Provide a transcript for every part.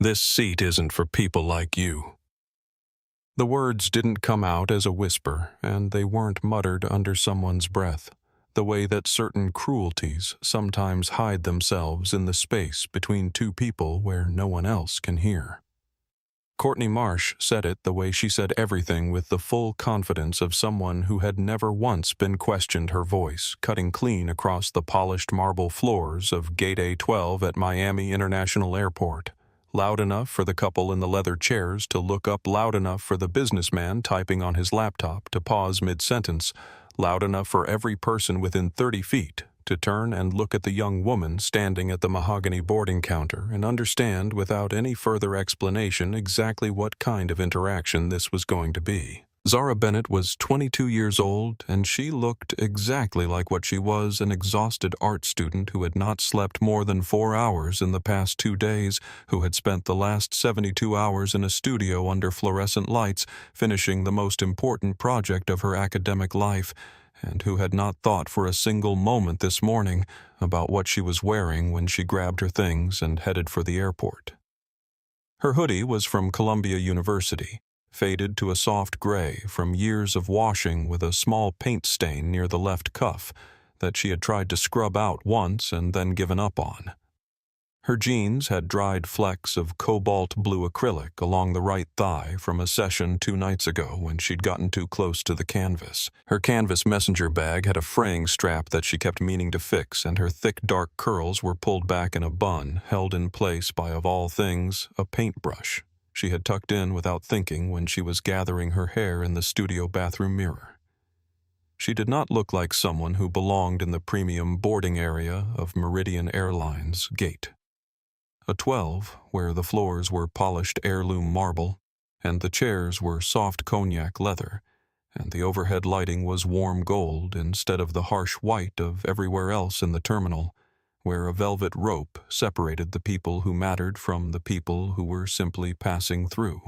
This seat isn't for people like you." The words didn't come out as a whisper, and they weren't muttered under someone's breath, the way that certain cruelties sometimes hide themselves in the space between two people where no one else can hear. Courtney Marsh said it the way she said everything, with the full confidence of someone who had never once been questioned, her voice cutting clean across the polished marble floors of Gate A12 at Miami International Airport. Loud enough for the couple in the leather chairs to look up, loud enough for the businessman typing on his laptop to pause mid-sentence, loud enough for every person within 30 feet to turn and look at the young woman standing at the mahogany boarding counter and understand without any further explanation exactly what kind of interaction this was going to be. Zara Bennett was 22 years old, and she looked exactly like what she was, an exhausted art student who had not slept more than 4 hours in the past 2 days, who had spent the last 72 hours in a studio under fluorescent lights, finishing the most important project of her academic life, and who had not thought for a single moment this morning about what she was wearing when she grabbed her things and headed for the airport. Her hoodie was from Columbia University, faded to a soft gray from years of washing, with a small paint stain near the left cuff that she had tried to scrub out once and then given up on. Her jeans had dried flecks of cobalt blue acrylic along the right thigh from a session 2 nights ago when she'd gotten too close to the canvas. Her canvas messenger bag had a fraying strap that she kept meaning to fix, and her thick dark curls were pulled back in a bun, held in place by, of all things, a paintbrush she had tucked in without thinking when she was gathering her hair in the studio bathroom mirror. She did not look like someone who belonged in the premium boarding area of Meridian Airlines gate. A 12, where the floors were polished heirloom marble, and the chairs were soft cognac leather, and the overhead lighting was warm gold instead of the harsh white of everywhere else in the terminal, where a velvet rope separated the people who mattered from the people who were simply passing through.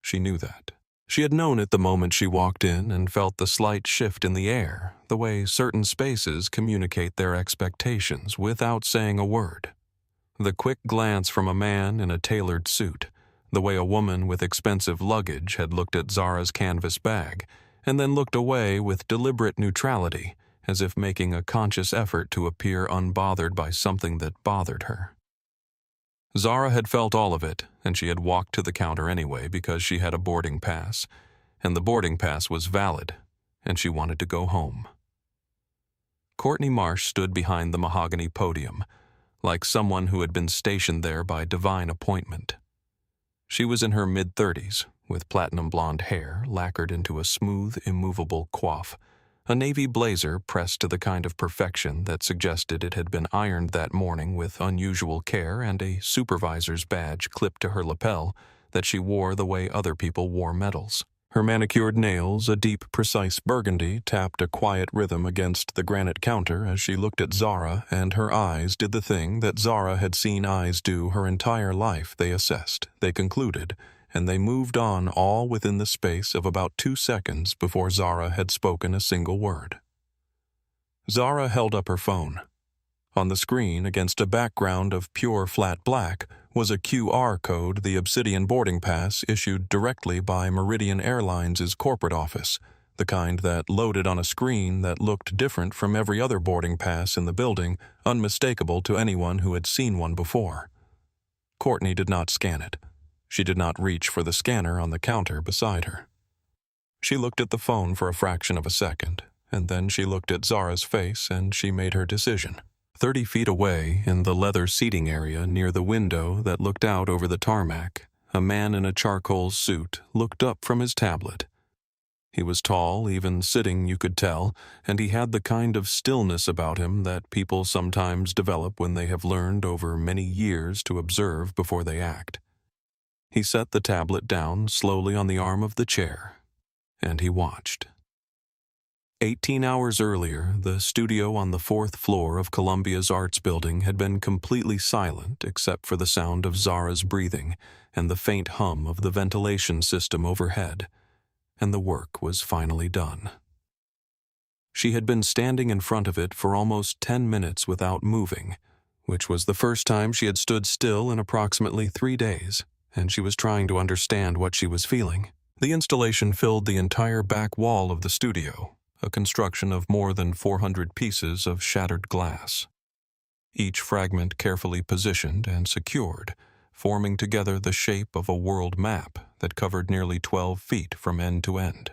She knew that. She had known it the moment she walked in and felt the slight shift in the air, the way certain spaces communicate their expectations without saying a word. The quick glance from a man in a tailored suit, the way a woman with expensive luggage had looked at Zara's canvas bag, and then looked away with deliberate neutrality, as if making a conscious effort to appear unbothered by something that bothered her. Zara had felt all of it, and she had walked to the counter anyway because she had a boarding pass, and the boarding pass was valid, and she wanted to go home. Courtney Marsh stood behind the mahogany podium, like someone who had been stationed there by divine appointment. She was in her mid-30s, with platinum blonde hair lacquered into a smooth, immovable coif, a navy blazer pressed to the kind of perfection that suggested it had been ironed that morning with unusual care, and a supervisor's badge clipped to her lapel that she wore the way other people wore medals. Her manicured nails, a deep, precise burgundy, tapped a quiet rhythm against the granite counter as she looked at Zara, and her eyes did the thing that Zara had seen eyes do her entire life. They assessed, they concluded, and they moved on, all within the space of about 2 seconds before Zara had spoken a single word. Zara held up her phone. On the screen, against a background of pure flat black, was a QR code, the Obsidian boarding pass issued directly by Meridian Airlines' corporate office, the kind that loaded on a screen that looked different from every other boarding pass in the building, unmistakable to anyone who had seen one before. Courtney did not scan it. She did not reach for the scanner on the counter beside her. She looked at the phone for a fraction of a second, and then she looked at Zara's face and she made her decision. 30 feet away, in the leather seating area near the window that looked out over the tarmac, a man in a charcoal suit looked up from his tablet. He was tall, even sitting you could tell, and he had the kind of stillness about him that people sometimes develop when they have learned over many years to observe before they act. He set the tablet down slowly on the arm of the chair, and he watched. 18 hours earlier, the studio on the 4th floor of Columbia's Arts Building had been completely silent except for the sound of Zara's breathing and the faint hum of the ventilation system overhead, and the work was finally done. She had been standing in front of it for almost 10 minutes without moving, which was the first time she had stood still in approximately 3 days, and she was trying to understand what she was feeling. The installation filled the entire back wall of the studio, a construction of more than 400 pieces of shattered glass. Each fragment carefully positioned and secured, forming together the shape of a world map that covered nearly 12 feet from end to end.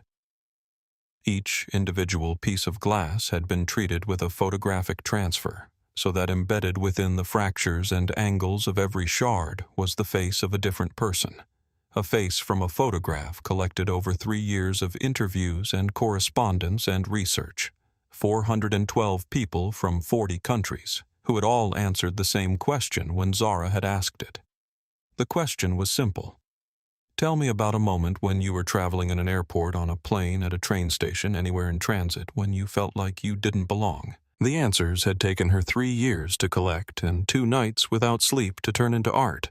Each individual piece of glass had been treated with a photographic transfer, so that embedded within the fractures and angles of every shard was the face of a different person, a face from a photograph collected over 3 years of interviews and correspondence and research, 412 people from 40 countries, who had all answered the same question when Zara had asked it. The question was simple. Tell me about a moment when you were traveling in an airport, on a plane, at a train station, anywhere in transit, when you felt like you didn't belong. The answers had taken her 3 years to collect and 2 nights without sleep to turn into art.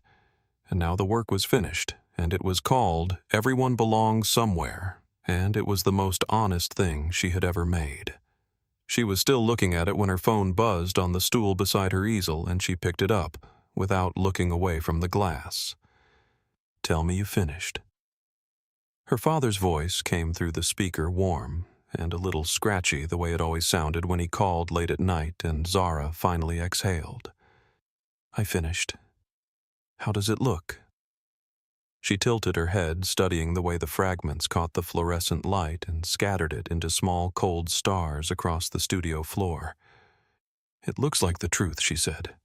And now the work was finished, and it was called Everyone Belongs Somewhere, and it was the most honest thing she had ever made. She was still looking at it when her phone buzzed on the stool beside her easel, and she picked it up, without looking away from the glass. Tell me you finished. Her father's voice came through the speaker, warm and a little scratchy, the way it always sounded when he called late at night, and Zara finally exhaled. I finished. How does it look? She tilted her head, studying the way the fragments caught the fluorescent light and scattered it into small cold stars across the studio floor. It looks like the truth, she said.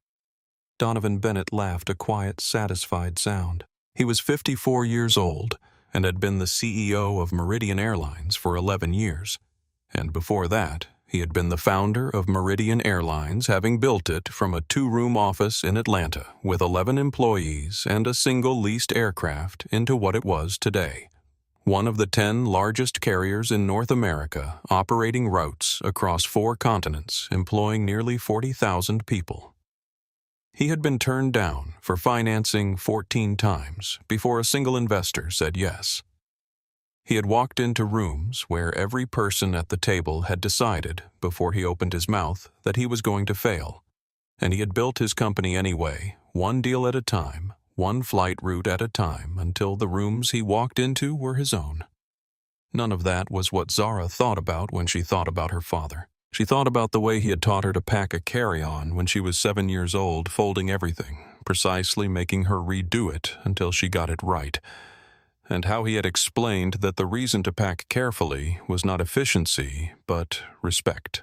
Donovan Bennett laughed, a quiet, satisfied sound. He was 54 years old and had been the CEO of Meridian Airlines for 11 years. And before that, he had been the founder of Meridian Airlines, having built it from a 2-room office in Atlanta with 11 employees and a single leased aircraft into what it was today. One of the 10 largest carriers in North America, operating routes across 4 continents, employing nearly 40,000 people. He had been turned down for financing 14 times before a single investor said yes. He had walked into rooms where every person at the table had decided, before he opened his mouth, that he was going to fail. And he had built his company anyway, one deal at a time, one flight route at a time, until the rooms he walked into were his own. None of that was what Zara thought about when she thought about her father. She thought about the way he had taught her to pack a carry-on when she was 7 years old, folding everything, precisely making her redo it until she got it right, and how he had explained that the reason to pack carefully was not efficiency, but respect.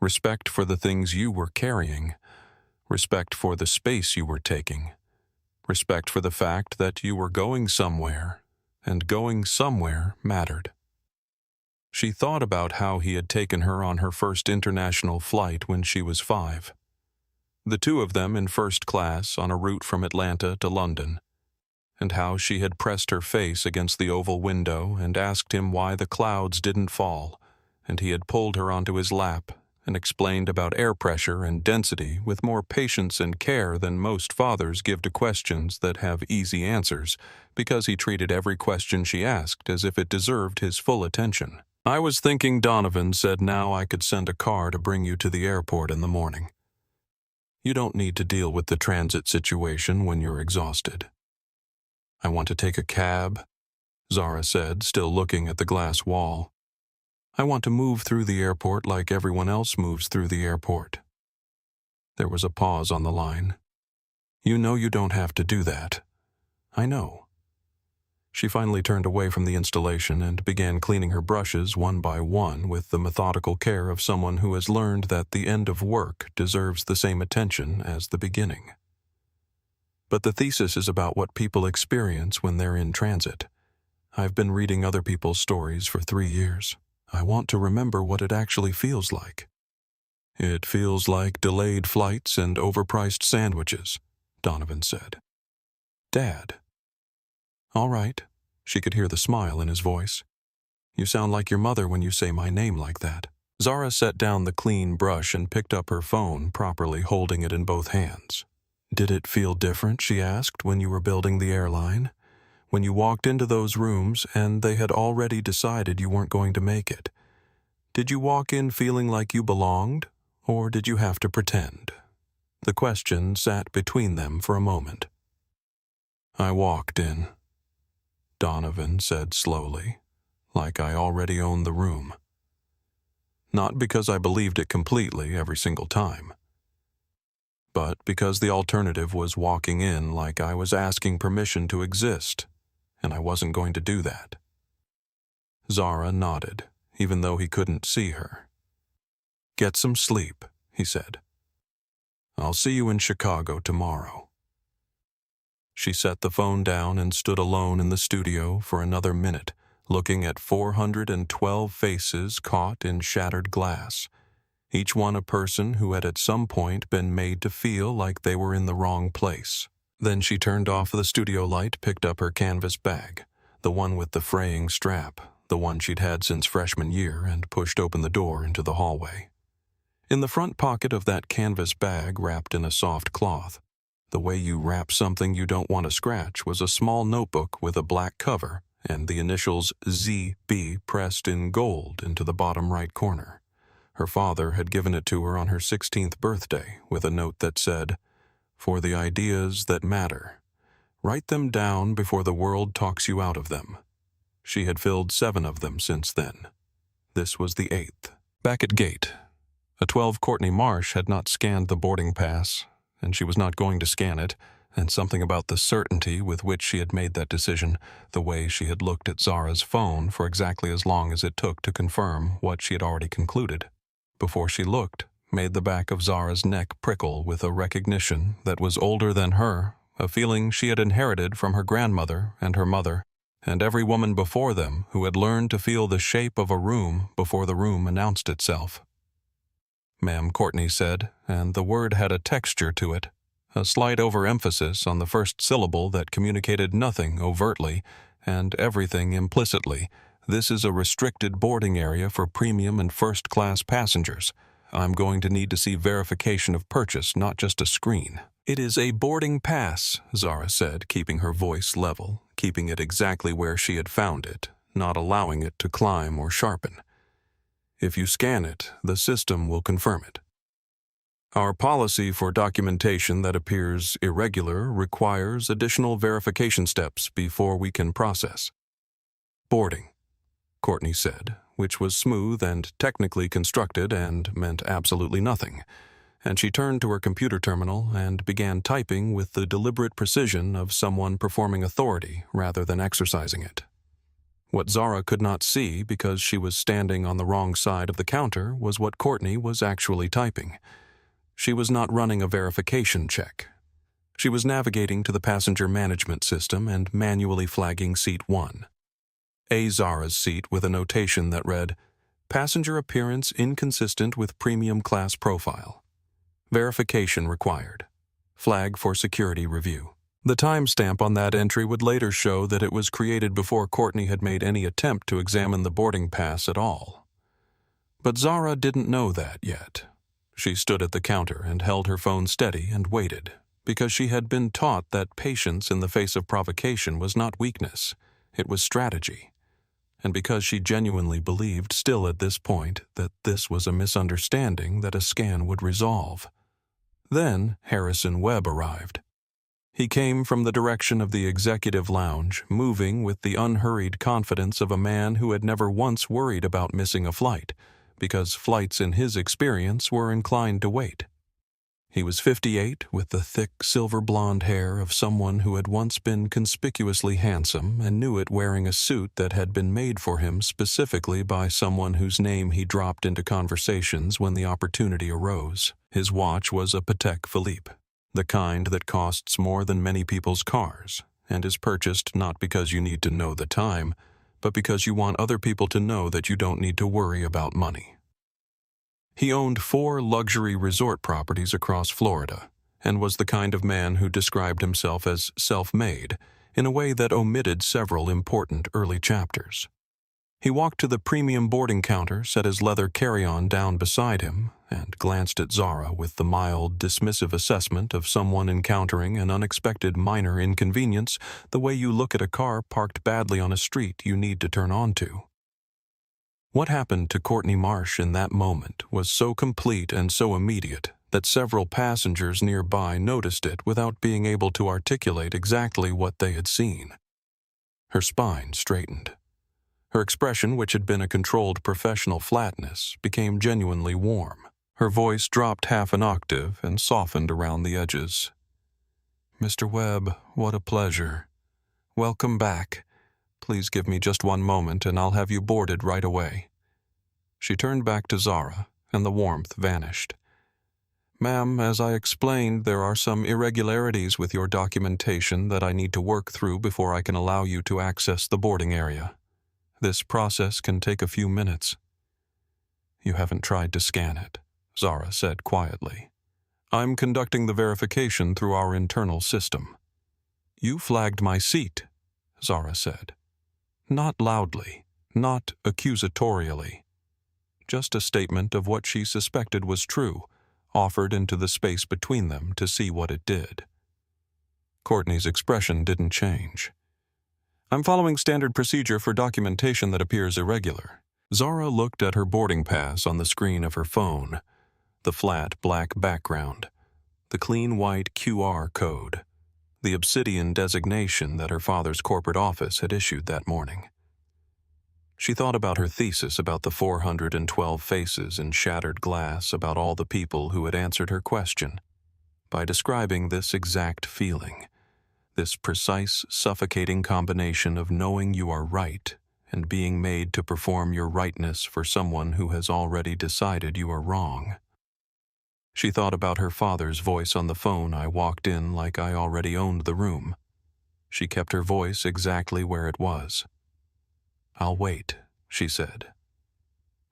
Respect for the things you were carrying, respect for the space you were taking, respect for the fact that you were going somewhere, and going somewhere mattered. She thought about how he had taken her on her first international flight when she was 5. The 2 of them in first class on a route from Atlanta to London, and how she had pressed her face against the oval window and asked him why the clouds didn't fall, and he had pulled her onto his lap and explained about air pressure and density with more patience and care than most fathers give to questions that have easy answers, because he treated every question she asked as if it deserved his full attention. I was thinking, Donovan said, now I could send a car to bring you to the airport in the morning. You don't need to deal with the transit situation when you're exhausted. I want to take a cab, Zara said, still looking at the glass wall. I want to move through the airport like everyone else moves through the airport. There was a pause on the line. You know you don't have to do that. I know. She finally turned away from the installation and began cleaning her brushes one by one with the methodical care of someone who has learned that the end of work deserves the same attention as the beginning. But the thesis is about what people experience when they're in transit. I've been reading other people's stories for 3 years. I want to remember what it actually feels like. It feels like delayed flights and overpriced sandwiches, Donovan said. Dad. All right, she could hear the smile in his voice. You sound like your mother when you say my name like that. Zara set down the clean brush and picked up her phone, properly holding it in both hands. Did it feel different, she asked, when you were building the airline? When you walked into those rooms and they had already decided you weren't going to make it? Did you walk in feeling like you belonged, or did you have to pretend? The question sat between them for a moment. "I walked in," Donovan said slowly, like I already owned the room. Not because I believed it completely every single time, but because the alternative was walking in like I was asking permission to exist, and I wasn't going to do that. Zara nodded, even though he couldn't see her. "Get some sleep," he said. "I'll see you in Chicago tomorrow." She set the phone down and stood alone in the studio for another minute, looking at 412 faces caught in shattered glass, each one a person who had at some point been made to feel like they were in the wrong place. Then she turned off the studio light, picked up her canvas bag, the one with the fraying strap, the one she'd had since freshman year, and pushed open the door into the hallway. In the front pocket of that canvas bag, wrapped in a soft cloth, the way you wrap something you don't want to scratch, was a small notebook with a black cover and the initials ZB pressed in gold into the bottom right corner. Her father had given it to her on her 16th birthday with a note that said, "For the ideas that matter, write them down before the world talks you out of them." She had filled 7 of them since then. This was the 8th. Back at gate, a 12 Courtney Marsh had not scanned the boarding pass, and she was not going to scan it, and something about the certainty with which she had made that decision, the way she had looked at Zara's phone for exactly as long as it took to confirm what she had already concluded, before she looked, made the back of Zara's neck prickle with a recognition that was older than her, a feeling she had inherited from her grandmother and her mother, and every woman before them who had learned to feel the shape of a room before the room announced itself. "Ma'am," Courtney said, and the word had a texture to it, a slight overemphasis on the first syllable that communicated nothing overtly and everything implicitly. "This is a restricted boarding area for premium and first-class passengers. I'm going to need to see verification of purchase, not just a screen." "It is a boarding pass," Zara said, keeping her voice level, keeping it exactly where she had found it, not allowing it to climb or sharpen. "If you scan it, the system will confirm it. Our policy for documentation that appears irregular requires additional verification steps before we can process." "Boarding," Courtney said, which was smooth and technically constructed and meant absolutely nothing, and she turned to her computer terminal and began typing with the deliberate precision of someone performing authority rather than exercising it. What Zara could not see because she was standing on the wrong side of the counter was what Courtney was actually typing. She was not running a verification check. She was navigating to the passenger management system and manually flagging seat 1. Zara's seat with a notation that read, "Passenger appearance inconsistent with premium class profile. Verification required. Flag for security review." The timestamp on that entry would later show that it was created before Courtney had made any attempt to examine the boarding pass at all. But Zara didn't know that yet. She stood at the counter and held her phone steady and waited, because she had been taught that patience in the face of provocation was not weakness, it was strategy, and because she genuinely believed still at this point that this was a misunderstanding that a scan would resolve. Then Harrison Webb arrived. He came from the direction of the executive lounge, moving with the unhurried confidence of a man who had never once worried about missing a flight, because flights in his experience were inclined to wait. He was 58, with the thick silver blonde hair of someone who had once been conspicuously handsome and knew it, wearing a suit that had been made for him specifically by someone whose name he dropped into conversations when the opportunity arose. His watch was a Patek Philippe, the kind that costs more than many people's cars, and is purchased not because you need to know the time, but because you want other people to know that you don't need to worry about money. He owned 4 luxury resort properties across Florida, and was the kind of man who described himself as self-made in a way that omitted several important early chapters. He walked to the premium boarding counter, set his leather carry-on down beside him, and glanced at Zara with the mild, dismissive assessment of someone encountering an unexpected minor inconvenience, the way you look at a car parked badly on a street you need to turn onto. What happened to Courtney Marsh in that moment was so complete and so immediate that several passengers nearby noticed it without being able to articulate exactly what they had seen. Her spine straightened. Her expression, which had been a controlled professional flatness, became genuinely warm. Her voice dropped half an octave and softened around the edges. "Mr. Webb, what a pleasure. Welcome back. Please give me just one moment and I'll have you boarded right away." She turned back to Zara, and the warmth vanished. "Ma'am, as I explained, there are some irregularities with your documentation that I need to work through before I can allow you to access the boarding area. This process can take a few minutes." "You haven't tried to scan it," Zara said quietly. "I'm conducting the verification through our internal system." "You flagged my seat," Zara said. Not loudly, not accusatorially. Just a statement of what she suspected was true, offered into the space between them to see what it did. Courtney's expression didn't change. "I'm following standard procedure for documentation that appears irregular." Zara looked at her boarding pass on the screen of her phone, the flat black background, the clean white QR code, the obsidian designation that her father's corporate office had issued that morning. She thought about her thesis about the 412 faces in shattered glass, about all the people who had answered her question, by describing this exact feeling, this precise, suffocating combination of knowing you are right and being made to perform your rightness for someone who has already decided you are wrong. She thought about her father's voice on the phone. "I walked in like I already owned the room." She kept her voice exactly where it was. "I'll wait," she said.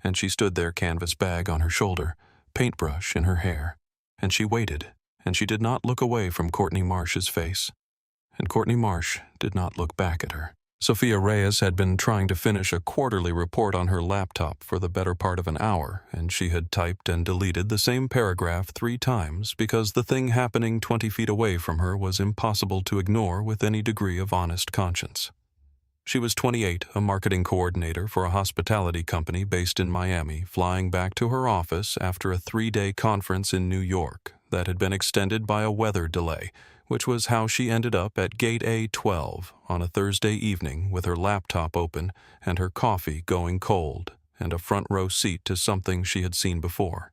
And she stood there, canvas bag on her shoulder, paintbrush in her hair, and she waited, and she did not look away from Courtney Marsh's face, and Courtney Marsh did not look back at her. Sophia Reyes had been trying to finish a quarterly report on her laptop for the better part of an hour, and she had typed and deleted the same paragraph 3 times because the thing happening 20 feet away from her was impossible to ignore with any degree of honest conscience. She was 28, a marketing coordinator for a hospitality company based in Miami, flying back to her office after a 3-day conference in New York that had been extended by a weather delay, which was how she ended up at Gate A12 on a Thursday evening with her laptop open and her coffee going cold and a front row seat to something she had seen before.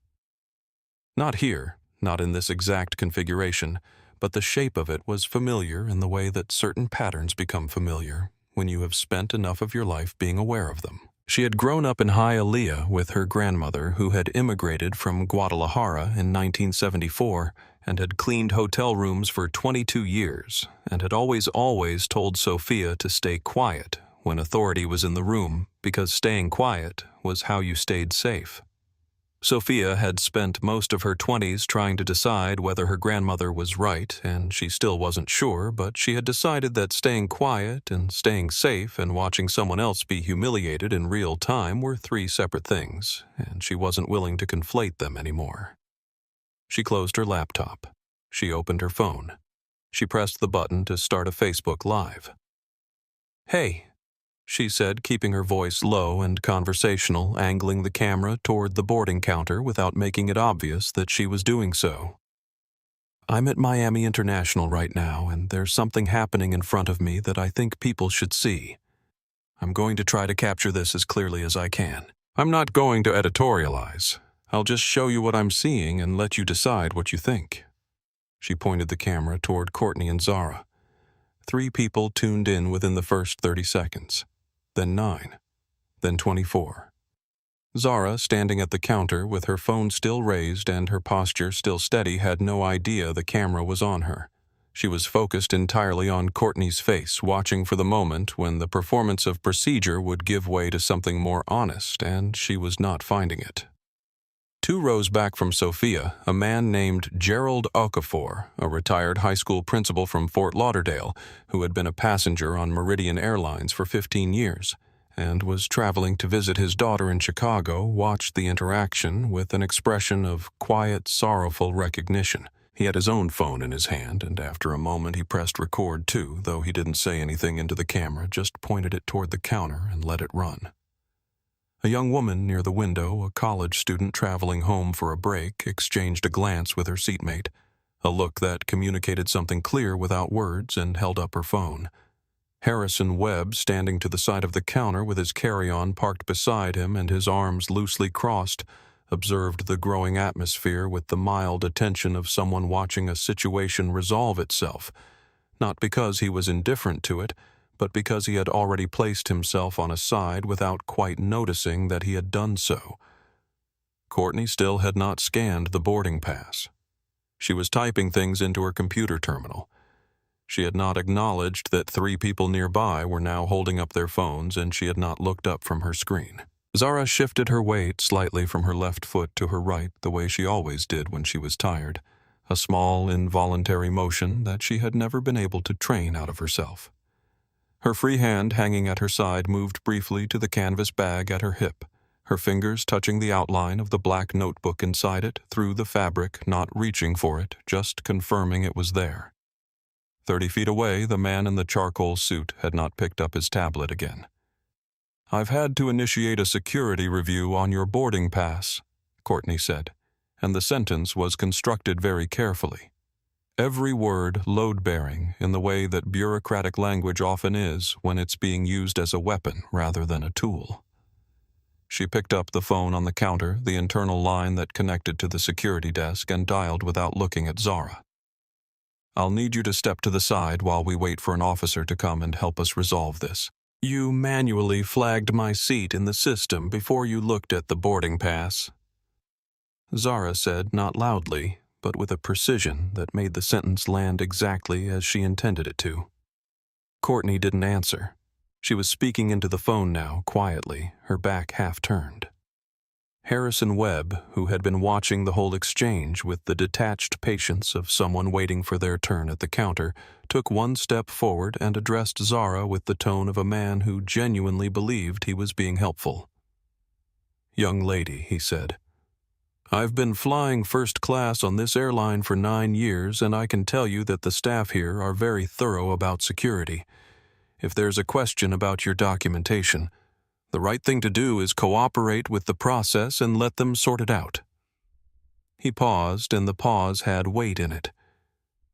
Not here, not in this exact configuration, but the shape of it was familiar in the way that certain patterns become familiar when you have spent enough of your life being aware of them. She had grown up in Hialeah with her grandmother, who had immigrated from Guadalajara in 1974 and had cleaned hotel rooms for 22 years and had always told Sophia to stay quiet when authority was in the room because staying quiet was how you stayed safe. Sophia had spent most of her 20s trying to decide whether her grandmother was right, and she still wasn't sure, but she had decided that staying quiet and staying safe and watching someone else be humiliated in real time were 3 separate things, and she wasn't willing to conflate them anymore. She closed her laptop. She opened her phone. She pressed the button to start a Facebook Live. "Hey," she said, keeping her voice low and conversational, angling the camera toward the boarding counter without making it obvious that she was doing so. "I'm at Miami International right now, and there's something happening in front of me that I think people should see. I'm going to try to capture this as clearly as I can. I'm not going to editorialize. I'll just show you what I'm seeing and let you decide what you think." She pointed the camera toward Courtney and Zara. 3 people tuned in within the first 30 seconds. Then 9. Then 24. Zara, standing at the counter with her phone still raised and her posture still steady, had no idea the camera was on her. She was focused entirely on Courtney's face, watching for the moment when the performance of procedure would give way to something more honest, and she was not finding it. 2 rows back from Sophia, a man named Gerald Okafor, a retired high school principal from Fort Lauderdale, who had been a passenger on Meridian Airlines for 15 years, and was traveling to visit his daughter in Chicago, watched the interaction with an expression of quiet, sorrowful recognition. He had his own phone in his hand, and after a moment he pressed record too, though he didn't say anything into the camera, just pointed it toward the counter and let it run. A young woman near the window, a college student traveling home for a break, exchanged a glance with her seatmate, a look that communicated something clear without words, and held up her phone. Harrison Webb, standing to the side of the counter with his carry-on parked beside him and his arms loosely crossed, observed the growing atmosphere with the mild attention of someone watching a situation resolve itself, not because he was indifferent to it, but because he had already placed himself on a side without quite noticing that he had done so. Courtney still had not scanned the boarding pass. She was typing things into her computer terminal. She had not acknowledged that 3 people nearby were now holding up their phones, and she had not looked up from her screen. Zara shifted her weight slightly from her left foot to her right, the way she always did when she was tired, a small, involuntary motion that she had never been able to train out of herself. Her free hand hanging at her side moved briefly to the canvas bag at her hip, her fingers touching the outline of the black notebook inside it through the fabric, not reaching for it, just confirming it was there. 30 feet away, the man in the charcoal suit had not picked up his tablet again. "I've had to initiate a security review on your boarding pass," Courtney said, and the sentence was constructed very carefully. Every word load-bearing in the way that bureaucratic language often is when it's being used as a weapon rather than a tool. She picked up the phone on the counter, the internal line that connected to the security desk, and dialed without looking at Zara. "I'll need you to step to the side while we wait for an officer to come and help us resolve this. You manually flagged my seat in the system before you looked at the boarding pass," Zara said, not loudly, but with a precision that made the sentence land exactly as she intended it to. Courtney didn't answer. She was speaking into the phone now, quietly, her back half-turned. Harrison Webb, who had been watching the whole exchange with the detached patience of someone waiting for their turn at the counter, took one step forward and addressed Zara with the tone of a man who genuinely believed he was being helpful. "Young lady," he said, "I've been flying first class on this airline for 9 years, and I can tell you that the staff here are very thorough about security. If there's a question about your documentation, the right thing to do is cooperate with the process and let them sort it out." He paused, and the pause had weight in it.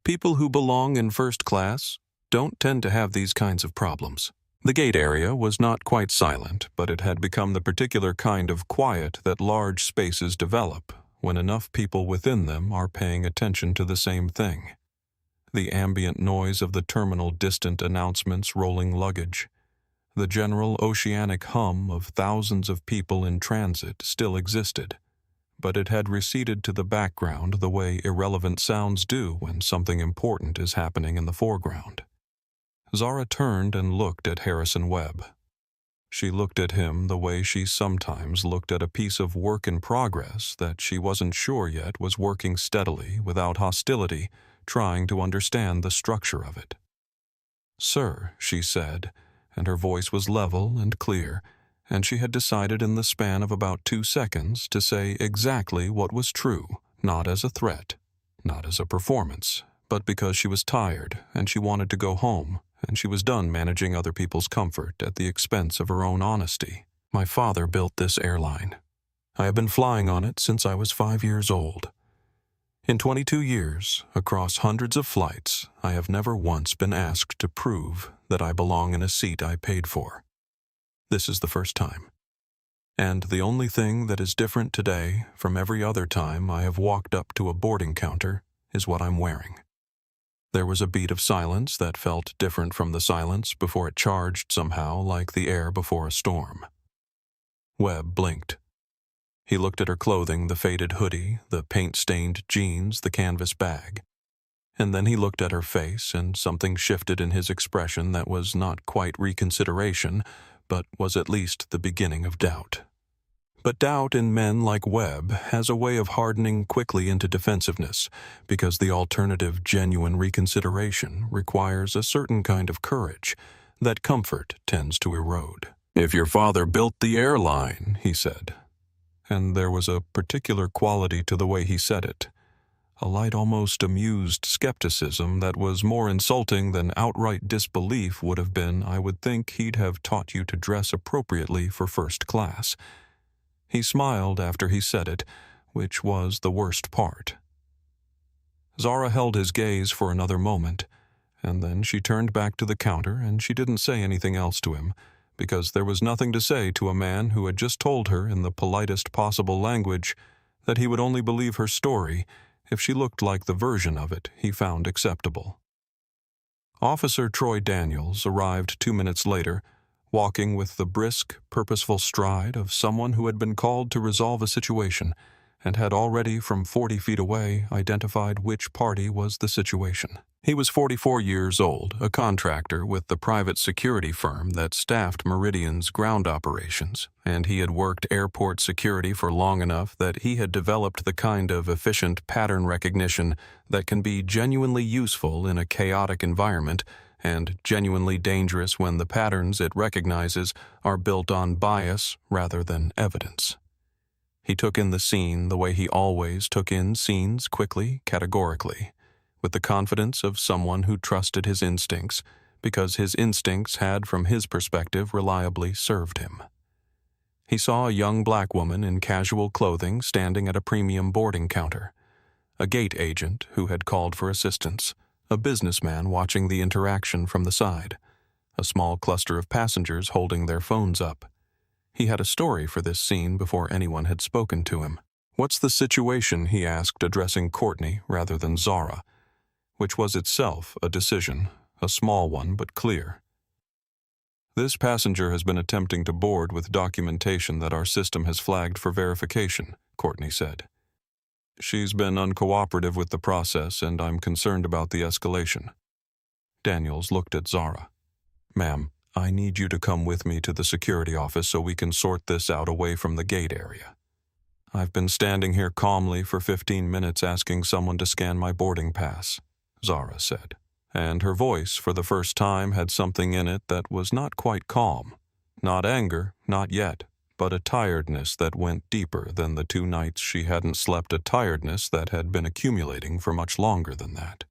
People who belong in first class don't tend to have these kinds of problems. The gate area was not quite silent, but it had become the particular kind of quiet that large spaces develop when enough people within them are paying attention to the same thing. The ambient noise of the terminal distant announcements rolling luggage, the general oceanic hum of thousands of people in transit still existed, but it had receded to the background the way irrelevant sounds do when something important is happening in the foreground. Zara turned and looked at Harrison Webb. She looked at him the way she sometimes looked at a piece of work in progress that she wasn't sure yet was working steadily, without hostility, trying to understand the structure of it. "Sir," she said, and her voice was level and clear, and she had decided in the span of about 2 seconds to say exactly what was true, not as a threat, not as a performance, but because she was tired and she wanted to go home, and she was done managing other people's comfort at the expense of her own honesty. "My father built this airline. I have been flying on it since I was 5 years old. In 22 years, across hundreds of flights, I have never once been asked to prove that I belong in a seat I paid for. This is the first time. And the only thing that is different today from every other time I have walked up to a boarding counter is what I'm wearing." There was a beat of silence that felt different from the silence before it charged somehow like the air before a storm. Webb blinked. He looked at her clothing, the faded hoodie, the paint-stained jeans, the canvas bag. And then he looked at her face, and something shifted in his expression that was not quite reconsideration, but was at least the beginning of doubt. But doubt in men like Webb has a way of hardening quickly into defensiveness, because the alternative genuine reconsideration requires a certain kind of courage that comfort tends to erode. "If your father built the airline," he said, and there was a particular quality to the way he said it, a light, almost amused skepticism that was more insulting than outright disbelief would have been. I would think he'd have taught you to dress appropriately for first class. He smiled after he said it, which was the worst part. Zara held his gaze for another moment, and then she turned back to the counter, and she didn't say anything else to him, because there was nothing to say to a man who had just told her in the politest possible language that he would only believe her story if she looked like the version of it he found acceptable. Officer Troy Daniels arrived 2 minutes later, walking with the brisk, purposeful stride of someone who had been called to resolve a situation and had already, from 40 feet away, identified which party was the situation. He was 44 years old, a contractor with the private security firm that staffed Meridian's ground operations, and he had worked airport security for long enough that he had developed the kind of efficient pattern recognition that can be genuinely useful in a chaotic environment and genuinely dangerous when the patterns it recognizes are built on bias rather than evidence. He took in the scene the way he always took in scenes, quickly, categorically, with the confidence of someone who trusted his instincts, because his instincts had, from his perspective, reliably served him. He saw a young black woman in casual clothing standing at a premium boarding counter, a gate agent who had called for assistance, a businessman watching the interaction from the side, a small cluster of passengers holding their phones up. He had a story for this scene before anyone had spoken to him. "What's the situation?" he asked, addressing Courtney rather than Zara, which was itself a decision, a small one but clear. "This passenger has been attempting to board with documentation that our system has flagged for verification," Courtney said. "She's been uncooperative with the process, and I'm concerned about the escalation." Daniels looked at Zara. "Ma'am, I need you to come with me to the security office so we can sort this out away from the gate area. I've been standing here calmly for 15 minutes asking someone to scan my boarding pass," Zara said, and her voice for the first time had something in it that was not quite calm. Not anger, not yet, but a tiredness that went deeper than the 2 nights she hadn't slept, a tiredness that had been accumulating for much longer than that.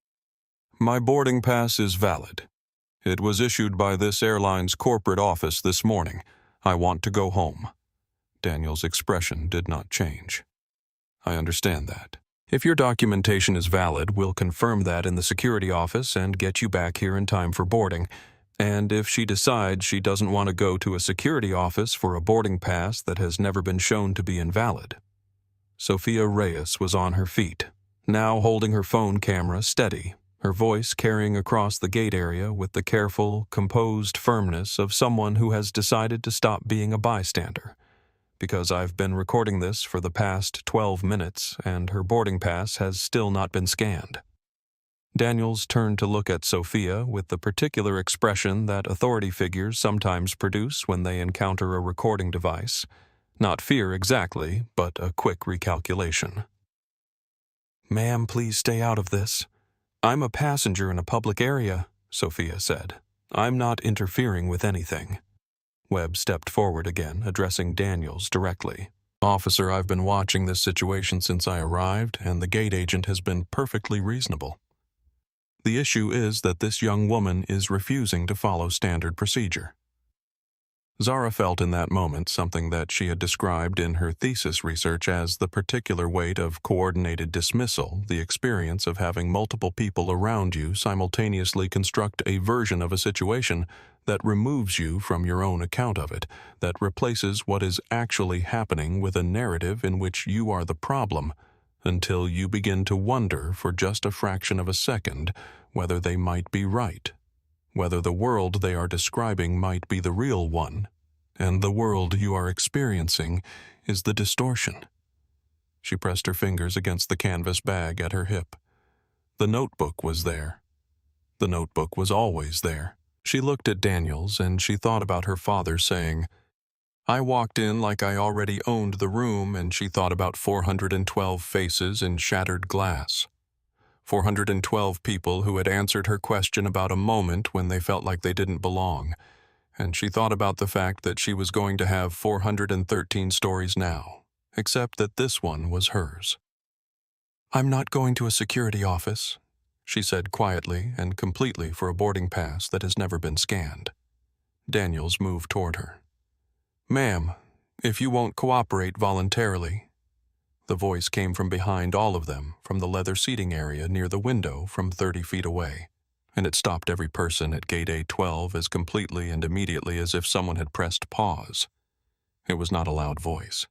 "My boarding pass is valid. It was issued by this airline's corporate office this morning. I want to go home." Daniel's expression did not change. "I understand that. If your documentation is valid, we'll confirm that in the security office and get you back here in time for boarding. And if she decides she doesn't want to go to a security office for a boarding pass that has never been shown to be invalid." Sophia Reyes was on her feet, now holding her phone camera steady, her voice carrying across the gate area with the careful, composed firmness of someone who has decided to stop being a bystander. "Because I've been recording this for the past 12 minutes, and her boarding pass has still not been scanned." Daniels turned to look at Sophia with the particular expression that authority figures sometimes produce when they encounter a recording device. Not fear exactly, but a quick recalculation. "Ma'am, please stay out of this. I'm a passenger in a public area," Sophia said. "I'm not interfering with anything." Webb stepped forward again, addressing Daniels directly. "Officer, I've been watching this situation since I arrived, and the gate agent has been perfectly reasonable. The issue is that this young woman is refusing to follow standard procedure." Zara felt in that moment something that she had described in her thesis research as the particular weight of coordinated dismissal, the experience of having multiple people around you simultaneously construct a version of a situation that removes you from your own account of it, that replaces what is actually happening with a narrative in which you are the problem, until you begin to wonder for just a fraction of a second whether they might be right, whether the world they are describing might be the real one, and the world you are experiencing is the distortion. She pressed her fingers against the canvas bag at her hip. The notebook was there. The notebook was always there. She looked at Daniels, and she thought about her father saying, "I walked in like I already owned the room," and she thought about 412 faces in shattered glass. 412 people who had answered her question about a moment when they felt like they didn't belong, and she thought about the fact that she was going to have 413 stories now, except that this one was hers. "I'm not going to a security office," she said quietly and completely for a boarding pass that has never been scanned. Daniels moved toward her. "Ma'am, if you won't cooperate voluntarily." The voice came from behind all of them, from the leather seating area near the window from 30 feet away, and it stopped every person at Gate A12 as completely and immediately as if someone had pressed pause. It was not a loud voice.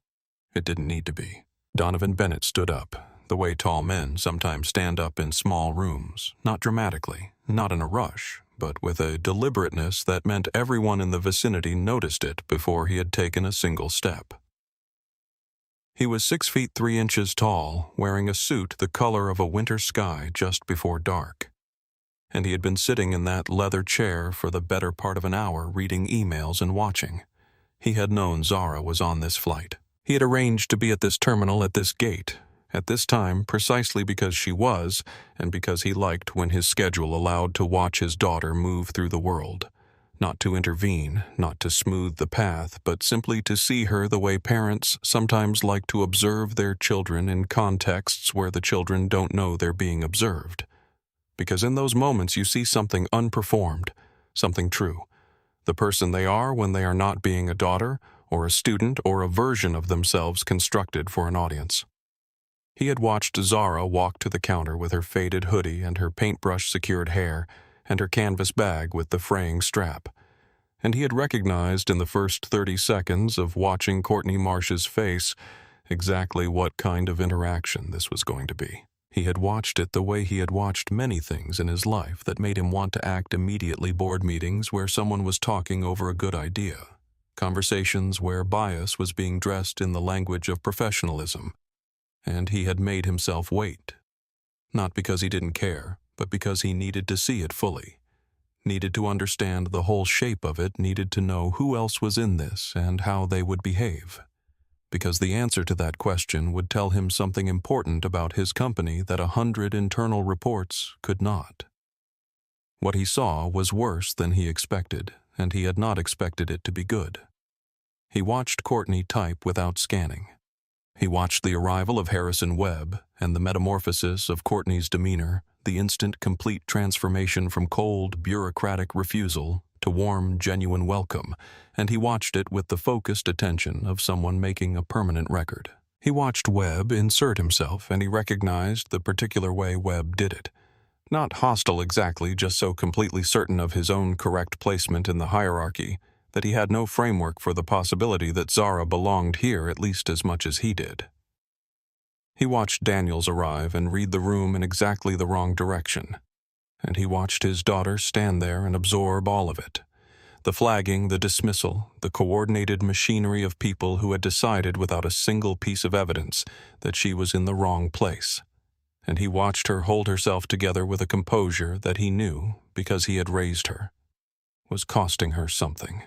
It didn't need to be. Donovan Bennett stood up, the way tall men sometimes stand up in small rooms, not dramatically, not in a rush, but with a deliberateness that meant everyone in the vicinity noticed it before he had taken a single step. He was 6 feet 3 inches tall, wearing a suit the color of a winter sky just before dark. And he had been sitting in that leather chair for the better part of an hour reading emails and watching. He had known Zara was on this flight. He had arranged to be at this terminal at this gate, at this time precisely because she was, and because he liked when his schedule allowed to watch his daughter move through the world. Not to intervene, not to smooth the path, but simply to see her the way parents sometimes like to observe their children in contexts where the children don't know they're being observed. Because in those moments you see something unperformed, something true. The person they are when they are not being a daughter, or a student, or a version of themselves constructed for an audience. He had watched Zara walk to the counter with her faded hoodie and her paintbrush-secured hair, and her canvas bag with the fraying strap. And he had recognized in the first 30 seconds of watching Courtney Marsh's face exactly what kind of interaction this was going to be. He had watched it the way he had watched many things in his life that made him want to act immediately. Board meetings where someone was talking over a good idea. Conversations where bias was being dressed in the language of professionalism. And he had made himself wait. Not because he didn't care, but because he needed to see it fully. Needed to understand the whole shape of it, needed to know who else was in this and how they would behave. Because the answer to that question would tell him something important about his company that 100 internal reports could not. What he saw was worse than he expected, and he had not expected it to be good. He watched Courtney type without scanning. He watched the arrival of Harrison Webb and the metamorphosis of Courtney's demeanor, the instant complete transformation from cold, bureaucratic refusal to warm, genuine welcome, and he watched it with the focused attention of someone making a permanent record. He watched Webb insert himself, and he recognized the particular way Webb did it. Not hostile exactly, just so completely certain of his own correct placement in the hierarchy that he had no framework for the possibility that Zara belonged here at least as much as he did. He watched Daniels arrive and read the room in exactly the wrong direction, and he watched his daughter stand there and absorb all of it. The flagging, the dismissal, the coordinated machinery of people who had decided without a single piece of evidence that she was in the wrong place. And he watched her hold herself together with a composure that he knew, because he had raised her, was costing her something.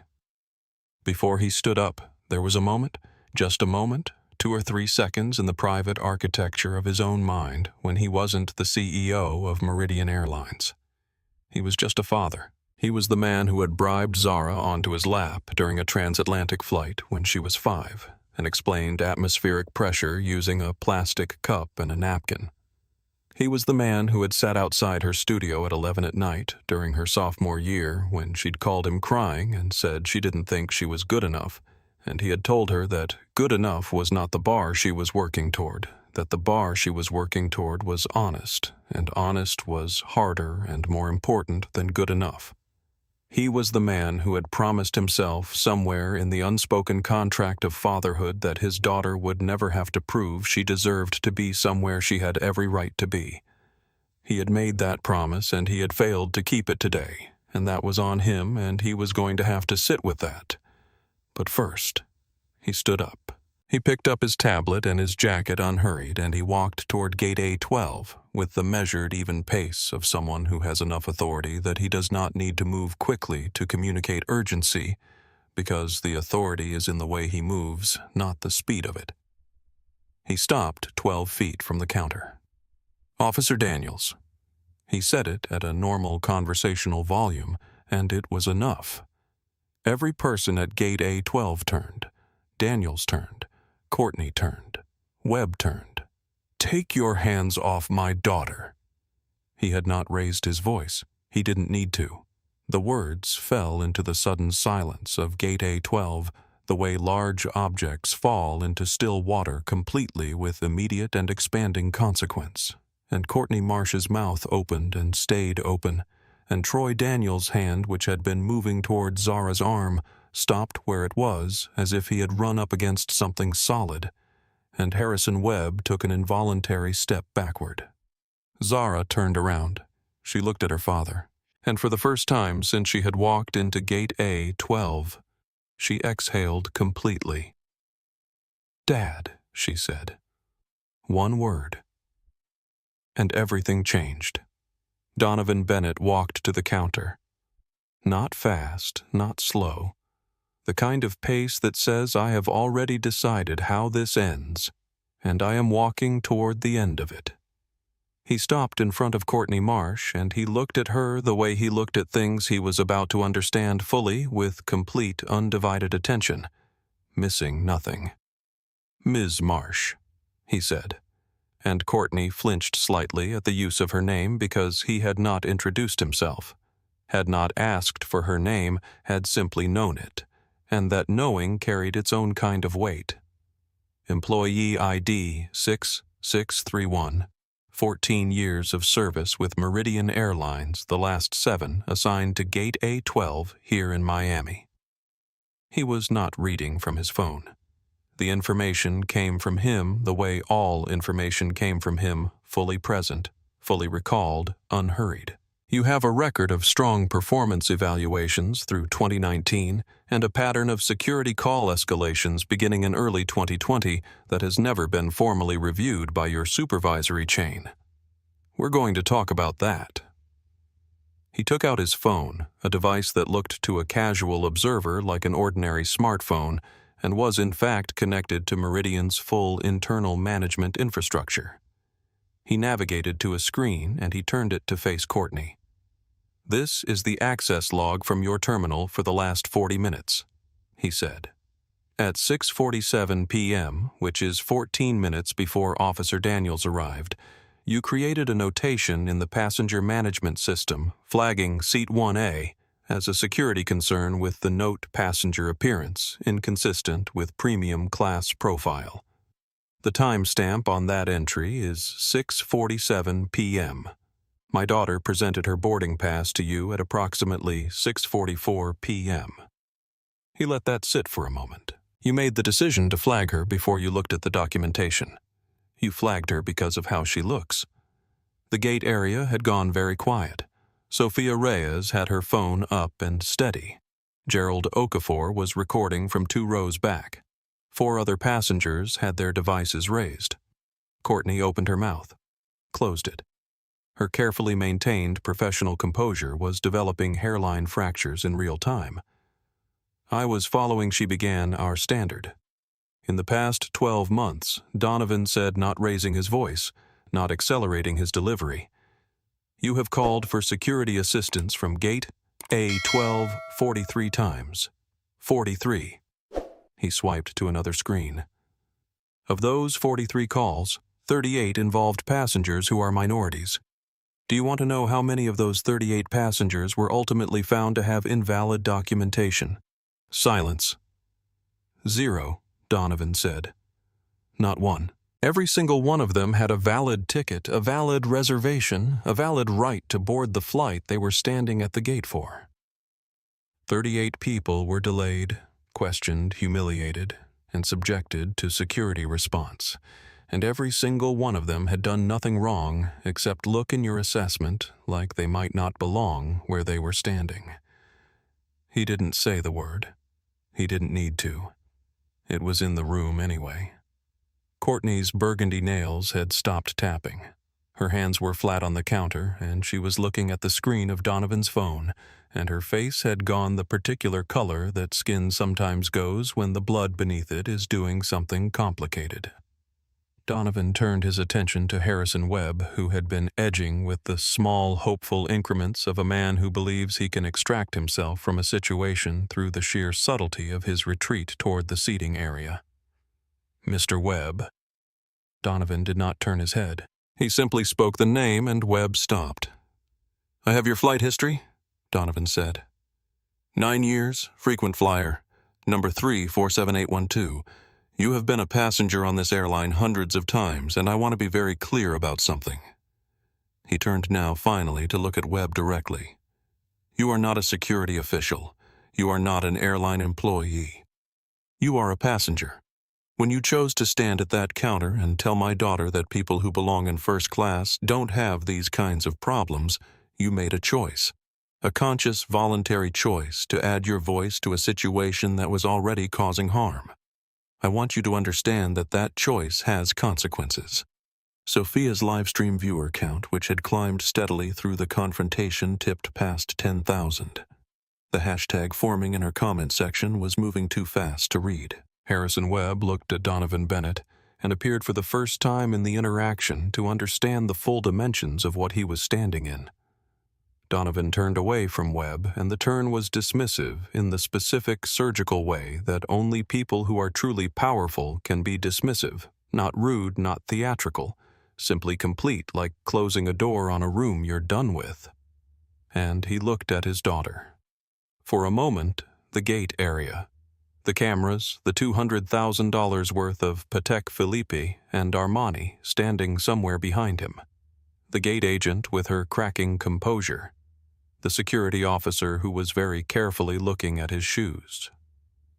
Before he stood up, there was a moment, just a moment, 2 or 3 seconds in the private architecture of his own mind when he wasn't the CEO of Meridian Airlines. He was just a father. He was the man who had bribed Zara onto his lap during a transatlantic flight when she was 5 and explained atmospheric pressure using a plastic cup and a napkin. He was the man who had sat outside her studio at 11 at night during her sophomore year when she'd called him crying and said she didn't think she was good enough, and he had told her that good enough was not the bar she was working toward, that the bar she was working toward was honest, and honest was harder and more important than good enough. He was the man who had promised himself somewhere in the unspoken contract of fatherhood that his daughter would never have to prove she deserved to be somewhere she had every right to be. He had made that promise and he had failed to keep it today, and that was on him and he was going to have to sit with that. But first, he stood up. He picked up his tablet and his jacket unhurried, and he walked toward Gate A12 with the measured, even pace of someone who has enough authority that he does not need to move quickly to communicate urgency, because the authority is in the way he moves, not the speed of it. He stopped 12 feet from the counter. "Officer Daniels." He said it at a normal conversational volume, and it was enough. Every person at Gate A12 turned. Daniels turned. Courtney turned. Webb turned. Take your hands off my daughter." He had not raised his voice. He didn't need to. The words fell into the sudden silence of Gate A12, the way large objects fall into still water completely with immediate and expanding consequence. And Courtney Marsh's mouth opened and stayed open, and Troy Daniels' hand, which had been moving toward Zara's arm, stopped where it was, as if he had run up against something solid, and Harrison Webb took an involuntary step backward. Zara turned around. She looked at her father, and for the first time since she had walked into Gate A12, she exhaled completely. "Dad," she said. One word. And everything changed. Donovan Bennett walked to the counter. Not fast, not slow. The kind of pace that says, "I have already decided how this ends, and I am walking toward the end of it." He stopped in front of Courtney Marsh, and he looked at her the way he looked at things he was about to understand fully, with complete, undivided attention, missing nothing. "Ms. Marsh," he said, and Courtney flinched slightly at the use of her name because he had not introduced himself, had not asked for her name, had simply known it, and that knowing carried its own kind of weight. Employee ID 6631. 14 years of service with Meridian Airlines, the last 7 assigned to Gate A12 here in Miami. He was not reading from his phone. The information came from him the way all information came from him, fully present, fully recalled, unhurried. You have a record of strong performance evaluations through 2019 and a pattern of security call escalations beginning in early 2020 that has never been formally reviewed by your supervisory chain. We're going to talk about that. He took out his phone, a device that looked to a casual observer like an ordinary smartphone, and was in fact connected to Meridian's full internal management infrastructure. He navigated to a screen and he turned it to face Courtney. "This is the access log from your terminal for the last 40 minutes, he said. At 6:47 p.m., which is 14 minutes before Officer Daniels arrived, you created a notation in the passenger management system flagging Seat 1A as a security concern with the note passenger appearance, inconsistent with premium class profile. The timestamp on that entry is 6:47 p.m. My daughter presented her boarding pass to you at approximately 6:44 p.m. He let that sit for a moment. You made the decision to flag her before you looked at the documentation. You flagged her because of how she looks. The gate area had gone very quiet. Sophia Reyes had her phone up and steady. Gerald Okafor was recording from 2 rows back. 4 other passengers had their devices raised. Courtney opened her mouth, closed it. Her carefully maintained professional composure was developing hairline fractures in real time. I was following, she began, our standard. In the past 12 months, Donovan said, not raising his voice, not accelerating his delivery. You have called for security assistance from Gate A12 43 times. 43. He swiped to another screen. Of those 43 calls, 38 involved passengers who are minorities. Do you want to know how many of those 38 passengers were ultimately found to have invalid documentation? Silence. 0, Donovan said. Not one. Every single one of them had a valid ticket, a valid reservation, a valid right to board the flight they were standing at the gate for. 38 people were delayed, questioned, humiliated, and subjected to security response, and every single one of them had done nothing wrong except look in your assessment like they might not belong where they were standing. He didn't say the word. He didn't need to. It was in the room anyway. Courtney's burgundy nails had stopped tapping. Her hands were flat on the counter, and she was looking at the screen of Donovan's phone, and her face had gone the particular color that skin sometimes goes when the blood beneath it is doing something complicated. Donovan turned his attention to Harrison Webb, who had been edging with the small, hopeful increments of a man who believes he can extract himself from a situation through the sheer subtlety of his retreat toward the seating area. Mr. Webb. Donovan did not turn his head. He simply spoke the name and Webb stopped. "I have your flight history," Donovan said. 9 years, frequent flyer, number 347812. You have been a passenger on this airline hundreds of times, and I want to be very clear about something. He turned now finally to look at Webb directly. You are not a security official. You are not an airline employee. You are a passenger. When you chose to stand at that counter and tell my daughter that people who belong in first class don't have these kinds of problems, you made a choice. A conscious, voluntary choice to add your voice to a situation that was already causing harm. I want you to understand that that choice has consequences. Sophia's livestream viewer count, which had climbed steadily through the confrontation, tipped past 10,000. The hashtag forming in her comment section was moving too fast to read. Harrison Webb looked at Donovan Bennett and appeared for the first time in the interaction to understand the full dimensions of what he was standing in. Donovan turned away from Webb, and the turn was dismissive in the specific surgical way that only people who are truly powerful can be dismissive, not rude, not theatrical, simply complete, like closing a door on a room you're done with. And he looked at his daughter. For a moment, the gate area. The cameras, the $200,000 worth of Patek Philippe and Armani standing somewhere behind him. The gate agent with her cracking composure. The security officer who was very carefully looking at his shoes.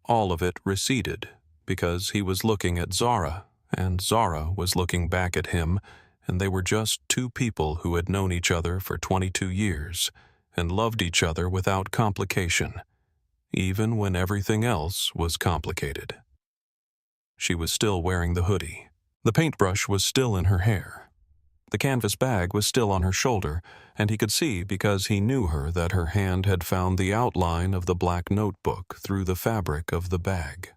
All of it receded because he was looking at Zara, and Zara was looking back at him, and they were just two people who had known each other for 22 years and loved each other without complication, even when everything else was complicated. She was still wearing the hoodie. The paintbrush was still in her hair. The canvas bag was still on her shoulder, and he could see because he knew her that her hand had found the outline of the black notebook through the fabric of the bag.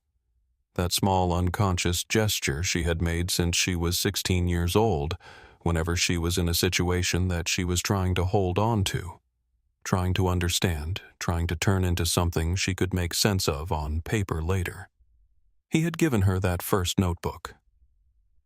That small unconscious gesture she had made since she was 16 years old, whenever she was in a situation that she was trying to hold on to, trying to understand, trying to turn into something she could make sense of on paper later. He had given her that first notebook.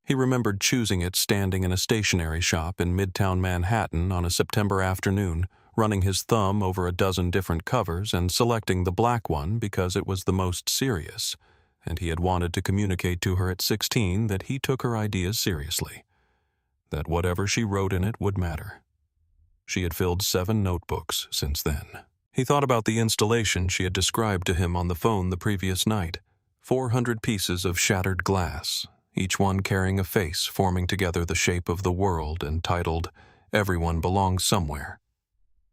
He remembered choosing it standing in a stationery shop in Midtown Manhattan on a September afternoon, running his thumb over a dozen different covers and selecting the black one because it was the most serious, and he had wanted to communicate to her at 16 that he took her ideas seriously, that whatever she wrote in it would matter. She had filled 7 notebooks since then. He thought about the installation she had described to him on the phone the previous night, 400 pieces of shattered glass, each one carrying a face forming together the shape of the world and titled, "Everyone Belongs Somewhere."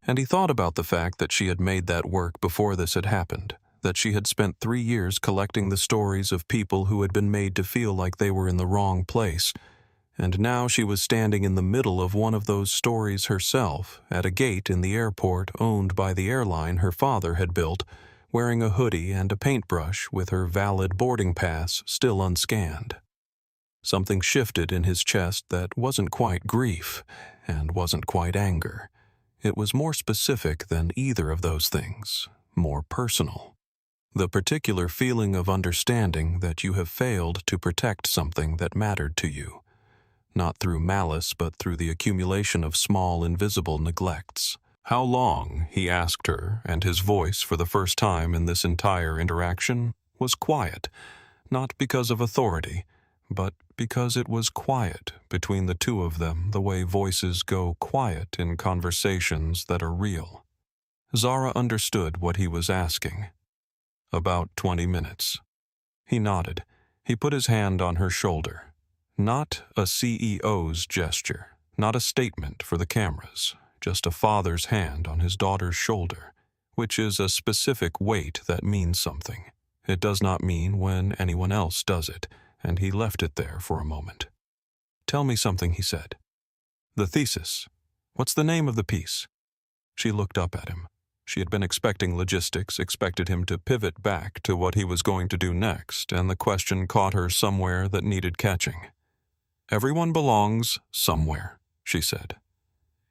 And he thought about the fact that she had made that work before this had happened, that she had spent 3 years collecting the stories of people who had been made to feel like they were in the wrong place, and now she was standing in the middle of one of those stories herself, at a gate in the airport owned by the airline her father had built, wearing a hoodie and a paintbrush with her valid boarding pass still unscanned. Something shifted in his chest that wasn't quite grief and wasn't quite anger. It was more specific than either of those things, more personal. The particular feeling of understanding that you have failed to protect something that mattered to you, not through malice but through the accumulation of small invisible neglects. How long, he asked her, and his voice, for the first time in this entire interaction, was quiet, not because of authority, but because it was quiet between the two of them the way voices go quiet in conversations that are real. Zara understood what he was asking. About 20 minutes. He nodded. He put his hand on her shoulder. Not a CEO's gesture, not a statement for the cameras, just a father's hand on his daughter's shoulder, which is a specific weight that means something. It does not mean when anyone else does it, and he left it there for a moment. "Tell me something," he said. "The thesis. What's the name of the piece?" She looked up at him. She had been expecting logistics, expected him to pivot back to what he was going to do next, and the question caught her somewhere that needed catching. "Everyone belongs somewhere," she said.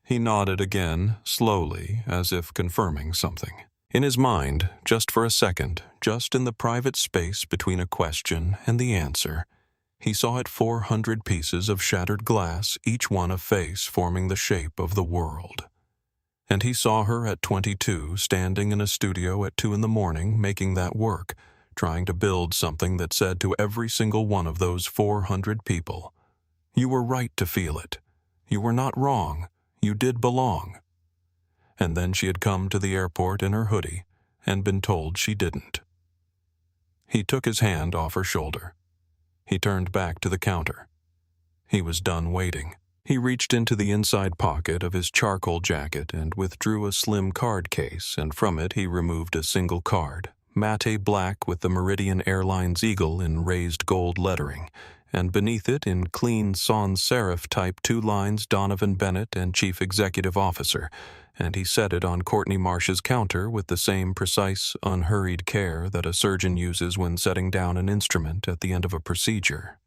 He nodded again, slowly, as if confirming something. In his mind, just for a second, just in the private space between a question and the answer, He saw it 400 pieces of shattered glass, each one a face forming the shape of the world. And he saw her at 22, standing in a studio at 2 in the morning, making that work, trying to build something that said to every single one of those 400 people, "You were right to feel it. You were not wrong. You did belong." And then she had come to the airport in her hoodie and been told she didn't. He took his hand off her shoulder. He turned back to the counter. He was done waiting. He reached into the inside pocket of his charcoal jacket and withdrew a slim card case, and from it he removed a single card, matte black with the Meridian Airlines eagle in raised gold lettering, and beneath it in clean sans serif type 2 lines Donovan Bennett and Chief Executive Officer, and he set it on Courtney Marsh's counter with the same precise, unhurried care that a surgeon uses when setting down an instrument at the end of a procedure.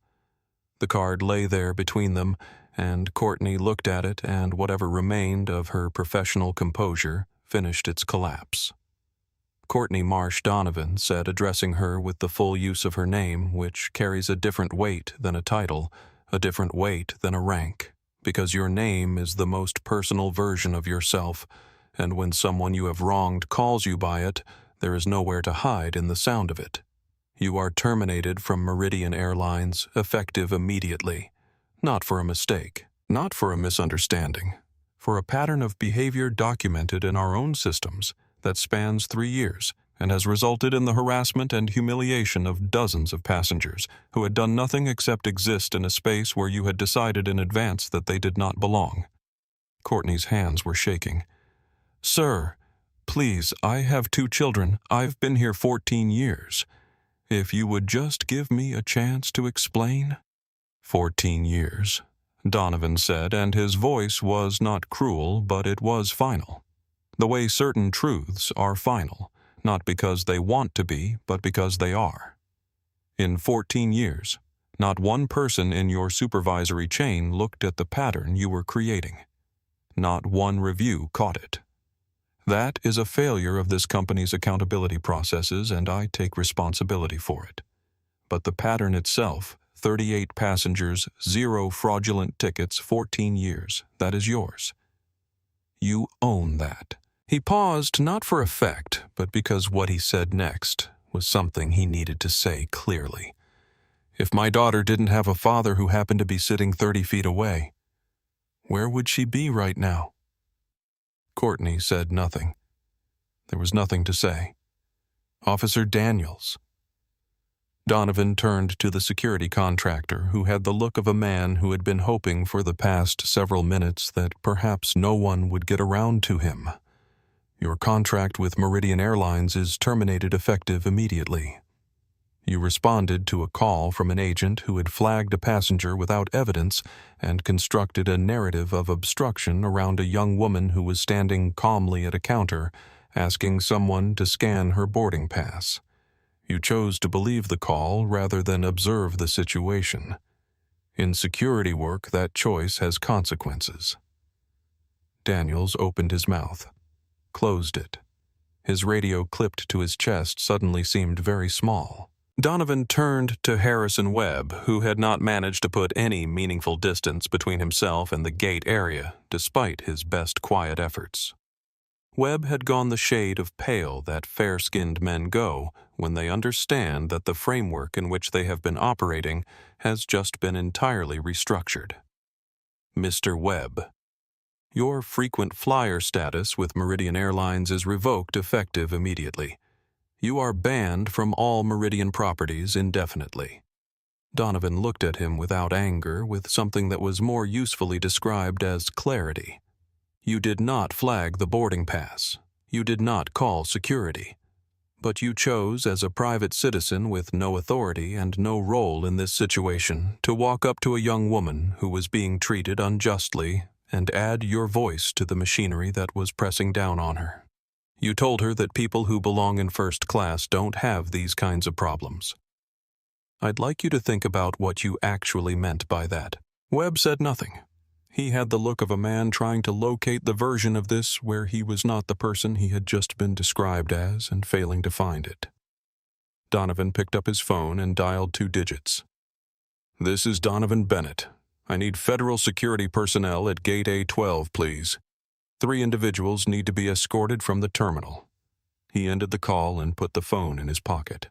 The card lay there between them, and Courtney looked at it, and whatever remained of her professional composure finished its collapse. Courtney Marsh Donovan said, addressing her with the full use of her name, which carries a different weight than a title, a different weight than a rank, because your name is the most personal version of yourself, and when someone you have wronged calls you by it, there is nowhere to hide in the sound of it. You are terminated from Meridian Airlines, effective immediately. Not for a mistake, not for a misunderstanding, for a pattern of behavior documented in our own systems that spans 3 years and has resulted in the harassment and humiliation of dozens of passengers who had done nothing except exist in a space where you had decided in advance that they did not belong. Courtney's hands were shaking. "Sir, please, I have 2 children. I've been here 14 years. If you would just give me a chance to explain." 14 years, Donovan said, and his voice was not cruel, but it was final. The way certain truths are final, not because they want to be, but because they are. In 14 years, not one person in your supervisory chain looked at the pattern you were creating. Not one review caught it. That is a failure of this company's accountability processes, and I take responsibility for it. But the pattern itself, 38 passengers, 0 fraudulent tickets, 14 years, that is yours. You own that. He paused not for effect, but because what he said next was something he needed to say clearly. If my daughter didn't have a father who happened to be sitting 30 feet away, where would she be right now? Courtney said nothing. There was nothing to say. Officer Daniels. Donovan turned to the security contractor, who had the look of a man who had been hoping for the past several minutes that perhaps no one would get around to him. Your contract with Meridian Airlines is terminated effective immediately. You responded to a call from an agent who had flagged a passenger without evidence and constructed a narrative of obstruction around a young woman who was standing calmly at a counter, asking someone to scan her boarding pass. You chose to believe the call rather than observe the situation. In security work, that choice has consequences. Daniels opened his mouth, closed it. His radio clipped to his chest suddenly seemed very small. Donovan turned to Harrison Webb, who had not managed to put any meaningful distance between himself and the gate area, despite his best quiet efforts. Webb had gone the shade of pale that fair-skinned men go when they understand that the framework in which they have been operating has just been entirely restructured. Mr. Webb, your frequent flyer status with Meridian Airlines is revoked effective immediately. You are banned from all Meridian properties indefinitely. Donovan looked at him without anger, with something that was more usefully described as clarity. You did not flag the boarding pass. You did not call security. But you chose, as a private citizen with no authority and no role in this situation, to walk up to a young woman who was being treated unjustly and add your voice to the machinery that was pressing down on her. You told her that people who belong in first class don't have these kinds of problems. I'd like you to think about what you actually meant by that. Webb said nothing. He had the look of a man trying to locate the version of this where he was not the person he had just been described as and failing to find it. Donovan picked up his phone and dialed 2 digits. This is Donovan Bennett. I need federal security personnel at Gate A12, please. 3 individuals need to be escorted from the terminal." He ended the call and put the phone in his pocket.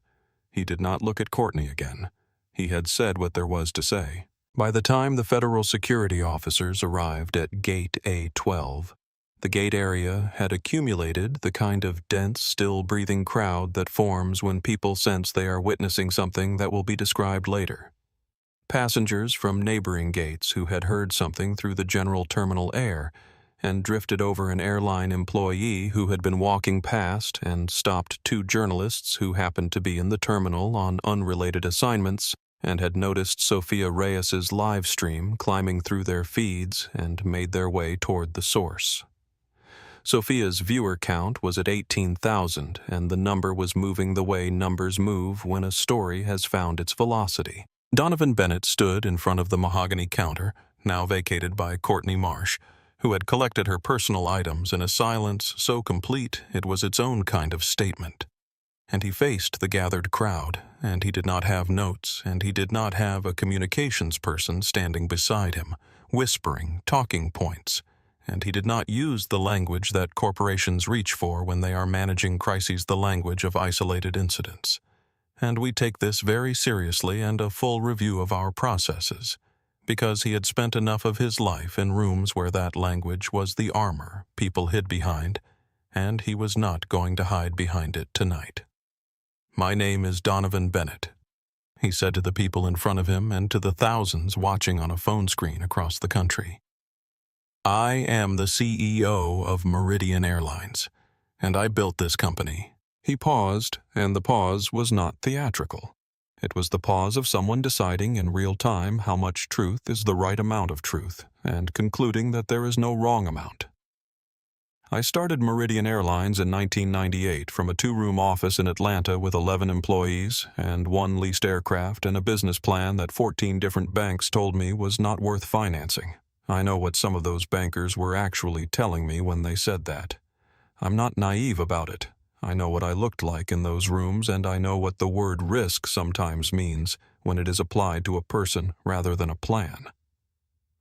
He did not look at Courtney again. He had said what there was to say. By the time the federal security officers arrived at Gate A12, the gate area had accumulated the kind of dense, still-breathing crowd that forms when people sense they are witnessing something that will be described later. Passengers from neighboring gates who had heard something through the general terminal air and drifted over an airline employee who had been walking past and stopped 2 journalists who happened to be in the terminal on unrelated assignments and had noticed Sophia Reyes's live stream climbing through their feeds and made their way toward the source. Sophia's viewer count was at 18,000, and the number was moving the way numbers move when a story has found its velocity. Donovan Bennett stood in front of the mahogany counter, now vacated by Courtney Marsh, who had collected her personal items in a silence so complete it was its own kind of statement. And he faced the gathered crowd, and he did not have notes, and he did not have a communications person standing beside him, whispering talking points, and he did not use the language that corporations reach for when they are managing crises, the language of isolated incidents. And we take this very seriously and a full review of our processes, because he had spent enough of his life in rooms where that language was the armor people hid behind, and he was not going to hide behind it tonight. "My name is Donovan Bennett," he said to the people in front of him and to the thousands watching on a phone screen across the country. "I am the CEO of Meridian Airlines, and I built this company." He paused, and the pause was not theatrical. It was the pause of someone deciding in real time how much truth is the right amount of truth, and concluding that there is no wrong amount. "I started Meridian Airlines in 1998 from a 2-room office in Atlanta with 11 employees and 1 leased aircraft and a business plan that 14 different banks told me was not worth financing. I know what some of those bankers were actually telling me when they said that. I'm not naive about it. I know what I looked like in those rooms, and I know what the word risk sometimes means when it is applied to a person rather than a plan."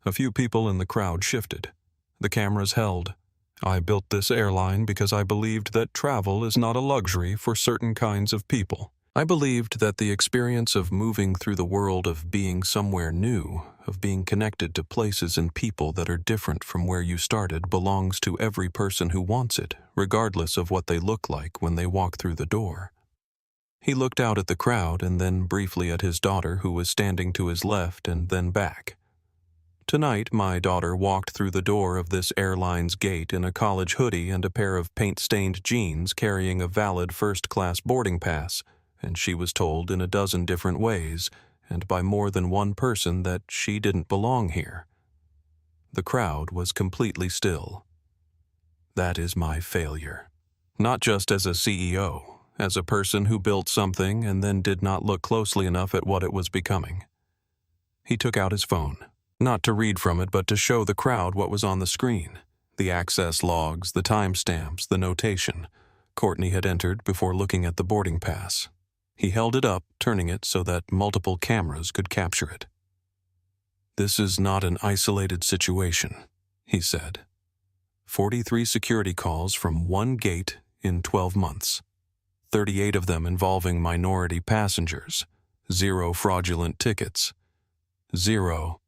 A few people in the crowd shifted. The cameras held. "I built this airline because I believed that travel is not a luxury for certain kinds of people. I believed that the experience of moving through the world, of being somewhere new, of being connected to places and people that are different from where you started, belongs to every person who wants it, regardless of what they look like when they walk through the door." He looked out at the crowd and then briefly at his daughter, who was standing to his left, and then back. "Tonight, my daughter walked through the door of this airline's gate in a college hoodie and a pair of paint-stained jeans, carrying a valid first-class boarding pass, and she was told in a dozen different ways, and by more than one person, that she didn't belong here." The crowd was completely still. That is my failure. Not just as a CEO, as a person who built something and then did not look closely enough at what it was becoming. He took out his phone, not to read from it, but to show the crowd what was on the screen, the access logs, the timestamps, the notation Courtney had entered before looking at the boarding pass. He held it up, turning it so that multiple cameras could capture it. "This is not an isolated situation," he said. 43 security calls from 1 gate in 12 months. 38 of them involving minority passengers. 0 fraudulent tickets. 0.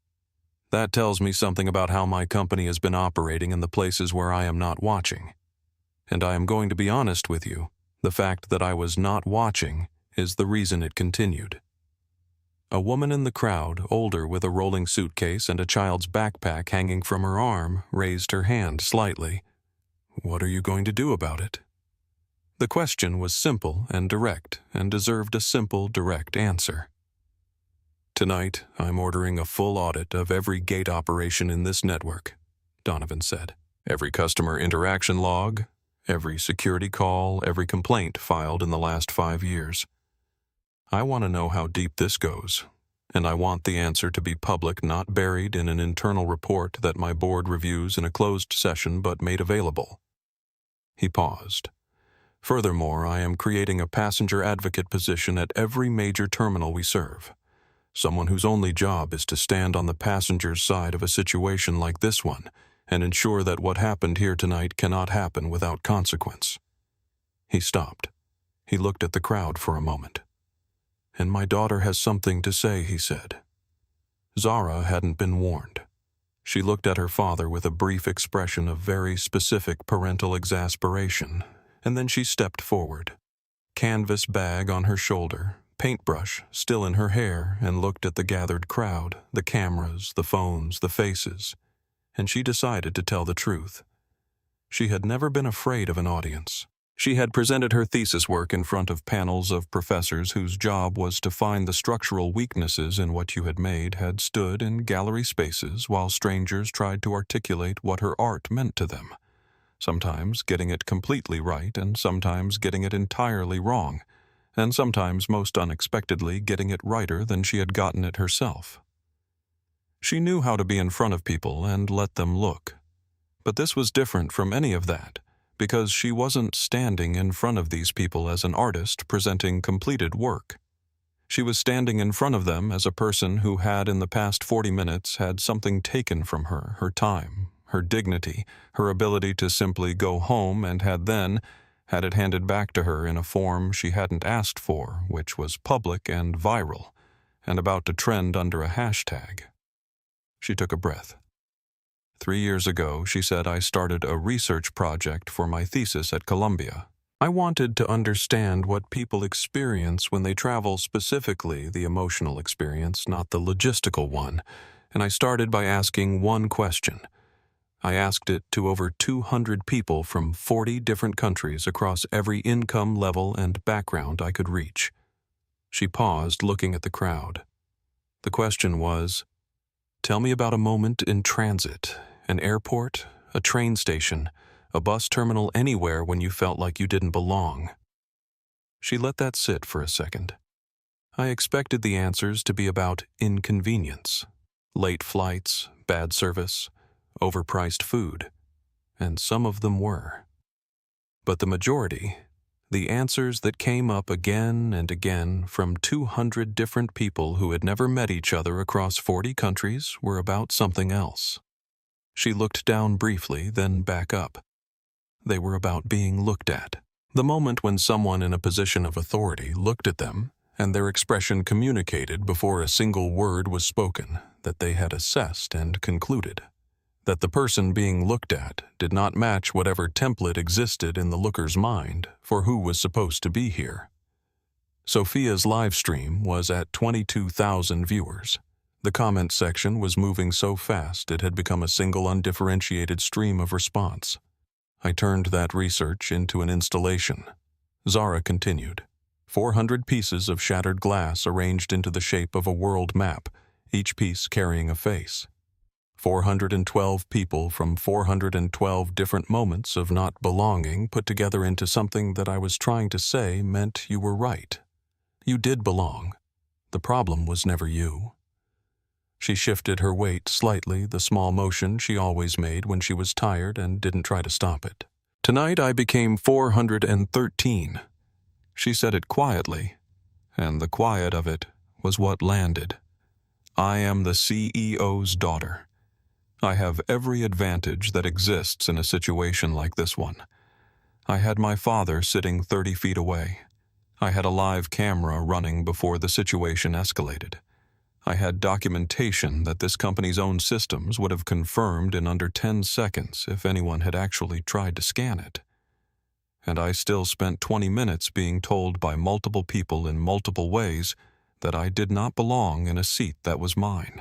That tells me something about how my company has been operating in the places where I am not watching. And I am going to be honest with you, the fact that I was not watching is the reason it continued." A woman in the crowd, older, with a rolling suitcase and a child's backpack hanging from her arm, raised her hand slightly. "What are you going to do about it?" The question was simple and direct, and deserved a simple, direct answer. "Tonight, I'm ordering a full audit of every gate operation in this network," Donovan said. "Every customer interaction log, every security call, every complaint filed in the last 5 years. I want to know how deep this goes, and I want the answer to be public, not buried in an internal report that my board reviews in a closed session but made available." He paused. "Furthermore, I am creating a passenger advocate position at every major terminal we serve. Someone whose only job is to stand on the passenger's side of a situation like this one and ensure that what happened here tonight cannot happen without consequence. He stopped. He looked at the crowd for a moment. "And my daughter has something to say," he said. Zara hadn't been warned. She looked at her father with a brief expression of very specific parental exasperation, and then she stepped forward, canvas bag on her shoulder, paintbrush still in her hair, and looked at the gathered crowd, the cameras, the phones, the faces, and she decided to tell the truth. She had never been afraid of an audience. She had presented her thesis work in front of panels of professors whose job was to find the structural weaknesses in what you had made, had stood in gallery spaces while strangers tried to articulate what her art meant to them, sometimes getting it completely right and sometimes getting it entirely wrong, and sometimes, most unexpectedly, getting it righter than she had gotten it herself. She knew how to be in front of people and let them look. But this was different from any of that, because she wasn't standing in front of these people as an artist presenting completed work. She was standing in front of them as a person who had in the past 40 minutes had something taken from her, her time, her dignity, her ability to simply go home, and had it handed back to her in a form she hadn't asked for, which was public and viral, and about to trend under a hashtag. She took a breath. 3 years ago, she said, I started a research project for my thesis at Columbia. I wanted to understand what people experience when they travel, specifically the emotional experience, not the logistical one, and I started by asking one question. I asked it to over 200 people from 40 different countries across every income level and background I could reach. She paused, looking at the crowd. The question was, tell me about a moment in transit, an airport, a train station, a bus terminal, anywhere when you felt like you didn't belong. She let that sit for a second. I expected the answers to be about inconvenience, late flights, bad service, overpriced food, and some of them were. But the majority, the answers that came up again and again from 200 different people who had never met each other across 40 countries, were about something else. She looked down briefly, then back up. They were about being looked at. The moment when someone in a position of authority looked at them, and their expression communicated before a single word was spoken that they had assessed and concluded that the person being looked at did not match whatever template existed in the looker's mind for who was supposed to be here. Sophia's live stream was at 22,000 viewers. The comment section was moving so fast it had become a single undifferentiated stream of response. I turned that research into an installation. Zara continued. 400 pieces of shattered glass arranged into the shape of a world map, each piece carrying a face. 412 people from 412 different moments of not belonging put together into something that I was trying to say meant you were right. You did belong. The problem was never you. She shifted her weight slightly, the small motion she always made when she was tired, and didn't try to stop it. Tonight I became 413. She said it quietly, and the quiet of it was what landed. I am the CEO's daughter. I have every advantage that exists in a situation like this one. I had my father sitting 30 feet away. I had a live camera running before the situation escalated. I had documentation that this company's own systems would have confirmed in under 10 seconds if anyone had actually tried to scan it. And I still spent 20 minutes being told by multiple people in multiple ways that I did not belong in a seat that was mine.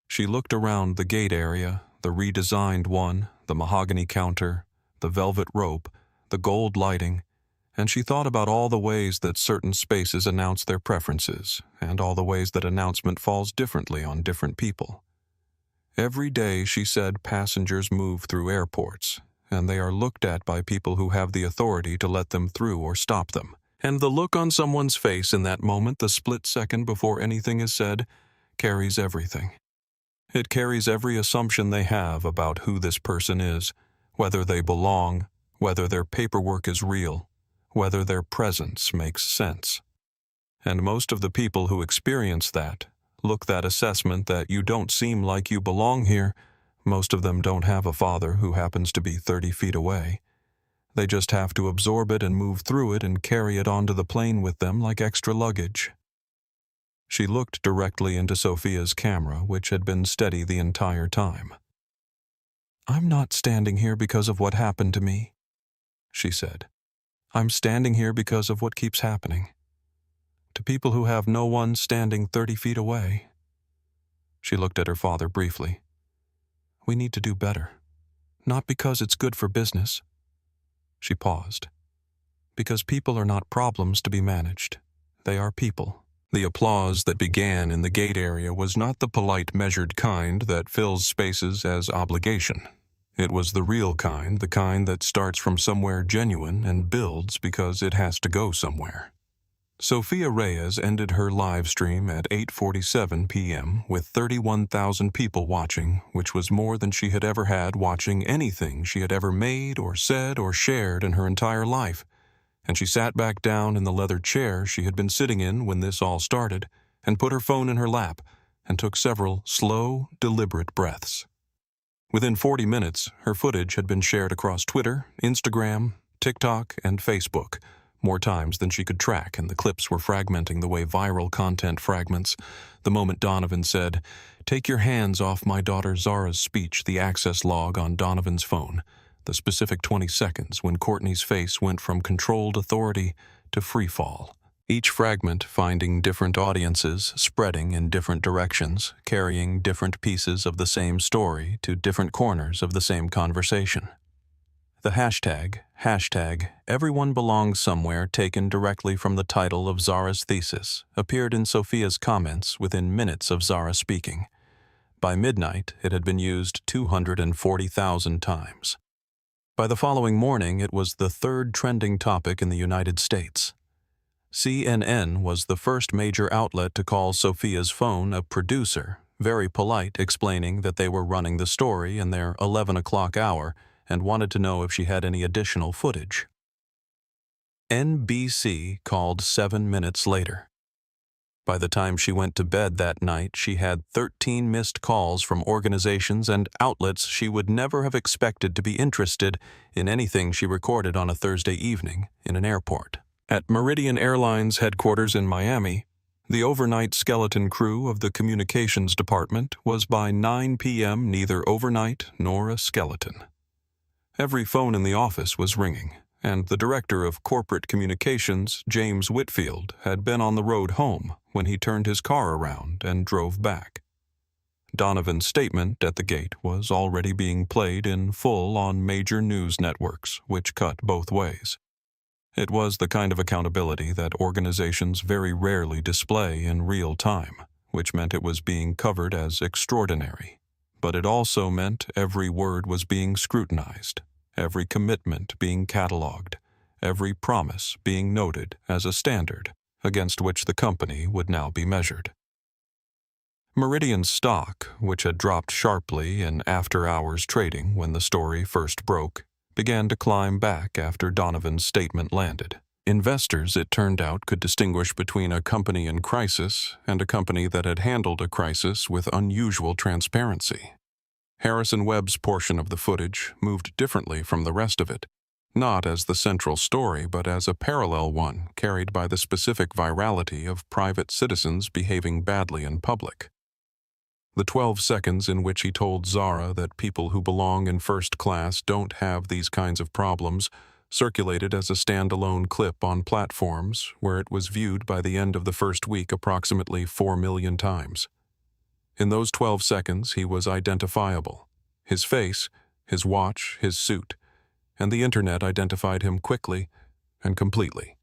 She looked around the gate area, the redesigned one, the mahogany counter, the velvet rope, the gold lighting, and she thought about all the ways that certain spaces announce their preferences, and all the ways that announcement falls differently on different people. Every day, she said, passengers move through airports, and they are looked at by people who have the authority to let them through or stop them. And the look on someone's face in that moment, the split second before anything is said, carries everything. It carries every assumption they have about who this person is, whether they belong, whether their paperwork is real, whether their presence makes sense. And most of the people who experience that, look that assessment that you don't seem like you belong here, most of them don't have a father who happens to be 30 feet away. They just have to absorb it and move through it and carry it onto the plane with them like extra luggage. She looked directly into Sophia's camera, which had been steady the entire time. "I'm not standing here because of what happened to me," she said. "I'm standing here because of what keeps happening. To people who have no one standing 30 feet away." She looked at her father briefly. "We need to do better. Not because it's good for business." She paused. "Because people are not problems to be managed. They are people." The applause that began in the gate area was not the polite, measured kind that fills spaces as obligation. It was the real kind, the kind that starts from somewhere genuine and builds because it has to go somewhere. Sophia Reyes ended her live stream at 8:47 p.m. with 31,000 people watching, which was more than she had ever had watching anything she had ever made or said or shared in her entire life. And she sat back down in the leather chair she had been sitting in when this all started, and put her phone in her lap, and took several slow, deliberate breaths. Within 40 minutes, her footage had been shared across Twitter, Instagram, TikTok, and Facebook, more times than she could track, and the clips were fragmenting the way viral content fragments. The moment Donovan said, "Take your hands off my daughter Zara's speech," the access log on Donovan's phone. The specific 20 seconds when Courtney's face went from controlled authority to free fall. Each fragment finding different audiences, spreading in different directions, carrying different pieces of the same story to different corners of the same conversation. The hashtag everyone belongs somewhere, taken directly from the title of Zara's thesis, appeared in Sophia's comments within minutes of Zara speaking. By midnight, it had been used 240,000 times. By the following morning, it was the third trending topic in the United States. CNN was the first major outlet to call Sophia's phone a producer, very polite, explaining that they were running the story in their 11 o'clock hour and wanted to know if she had any additional footage. NBC called 7 minutes later. By the time she went to bed that night, she had 13 missed calls from organizations and outlets she would never have expected to be interested in anything she recorded on a Thursday evening in an airport. At Meridian Airlines headquarters in Miami, the overnight skeleton crew of the communications department was by 9 p.m. neither overnight nor a skeleton. Every phone in the office was ringing, and the director of corporate communications, James Whitfield, had been on the road home when he turned his car around and drove back. Donovan's statement at the gate was already being played in full on major news networks, which cut both ways. It was the kind of accountability that organizations very rarely display in real time, which meant it was being covered as extraordinary. But it also meant every word was being scrutinized, every commitment being cataloged, every promise being noted as a standard against which the company would now be measured. Meridian's stock, which had dropped sharply in after-hours trading when the story first broke, began to climb back after Donovan's statement landed. Investors, it turned out, could distinguish between a company in crisis and a company that had handled a crisis with unusual transparency. Harrison Webb's portion of the footage moved differently from the rest of it, not as the central story, but as a parallel one carried by the specific virality of private citizens behaving badly in public. The 12 seconds in which he told Zara that people who belong in first class don't have these kinds of problems circulated as a standalone clip on platforms where it was viewed by the end of the first week approximately 4 million times. In those 12 seconds, he was identifiable. His face, his watch, his suit, and the internet identified him quickly and completely.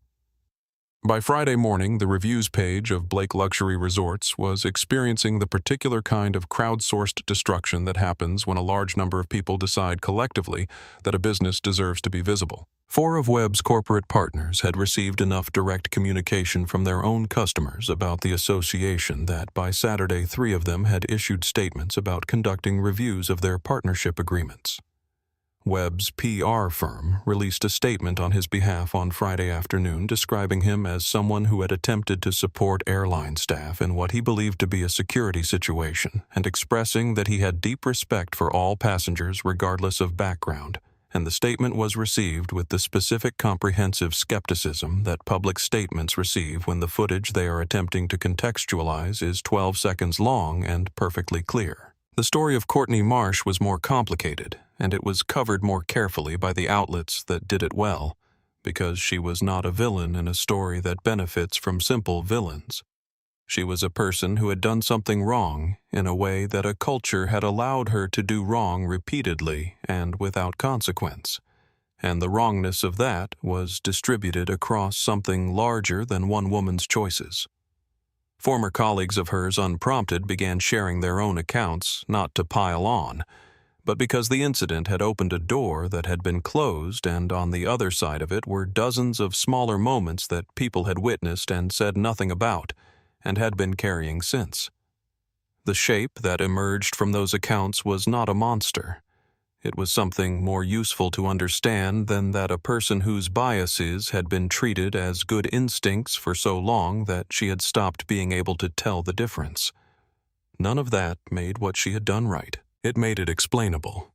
By Friday morning, the reviews page of Blake Luxury Resorts was experiencing the particular kind of crowdsourced destruction that happens when a large number of people decide collectively that a business deserves to be visible. 4 of Webb's corporate partners had received enough direct communication from their own customers about the association that by Saturday 3 of them had issued statements about conducting reviews of their partnership agreements. Webb's PR firm released a statement on his behalf on Friday afternoon describing him as someone who had attempted to support airline staff in what he believed to be a security situation and expressing that he had deep respect for all passengers regardless of background, and the statement was received with the specific comprehensive skepticism that public statements receive when the footage they are attempting to contextualize is 12 seconds long and perfectly clear. The story of Courtney Marsh was more complicated, and it was covered more carefully by the outlets that did it well, because she was not a villain in a story that benefits from simple villains. She was a person who had done something wrong in a way that a culture had allowed her to do wrong repeatedly and without consequence, and the wrongness of that was distributed across something larger than one woman's choices. Former colleagues of hers, unprompted, began sharing their own accounts, not to pile on, but because the incident had opened a door that had been closed, and on the other side of it were dozens of smaller moments that people had witnessed and said nothing about, and had been carrying since. The shape that emerged from those accounts was not a monster. It was something more useful to understand than that a person whose biases had been treated as good instincts for so long that she had stopped being able to tell the difference. None of that made what she had done right. It made it explainable.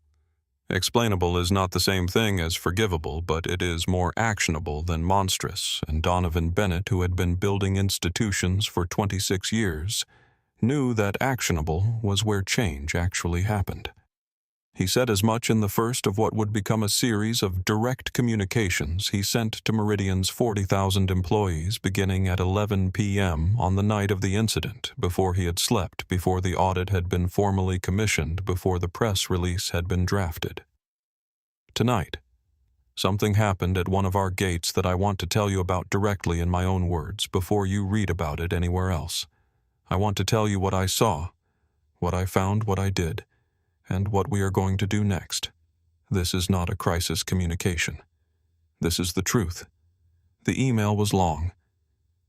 Explainable is not the same thing as forgivable, but it is more actionable than monstrous, and Donovan Bennett, who had been building institutions for 26 years, knew that actionable was where change actually happened. He said as much in the first of what would become a series of direct communications he sent to Meridian's 40,000 employees beginning at 11 p.m. on the night of the incident, before he had slept, before the audit had been formally commissioned, before the press release had been drafted. Tonight, something happened at one of our gates that I want to tell you about directly in my own words before you read about it anywhere else. I want to tell you what I saw, what I found, what I did, and what we are going to do next. This is not a crisis communication. This is the truth. The email was long.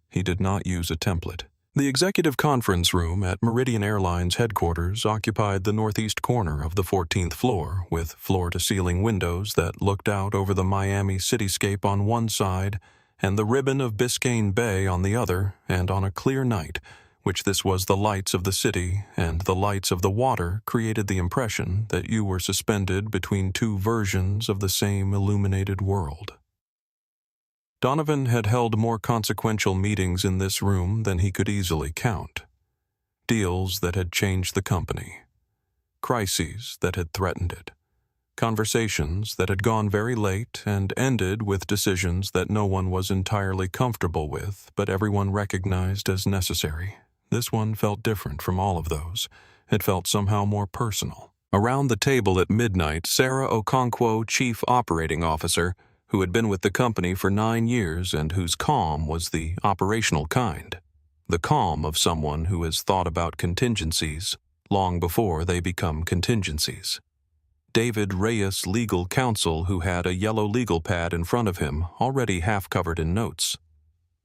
He did not use a template. The executive conference room at Meridian Airlines headquarters occupied the northeast corner of the 14th floor, with floor-to-ceiling windows that looked out over the Miami cityscape on one side and the ribbon of Biscayne Bay on the other, and on a clear night, which this was the lights of the city and the lights of the water, created the impression that you were suspended between two versions of the same illuminated world. Donovan had held more consequential meetings in this room than he could easily count. Deals that had changed the company. Crises that had threatened it. Conversations that had gone very late and ended with decisions that no one was entirely comfortable with, but everyone recognized as necessary. This one felt different from all of those. It felt somehow more personal. Around the table at midnight, Sarah Okonkwo, Chief Operating Officer, who had been with the company for 9 years and whose calm was the operational kind. The calm of someone who has thought about contingencies long before they become contingencies. David Reyes, legal counsel, who had a yellow legal pad in front of him, already half covered in notes.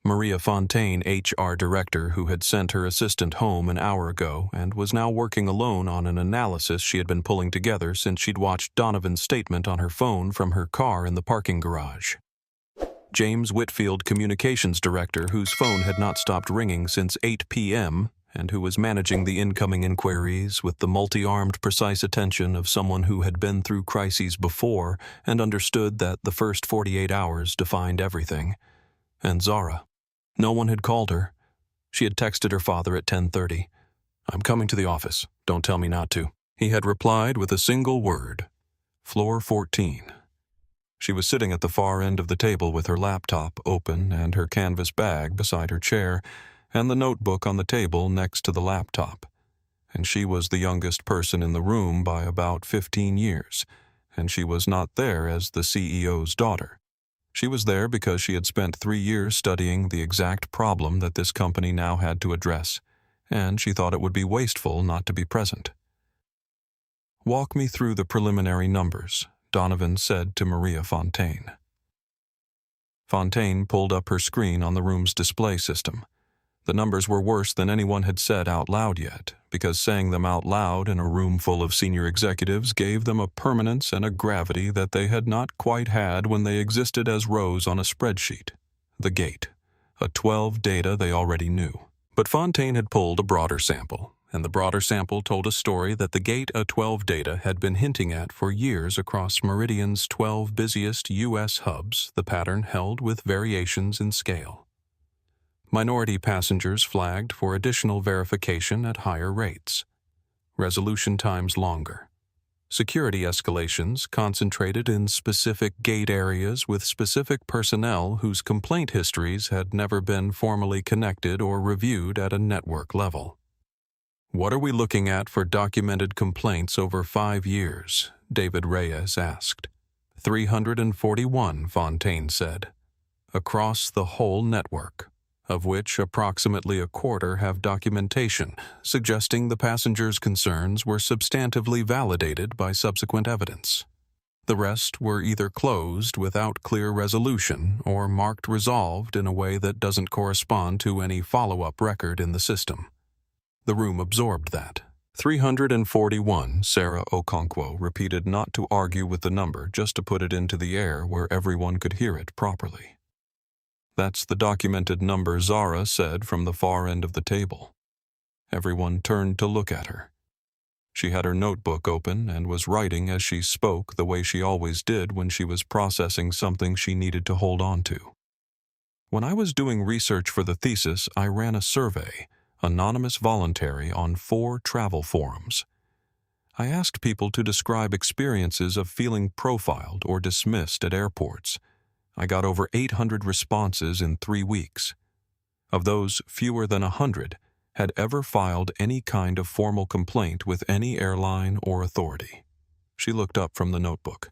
Maria Fontaine, HR director, who had sent her assistant home an hour ago and was now working alone on an analysis she had been pulling together since she'd watched Donovan's statement on her phone from her car in the parking garage. James Whitfield, communications director, whose phone had not stopped ringing since 8 p.m., and who was managing the incoming inquiries with the multi-armed, precise attention of someone who had been through crises before and understood that the first 48 hours defined everything. And Zara. No one had called her. She had texted her father at 10:30. "I'm coming to the office. Don't tell me not to." He had replied with a single word. Floor 14. She was sitting at the far end of the table with her laptop open and her canvas bag beside her chair, and the notebook on the table next to the laptop. And she was the youngest person in the room by about 15 years, and she was not there as the CEO's daughter. She was there because she had spent 3 years studying the exact problem that this company now had to address, and she thought it would be wasteful not to be present. "Walk me through the preliminary numbers," Donovan said to Maria Fontaine. Fontaine pulled up her screen on the room's display system. The numbers were worse than anyone had said out loud yet, because saying them out loud in a room full of senior executives gave them a permanence and a gravity that they had not quite had when they existed as rows on a spreadsheet. The gate, a 12 data they already knew. But Fontaine had pulled a broader sample, and the broader sample told a story that the gate A12 data had been hinting at for years across Meridian's 12 busiest U.S. hubs, the pattern held with variations in scale. Minority passengers flagged for additional verification at higher rates. Resolution times longer. Security escalations concentrated in specific gate areas with specific personnel whose complaint histories had never been formally connected or reviewed at a network level. "What are we looking at for documented complaints over 5 years?" David Reyes asked. 341, Fontaine said. Across the whole network, of which approximately a quarter have documentation suggesting the passengers' concerns were substantively validated by subsequent evidence. The rest were either closed without clear resolution or marked resolved in a way that doesn't correspond to any follow-up record in the system. The room absorbed that. 341, Sarah Okonkwo repeated, not to argue with the number, just to put it into the air where everyone could hear it properly. "That's the documented number," Zara said from the far end of the table. Everyone turned to look at her. She had her notebook open and was writing as she spoke, the way she always did when she was processing something she needed to hold on to. "When I was doing research for the thesis, I ran a survey, anonymous voluntary, on 4 travel forums. I asked people to describe experiences of feeling profiled or dismissed at airports. I got over 800 responses in 3 weeks. Of those, fewer than 100 had ever filed any kind of formal complaint with any airline or authority." She looked up from the notebook.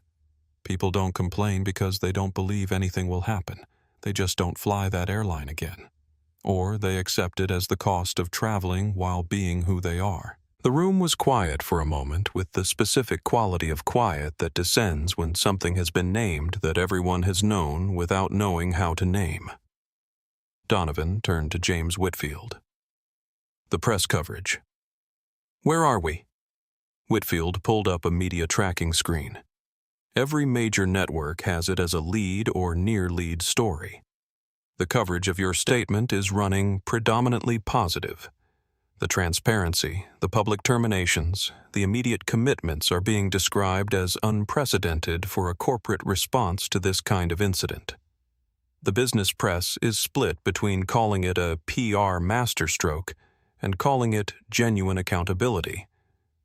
"People don't complain because they don't believe anything will happen. They just don't fly that airline again. Or they accept it as the cost of traveling while being who they are." The room was quiet for a moment, with the specific quality of quiet that descends when something has been named that everyone has known without knowing how to name. Donovan turned to James Whitfield. "The press coverage. Where are we?" Whitfield pulled up a media tracking screen. "Every major network has it as a lead or near-lead story. The coverage of your statement is running predominantly positive. The transparency, the public terminations, the immediate commitments are being described as unprecedented for a corporate response to this kind of incident. The business press is split between calling it a PR masterstroke and calling it genuine accountability,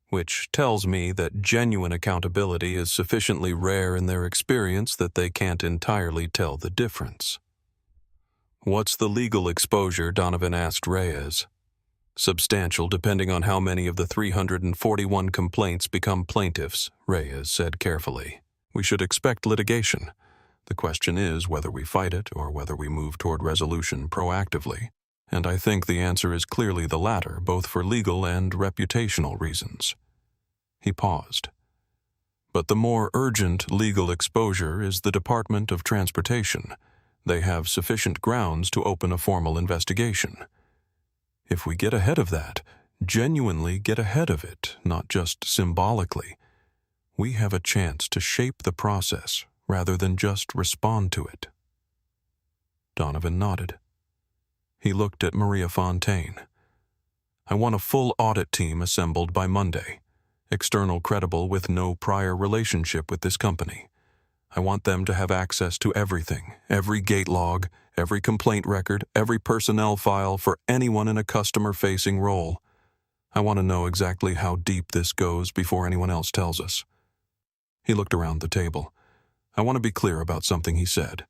which tells me that genuine accountability is sufficiently rare in their experience that they can't entirely tell the difference." "What's the legal exposure?" Donovan asked Reyes. "Substantial, depending on how many of the 341 complaints become plaintiffs," Reyes said carefully. "We should expect litigation. The question is whether we fight it or whether we move toward resolution proactively. And I think the answer is clearly the latter, both for legal and reputational reasons." He paused. "But the more urgent legal exposure is the Department of Transportation. They have sufficient grounds to open a formal investigation. If we get ahead of that, genuinely get ahead of it, not just symbolically, we have a chance to shape the process rather than just respond to it." Donovan nodded. He looked at Maria Fontaine. "I want a full audit team assembled by Monday, external, credible, with no prior relationship with this company. I want them to have access to everything, every gate log, every complaint record, every personnel file for anyone in a customer-facing role. I want to know exactly how deep this goes before anyone else tells us." He looked around the table. "I want to be clear about something," he said.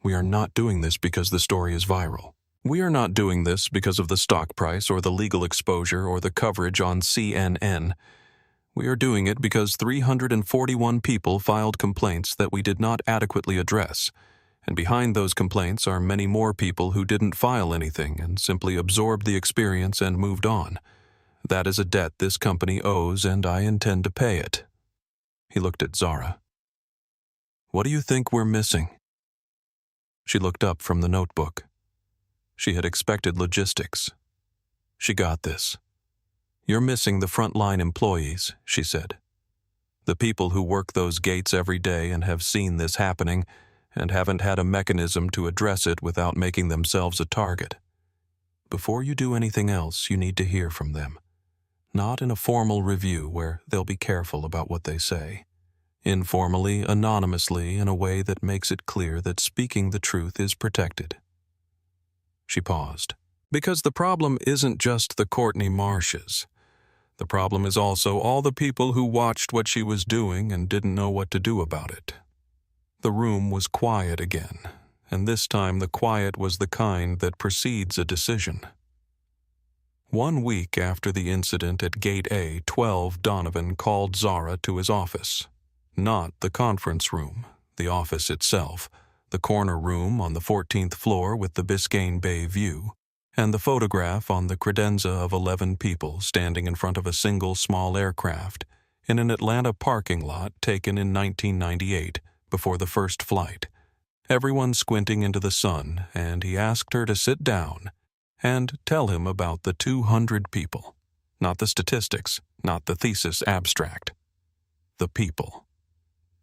"We are not doing this because the story is viral. We are not doing this because of the stock price or the legal exposure or the coverage on CNN. We are doing it because 341 people filed complaints that we did not adequately address, and behind those complaints are many more people who didn't file anything and simply absorbed the experience and moved on. That is a debt this company owes, and I intend to pay it." He looked at Zara. "What do you think we're missing?" She looked up from the notebook. She had expected logistics. "She got this. You're missing the frontline employees," she said. "The people who work those gates every day and have seen this happening and haven't had a mechanism to address it without making themselves a target. Before you do anything else, you need to hear from them. Not in a formal review where they'll be careful about what they say. Informally, anonymously, in a way that makes it clear that speaking the truth is protected." She paused. "Because the problem isn't just the Courtney Marshes. The problem is also all the people who watched what she was doing and didn't know what to do about it." The room was quiet again, and this time the quiet was the kind that precedes a decision. 1 week after the incident at Gate A12, Donovan called Zara to his office. Not the conference room, the office itself, the corner room on the 14th floor with the Biscayne Bay view, and the photograph on the credenza of 11 people standing in front of a single small aircraft in an Atlanta parking lot taken in 1998 before the first flight. Everyone squinting into the sun, and he asked her to sit down and tell him about the 200 people. Not the statistics, not the thesis abstract. The people.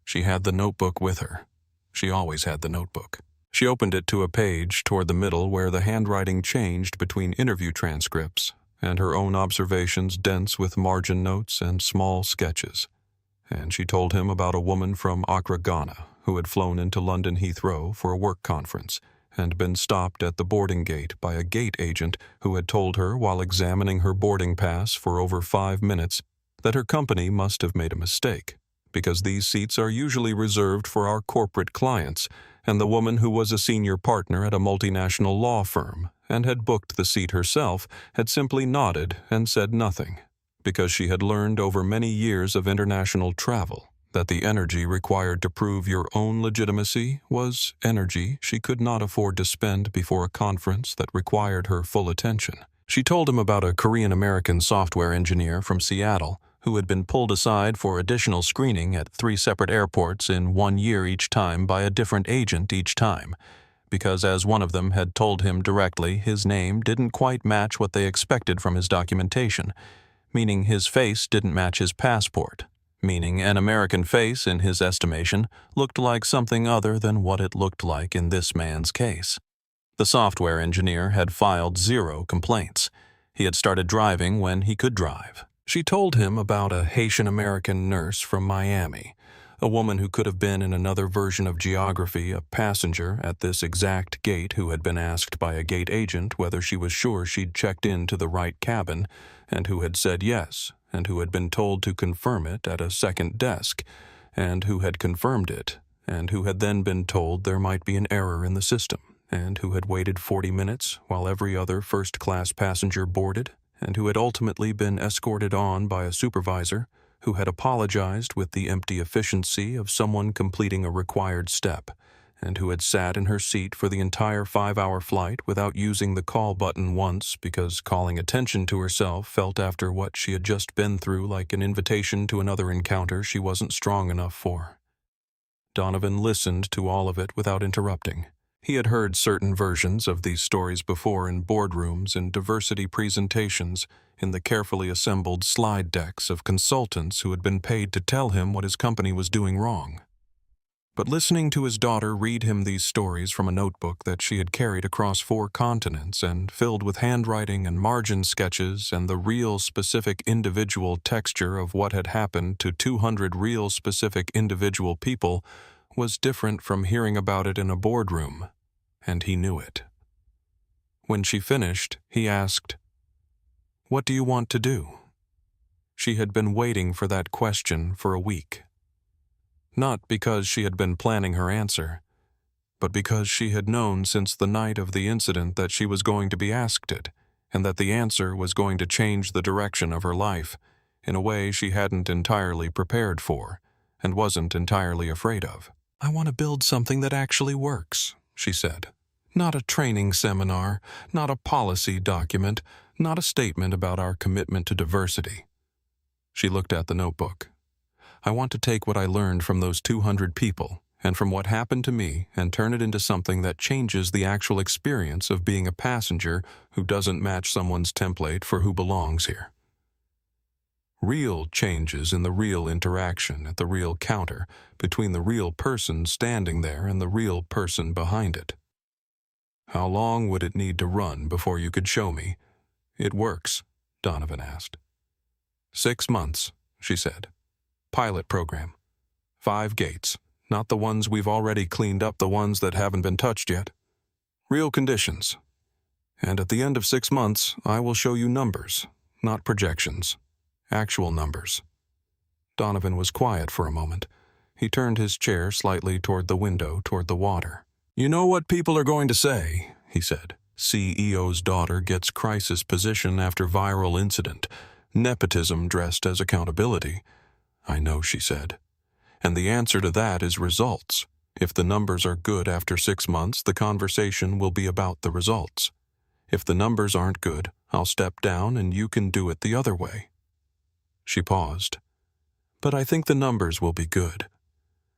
She had the notebook with her. She always had the notebook. She opened it to a page toward the middle where the handwriting changed between interview transcripts and her own observations dense with margin notes and small sketches. And she told him about a woman from Accra, Ghana, who had flown into London Heathrow for a work conference and been stopped at the boarding gate by a gate agent who had told her while examining her boarding pass for over 5 minutes that her company must have made a mistake, because these seats are usually reserved for our corporate clients, and the woman, who was a senior partner at a multinational law firm and had booked the seat herself, had simply nodded and said nothing, because she had learned over many years of international travel that the energy required to prove your own legitimacy was energy she could not afford to spend before a conference that required her full attention. She told him about a Korean-American software engineer from Seattle who had been pulled aside for additional screening at 3 separate airports in 1 year each time by a different agent each time, because as one of them had told him directly, his name didn't quite match what they expected from his documentation, meaning his face didn't match his passport, meaning an American face, in his estimation, looked like something other than what it looked like in this man's case. The software engineer had filed 0 complaints. He had started driving when he could drive. She told him about a Haitian-American nurse from Miami, a woman who could have been in another version of geography, a passenger at this exact gate who had been asked by a gate agent whether she was sure she'd checked into the right cabin, and who had said yes, and who had been told to confirm it at a second desk, and who had confirmed it, and who had then been told there might be an error in the system, and who had waited 40 minutes while every other first-class passenger boarded, and who had ultimately been escorted on by a supervisor who had apologized with the empty efficiency of someone completing a required step, and who had sat in her seat for the entire 5-hour flight without using the call button once because calling attention to herself felt after what she had just been through like an invitation to another encounter she wasn't strong enough for. Donovan listened to all of it without interrupting. He had heard certain versions of these stories before in boardrooms and diversity presentations, in the carefully assembled slide decks of consultants who had been paid to tell him what his company was doing wrong. But listening to his daughter read him these stories from a notebook that she had carried across 4 continents and filled with handwriting and margin sketches and the real specific individual texture of what had happened to 200 real specific individual people was different from hearing about it in a boardroom, and he knew it. When she finished, he asked, "What do you want to do?" She had been waiting for that question for a week. Not because she had been planning her answer, but because she had known since the night of the incident that she was going to be asked it, and that the answer was going to change the direction of her life in a way she hadn't entirely prepared for and wasn't entirely afraid of. "I want to build something that actually works," she said. "Not a training seminar, not a policy document, not a statement about our commitment to diversity." She looked at the notebook. "I want to take what I learned from those 200 people and from what happened to me and turn it into something that changes the actual experience of being a passenger who doesn't match someone's template for who belongs here. Real changes in the real interaction at the real counter between the real person standing there and the real person behind it. How long would it need to run before you could show me it works? Donovan asked. 6 months, she said. Pilot program. 5 gates. Not the ones we've already cleaned up, the ones that haven't been touched yet. Real conditions. And at the end of 6 months, I will show you numbers, not projections. Actual numbers. Donovan was quiet for a moment. He turned his chair slightly toward the window, toward the water. You know what people are going to say, he said. CEO's daughter gets crisis position after viral incident. Nepotism dressed as accountability. I know, she said. And the answer to that is results. If the numbers are good after 6 months, the conversation will be about the results. If the numbers aren't good, I'll step down and you can do it the other way. She paused. But I think the numbers will be good.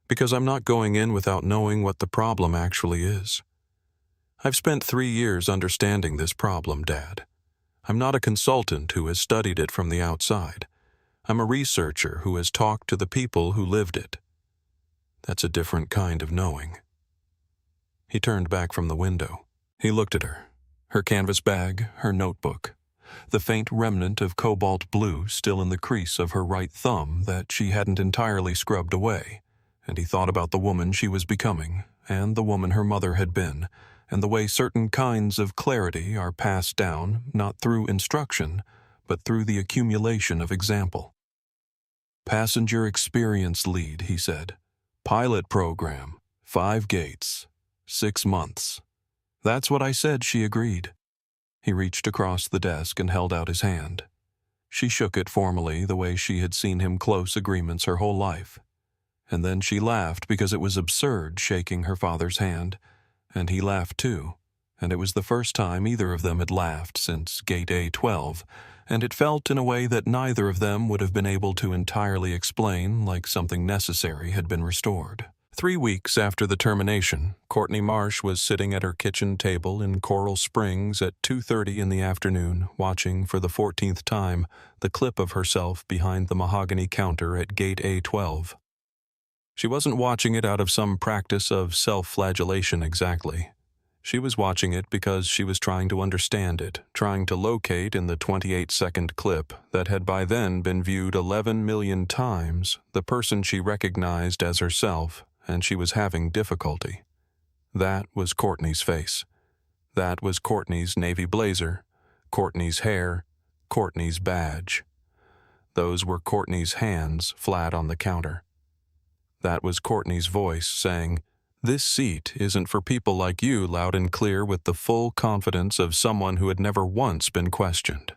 Because I'm not going in without knowing what the problem actually is. I've spent 3 years understanding this problem, Dad. I'm not a consultant who has studied it from the outside. I'm a researcher who has talked to the people who lived it. That's a different kind of knowing. He turned back from the window. He looked at her canvas bag, her notebook, the faint remnant of cobalt blue still in the crease of her right thumb that she hadn't entirely scrubbed away, and he thought about the woman she was becoming, and the woman her mother had been, and the way certain kinds of clarity are passed down, not through instruction, but through the accumulation of example. Passenger experience lead, he said. Pilot program, 5 gates, 6 months. That's what I said, she agreed. He reached across the desk and held out his hand. She shook it formally the way she had seen him close agreements her whole life. And then she laughed because it was absurd shaking her father's hand, and he laughed too, and it was the first time either of them had laughed since Gate A12, and it felt in a way that neither of them would have been able to entirely explain, like something necessary had been restored. 3 weeks after the termination, Courtney Marsh was sitting at her kitchen table in Coral Springs at 2:30 in the afternoon, watching for the 14th time the clip of herself behind the mahogany counter at Gate A12. She wasn't watching it out of some practice of self-flagellation exactly. She was watching it because she was trying to understand it, trying to locate in the 28-second clip that had by then been viewed 11 million times the person she recognized as herself, and she was having difficulty. That was Courtney's face. That was Courtney's navy blazer, Courtney's hair, Courtney's badge. Those were Courtney's hands flat on the counter. That was Courtney's voice saying, "This seat isn't for people like you," loud and clear with the full confidence of someone who had never once been questioned.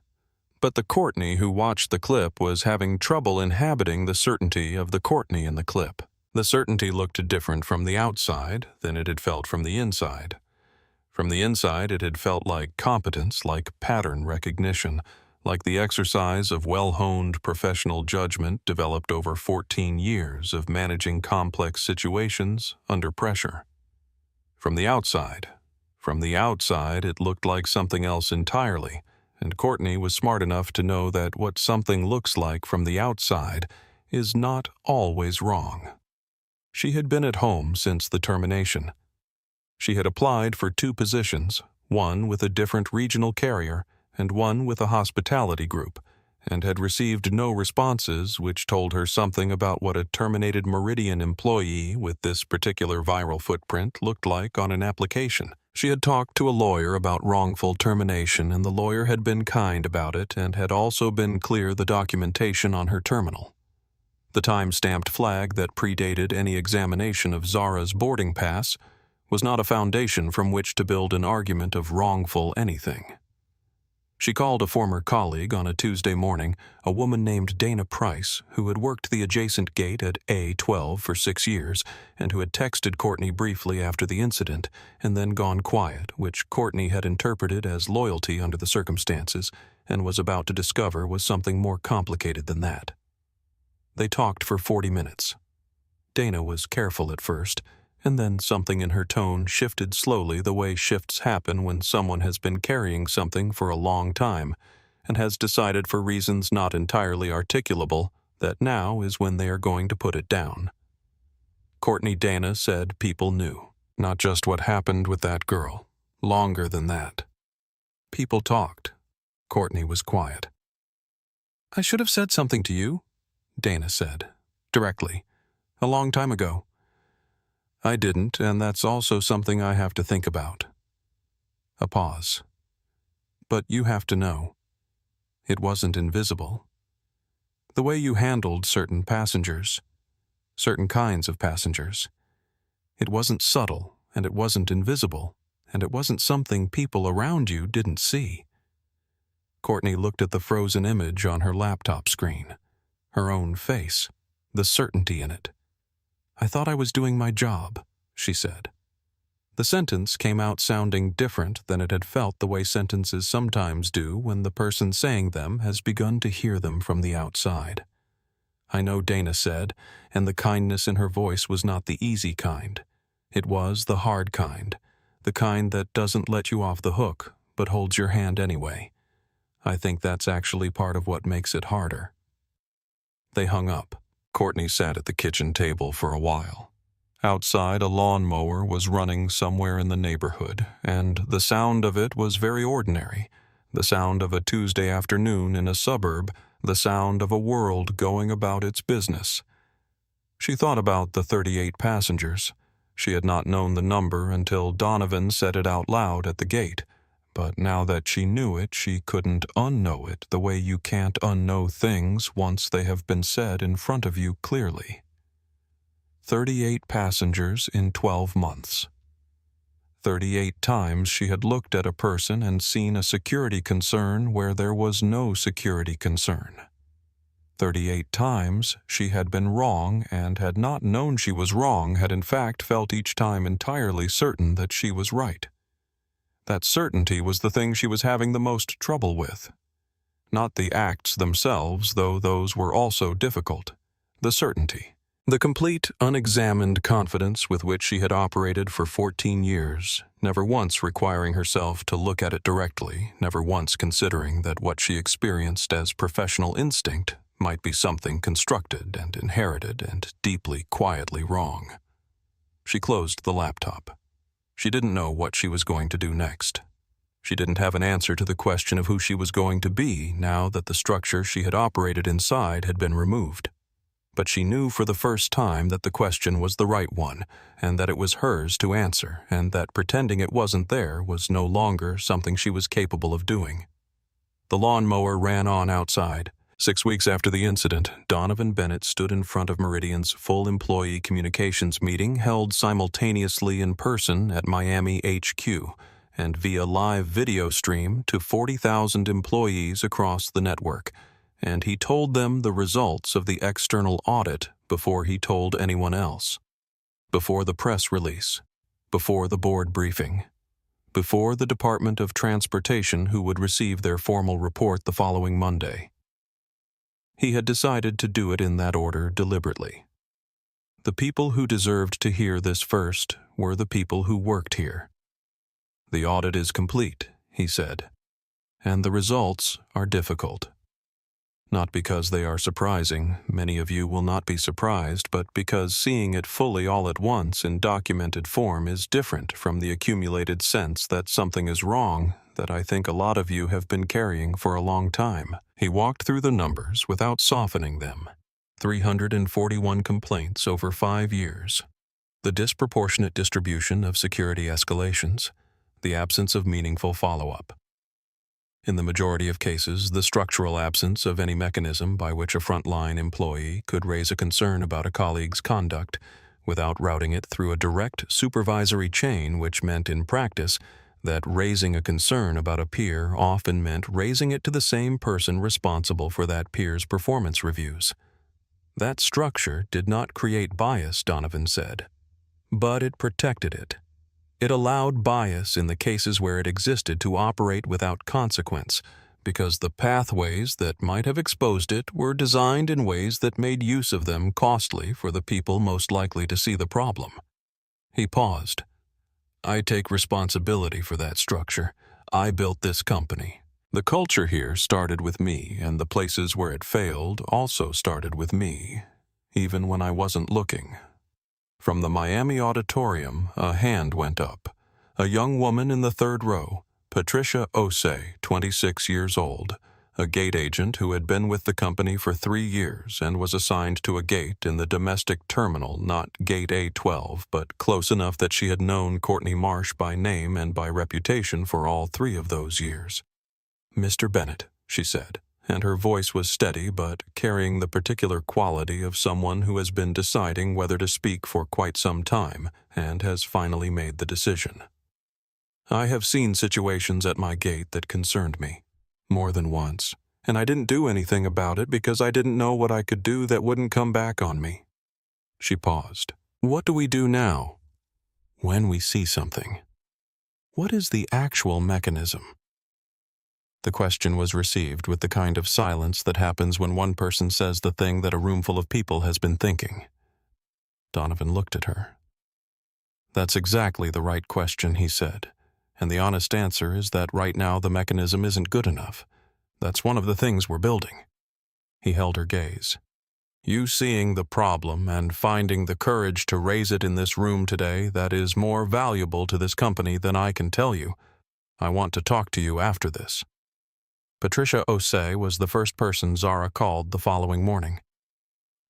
But the Courtney who watched the clip was having trouble inhabiting the certainty of the Courtney in the clip. The certainty looked different from the outside than it had felt from the inside. From the inside, it had felt like competence, like pattern recognition, like the exercise of well-honed professional judgment developed over 14 years of managing complex situations under pressure. From the outside, it looked like something else entirely, and Courtney was smart enough to know that what something looks like from the outside is not always wrong. She had been at home since the termination. She had applied for 2 positions, one with a different regional carrier and one with a hospitality group, and had received no responses which told her something about what a terminated Meridian employee with this particular viral footprint looked like on an application. She had talked to a lawyer about wrongful termination, and the lawyer had been kind about it and had also been clear the documentation on her terminal. The time-stamped flag that predated any examination of Zara's boarding pass was not a foundation from which to build an argument of wrongful anything. She called a former colleague on a Tuesday morning, a woman named Dana Price, who had worked the adjacent gate at A12 for 6 years and who had texted Courtney briefly after the incident and then gone quiet, which Courtney had interpreted as loyalty under the circumstances and was about to discover was something more complicated than that. They talked for 40 minutes. Dana was careful at first, And then something in her tone shifted slowly, the way shifts happen when someone has been carrying something for a long time and has decided for reasons not entirely articulable that now is when they are going to put it down. Courtney Dana said people knew, not just what happened with that girl, longer than that. People talked. Courtney was quiet. "I should have said something to you," Dana said, directly, "a long time ago. I didn't, and that's also something I have to think about." A pause. "But you have to know. It wasn't invisible. The way you handled certain passengers, certain kinds of passengers, it wasn't subtle, and it wasn't invisible, and it wasn't something people around you didn't see." Courtney looked at the frozen image on her laptop screen, her own face, the certainty in it. "I thought I was doing my job," she said. The sentence came out sounding different than it had felt the way sentences sometimes do when the person saying them has begun to hear them from the outside. "I know," Dana said, and the kindness in her voice was not the easy kind. It was the hard kind, the kind that doesn't let you off the hook, but holds your hand anyway. I think that's actually part of what makes it harder." They hung up. Courtney sat at the kitchen table for a while. Outside, a lawnmower was running somewhere in the neighborhood, and the sound of it was very ordinary. The sound of a Tuesday afternoon in a suburb, the sound of a world going about its business. She thought about the 38 passengers. She had not known the number until Donovan said it out loud at the gate. But now that she knew it, she couldn't unknow it the way you can't unknow things once they have been said in front of you clearly. 38 passengers in 12 months. 38 times she had looked at a person and seen a security concern where there was no security concern. 38 times she had been wrong and had not known she was wrong, had in fact felt each time entirely certain that she was right. That certainty was the thing she was having the most trouble with. Not the acts themselves, though those were also difficult. The certainty. The complete, unexamined confidence with which she had operated for 14 years, never once requiring herself to look at it directly, never once considering that what she experienced as professional instinct might be something constructed and inherited and deeply, quietly wrong. She closed the laptop. She didn't know what she was going to do next. She didn't have an answer to the question of who she was going to be now that the structure she had operated inside had been removed. But she knew for the first time that the question was the right one, and that it was hers to answer, and that pretending it wasn't there was no longer something she was capable of doing. The lawnmower ran on outside. 6 weeks after the incident, Donovan Bennett stood in front of Meridian's full employee communications meeting held simultaneously in person at Miami HQ and via live video stream to 40,000 employees across the network, and he told them the results of the external audit before he told anyone else. Before the press release, before the board briefing, before the Department of Transportation who would receive their formal report the following Monday. He had decided to do it in that order deliberately. The people who deserved to hear this first were the people who worked here. "The audit is complete," he said, "and the results are difficult. Not because they are surprising, many of you will not be surprised, but because seeing it fully all at once in documented form is different from the accumulated sense that something is wrong that I think a lot of you have been carrying for a long time." He walked through the numbers without softening them. 341 complaints over 5 years. The disproportionate distribution of security escalations. The absence of meaningful follow-up. In the majority of cases, the structural absence of any mechanism by which a frontline employee could raise a concern about a colleague's conduct without routing it through a direct supervisory chain, which meant in practice that raising a concern about a peer often meant raising it to the same person responsible for that peer's performance reviews. That structure did not create bias, Donovan said, but it protected it. It allowed bias in the cases where it existed to operate without consequence, because the pathways that might have exposed it were designed in ways that made use of them costly for the people most likely to see the problem. He paused. I take responsibility for that structure. I built this company. The culture here started with me, and the places where it failed also started with me, even when I wasn't looking. From the Miami auditorium, a hand went up. A young woman in the third row, Patricia Osei, 26 years old, a gate agent who had been with the company for 3 years and was assigned to a gate in the domestic terminal, not gate A12, but close enough that she had known Courtney Marsh by name and by reputation for all 3 of those years. Mr. Bennett, she said, and her voice was steady but carrying the particular quality of someone who has been deciding whether to speak for quite some time and has finally made the decision. I have seen situations at my gate that concerned me, more than once, and I didn't do anything about it because I didn't know what I could do that wouldn't come back on me. She paused. What do we do now? When we see something. What is the actual mechanism? The question was received with the kind of silence that happens when one person says the thing that a room full of people has been thinking. Donovan looked at her. That's exactly the right question, he said. And the honest answer is that right now the mechanism isn't good enough. That's one of the things we're building. He held her gaze. You seeing the problem and finding the courage to raise it in this room today, that is more valuable to this company than I can tell you. I want to talk to you after this. Patricia Osei was the first person Zara called the following morning.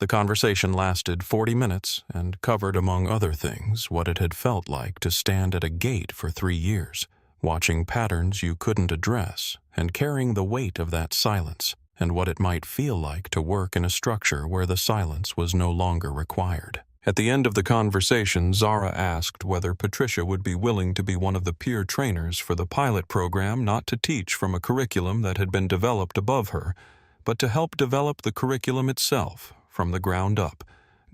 The conversation lasted 40 minutes and covered, among other things, what it had felt like to stand at a gate for 3 years, watching patterns you couldn't address and carrying the weight of that silence, and what it might feel like to work in a structure where the silence was no longer required. At the end of the conversation, Zara asked whether Patricia would be willing to be one of the peer trainers for the pilot program, not to teach from a curriculum that had been developed above her, but to help develop the curriculum itself, from the ground up,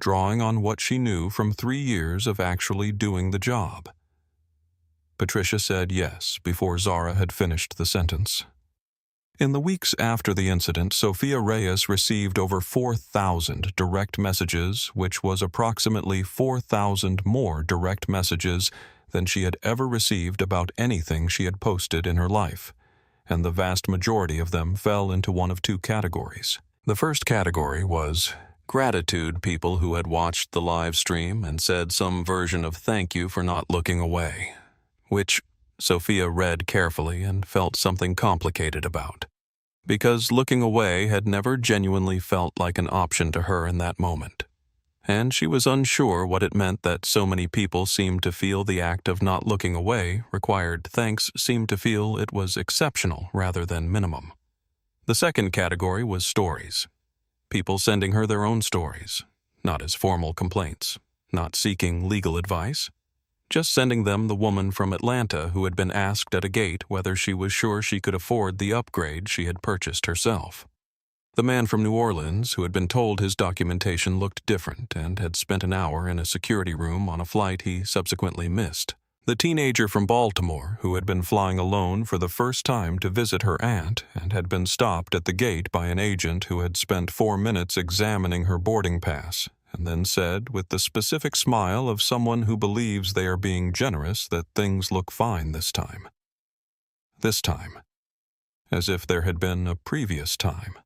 drawing on what she knew from 3 years of actually doing the job. Patricia said yes before Zara had finished the sentence. In the weeks after the incident, Sophia Reyes received over 4,000 direct messages, which was approximately 4,000 more direct messages than she had ever received about anything she had posted in her life, and the vast majority of them fell into one of 2 categories. The first category was gratitude, people who had watched the live stream and said some version of thank you for not looking away, which Sophia read carefully and felt something complicated about, because looking away had never genuinely felt like an option to her in that moment, and she was unsure what it meant that so many people seemed to feel the act of not looking away required thanks, seemed to feel it was exceptional rather than minimum. The second category was stories. People sending her their own stories, not as formal complaints, not seeking legal advice, just sending them the woman from Atlanta who had been asked at a gate whether she was sure she could afford the upgrade she had purchased herself. The man from New Orleans who had been told his documentation looked different and had spent an hour in a security room on a flight he subsequently missed. The teenager from Baltimore who had been flying alone for the first time to visit her aunt and had been stopped at the gate by an agent who had spent 4 minutes examining her boarding pass and then said, with the specific smile of someone who believes they are being generous, that things look fine this time. This time. As if there had been a previous time.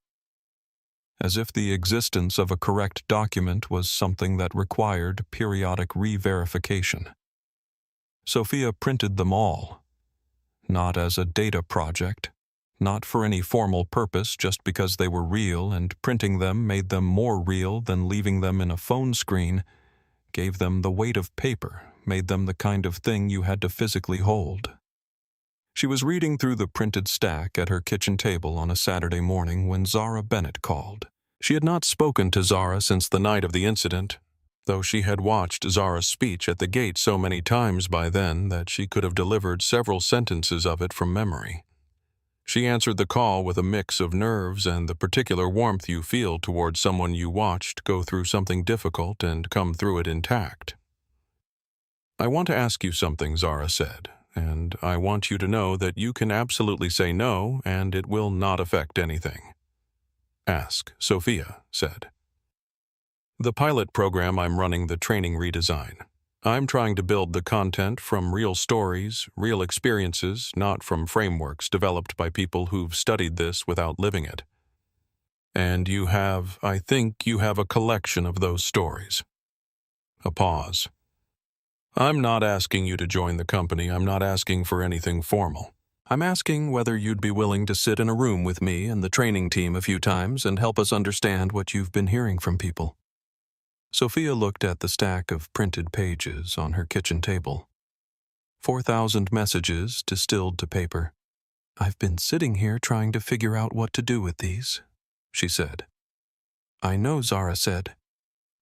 As if the existence of a correct document was something that required periodic re-verification. Sophia printed them all, not as a data project, not for any formal purpose, just because they were real, and printing them made them more real than leaving them in a phone screen, gave them the weight of paper, made them the kind of thing you had to physically hold. She was reading through the printed stack at her kitchen table on a Saturday morning when Zara Bennett called. She had not spoken to Zara since the night of the incident, though she had watched Zara's speech at the gate so many times by then that she could have delivered several sentences of it from memory. She answered the call with a mix of nerves and the particular warmth you feel towards someone you watched go through something difficult and come through it intact. I want to ask you something, Zara said, and I want you to know that you can absolutely say no and it will not affect anything. Ask, Sophia said. The pilot program I'm running the training redesign. I'm trying to build the content from real stories, real experiences, not from frameworks developed by people who've studied this without living it. And I think you have a collection of those stories. A pause. I'm not asking you to join the company. I'm not asking for anything formal. I'm asking whether you'd be willing to sit in a room with me and the training team a few times and help us understand what you've been hearing from people. Sophia looked at the stack of printed pages on her kitchen table. 4,000 messages distilled to paper. I've been sitting here trying to figure out what to do with these, she said. I know, Zara said.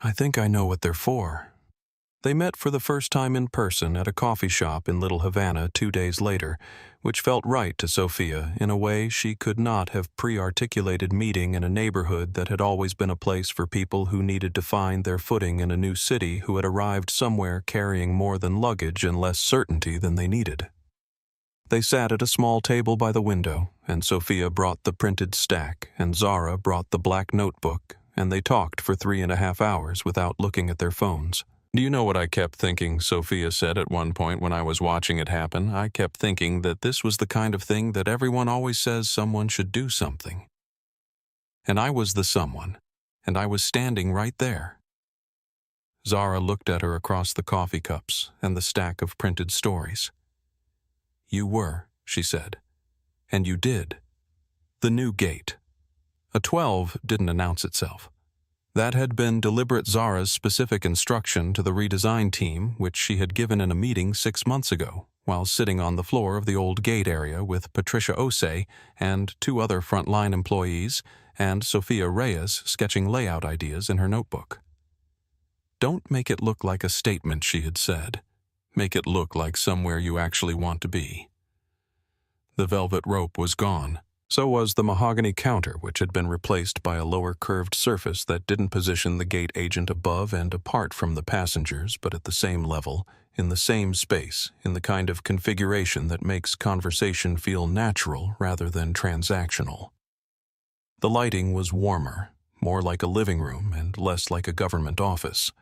I think I know what they're for. They met for the first time in person at a coffee shop in Little Havana 2 days later, which felt right to Sophia in a way she could not have pre-articulated meeting in a neighborhood that had always been a place for people who needed to find their footing in a new city who had arrived somewhere carrying more than luggage and less certainty than they needed. They sat at a small table by the window, and Sophia brought the printed stack, and Zara brought the black notebook, and they talked for 3.5 hours without looking at their phones. Do you know what I kept thinking? Sophia said at one point when I was watching it happen. I kept thinking that this was the kind of thing that everyone always says someone should do something. And I was the someone, and I was standing right there. Zara looked at her across the coffee cups and the stack of printed stories. You were, she said, and you did. The new gate. A 12 didn't announce itself. That had been deliberate Zara's specific instruction to the redesign team, which she had given in a meeting 6 months ago, while sitting on the floor of the old gate area with Patricia Osei and 2 other frontline employees, and Sophia Reyes sketching layout ideas in her notebook. Don't make it look like a statement, she had said. Make it look like somewhere you actually want to be. The velvet rope was gone. So was the mahogany counter, which had been replaced by a lower curved surface that didn't position the gate agent above and apart from the passengers, but at the same level, in the same space, in the kind of configuration that makes conversation feel natural rather than transactional. The lighting was warmer, more like a living room and less like a government office.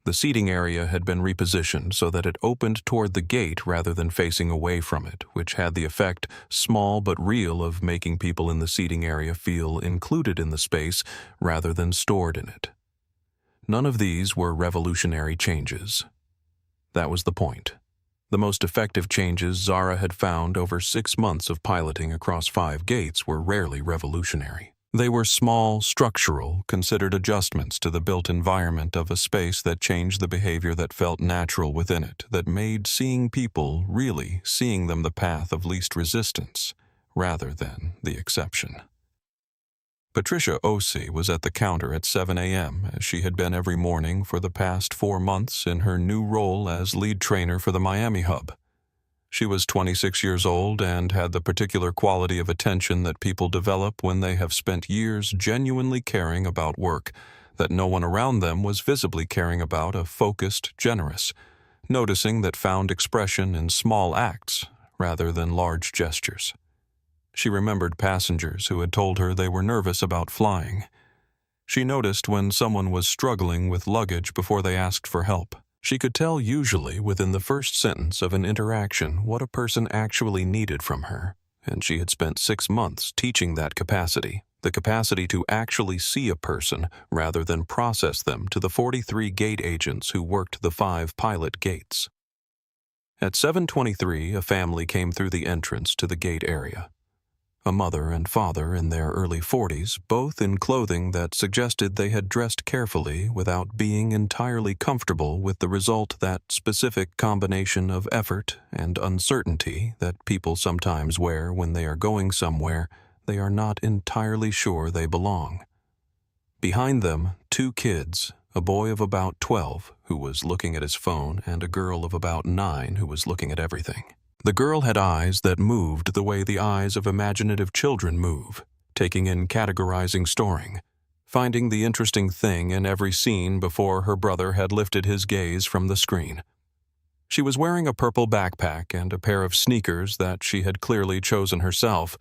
The seating area had been repositioned so that it opened toward the gate rather than facing away from it, which had the effect, small but real, of making people in the seating area feel included in the space rather than stored in it. None of these were revolutionary changes. That was the point. The most effective changes Zara had found over 6 months of piloting across 5 gates were rarely revolutionary. They were small, structural, considered adjustments to the built environment of a space that changed the behavior that felt natural within it, that made seeing people really seeing them the path of least resistance, rather than the exception. Patricia Osei was at the counter at 7 a.m., as she had been every morning for the past 4 months in her new role as lead trainer for the Miami hub. She was 26 years old and had the particular quality of attention that people develop when they have spent years genuinely caring about work that no one around them was visibly caring about, a focused, generous, noticing that found expression in small acts rather than large gestures. She remembered passengers who had told her they were nervous about flying. She noticed when someone was struggling with luggage before they asked for help. She could tell usually within the first sentence of an interaction what a person actually needed from her, and she had spent 6 months teaching that capacity, the capacity to actually see a person rather than process them, to the 43 gate agents who worked the 5 pilot gates. At 7:23, a family came through the entrance to the gate area. A mother and father in their early 40s, both in clothing that suggested they had dressed carefully without being entirely comfortable with the result, that specific combination of effort and uncertainty that people sometimes wear when they are going somewhere they are not entirely sure they belong. Behind them, 2 kids, a boy of about 12 who was looking at his phone and a girl of about 9 who was looking at everything. The girl had eyes that moved the way the eyes of imaginative children move, taking in categorizing storing, finding the interesting thing in every scene before her brother had lifted his gaze from the screen. She was wearing a purple backpack and a pair of sneakers that she had clearly chosen herself,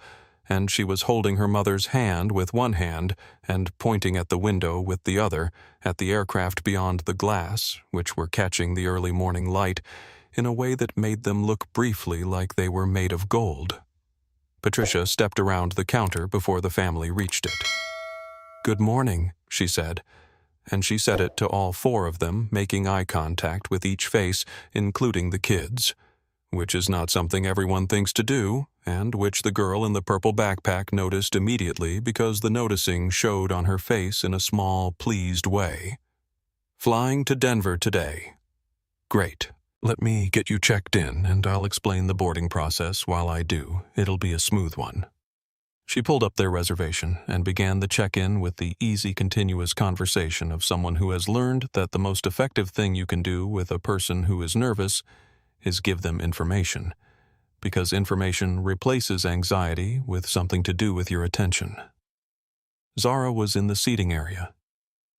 and she was holding her mother's hand with one hand and pointing at the window with the other at the aircraft beyond the glass, which were catching the early morning light in a way that made them look briefly like they were made of gold. Patricia stepped around the counter before the family reached it. "Good morning," she said, and she said it to all four of them, making eye contact with each face, including the kids, which is not something everyone thinks to do, and which the girl in the purple backpack noticed immediately because the noticing showed on her face in a small, pleased way. "Flying to Denver today." "Great. Let me get you checked in, and I'll explain the boarding process while I do. It'll be a smooth one." She pulled up their reservation and began the check-in with the easy, continuous conversation of someone who has learned that the most effective thing you can do with a person who is nervous is give them information, because information replaces anxiety with something to do with your attention. Zara was in the seating area.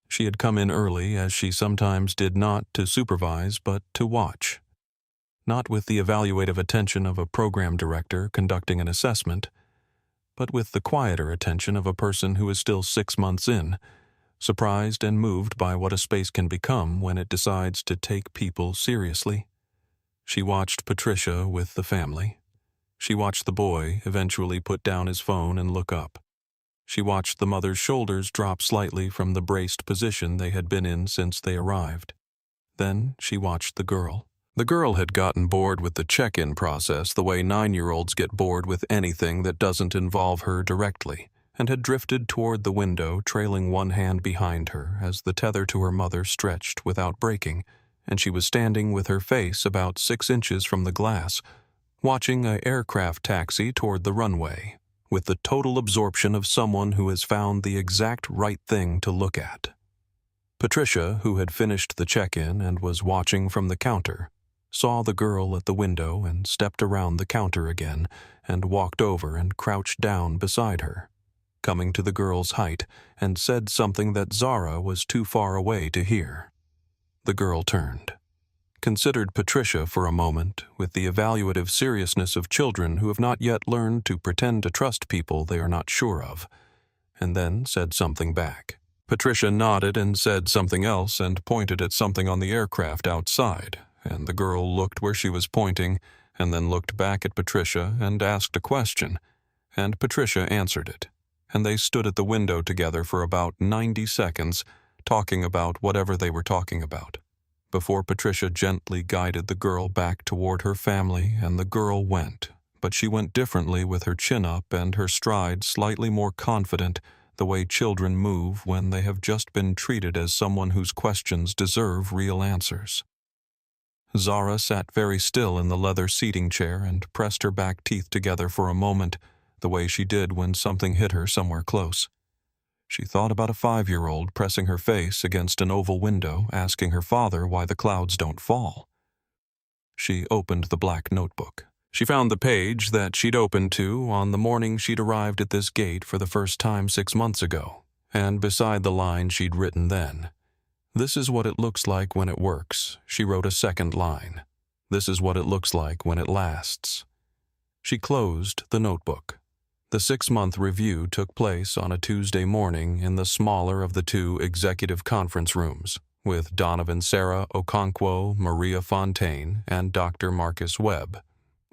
She had come in early, as she sometimes did, not to supervise but to watch. Not with the evaluative attention of a program director conducting an assessment, but with the quieter attention of a person who is still 6 months in, surprised and moved by what a space can become when it decides to take people seriously. She watched Patricia with the family. She watched the boy eventually put down his phone and look up. She watched the mother's shoulders drop slightly from the braced position they had been in since they arrived. Then she watched the girl. The girl had gotten bored with the check-in process the way 9-year-olds get bored with anything that doesn't involve her directly, and had drifted toward the window, trailing one hand behind her as the tether to her mother stretched without breaking, and she was standing with her face about 6 inches from the glass, watching an aircraft taxi toward the runway, with the total absorption of someone who has found the exact right thing to look at. Patricia, who had finished the check-in and was watching from the counter, saw the girl at the window and stepped around the counter again and walked over and crouched down beside her, coming to the girl's height, and said something that Zara was too far away to hear. The girl turned, considered Patricia for a moment with the evaluative seriousness of children who have not yet learned to pretend to trust people they are not sure of, and then said something back. Patricia nodded and said something else and pointed at something on the aircraft outside, and the girl looked where she was pointing and then looked back at Patricia and asked a question, and Patricia answered it, and they stood at the window together for about 90 seconds, talking about whatever they were talking about, before Patricia gently guided the girl back toward her family, and the girl went, but she went differently with her chin up and her stride slightly more confident, the way children move when they have just been treated as someone whose questions deserve real answers. Zara sat very still in the leather seating chair and pressed her back teeth together for a moment, the way she did when something hit her somewhere close. She thought about a 5-year-old pressing her face against an oval window, asking her father why the clouds don't fall. She opened the black notebook. She found the page that she'd opened to on the morning she'd arrived at this gate for the first time 6 months ago, and beside the line she'd written then, "This is what it looks like when it works," she wrote a second line. "This is what it looks like when it lasts." She closed the notebook. The 6-month review took place on a Tuesday morning in the smaller of the 2 executive conference rooms, with Donovan Sarah Okonkwo, Maria Fontaine, and Dr. Marcus Webb.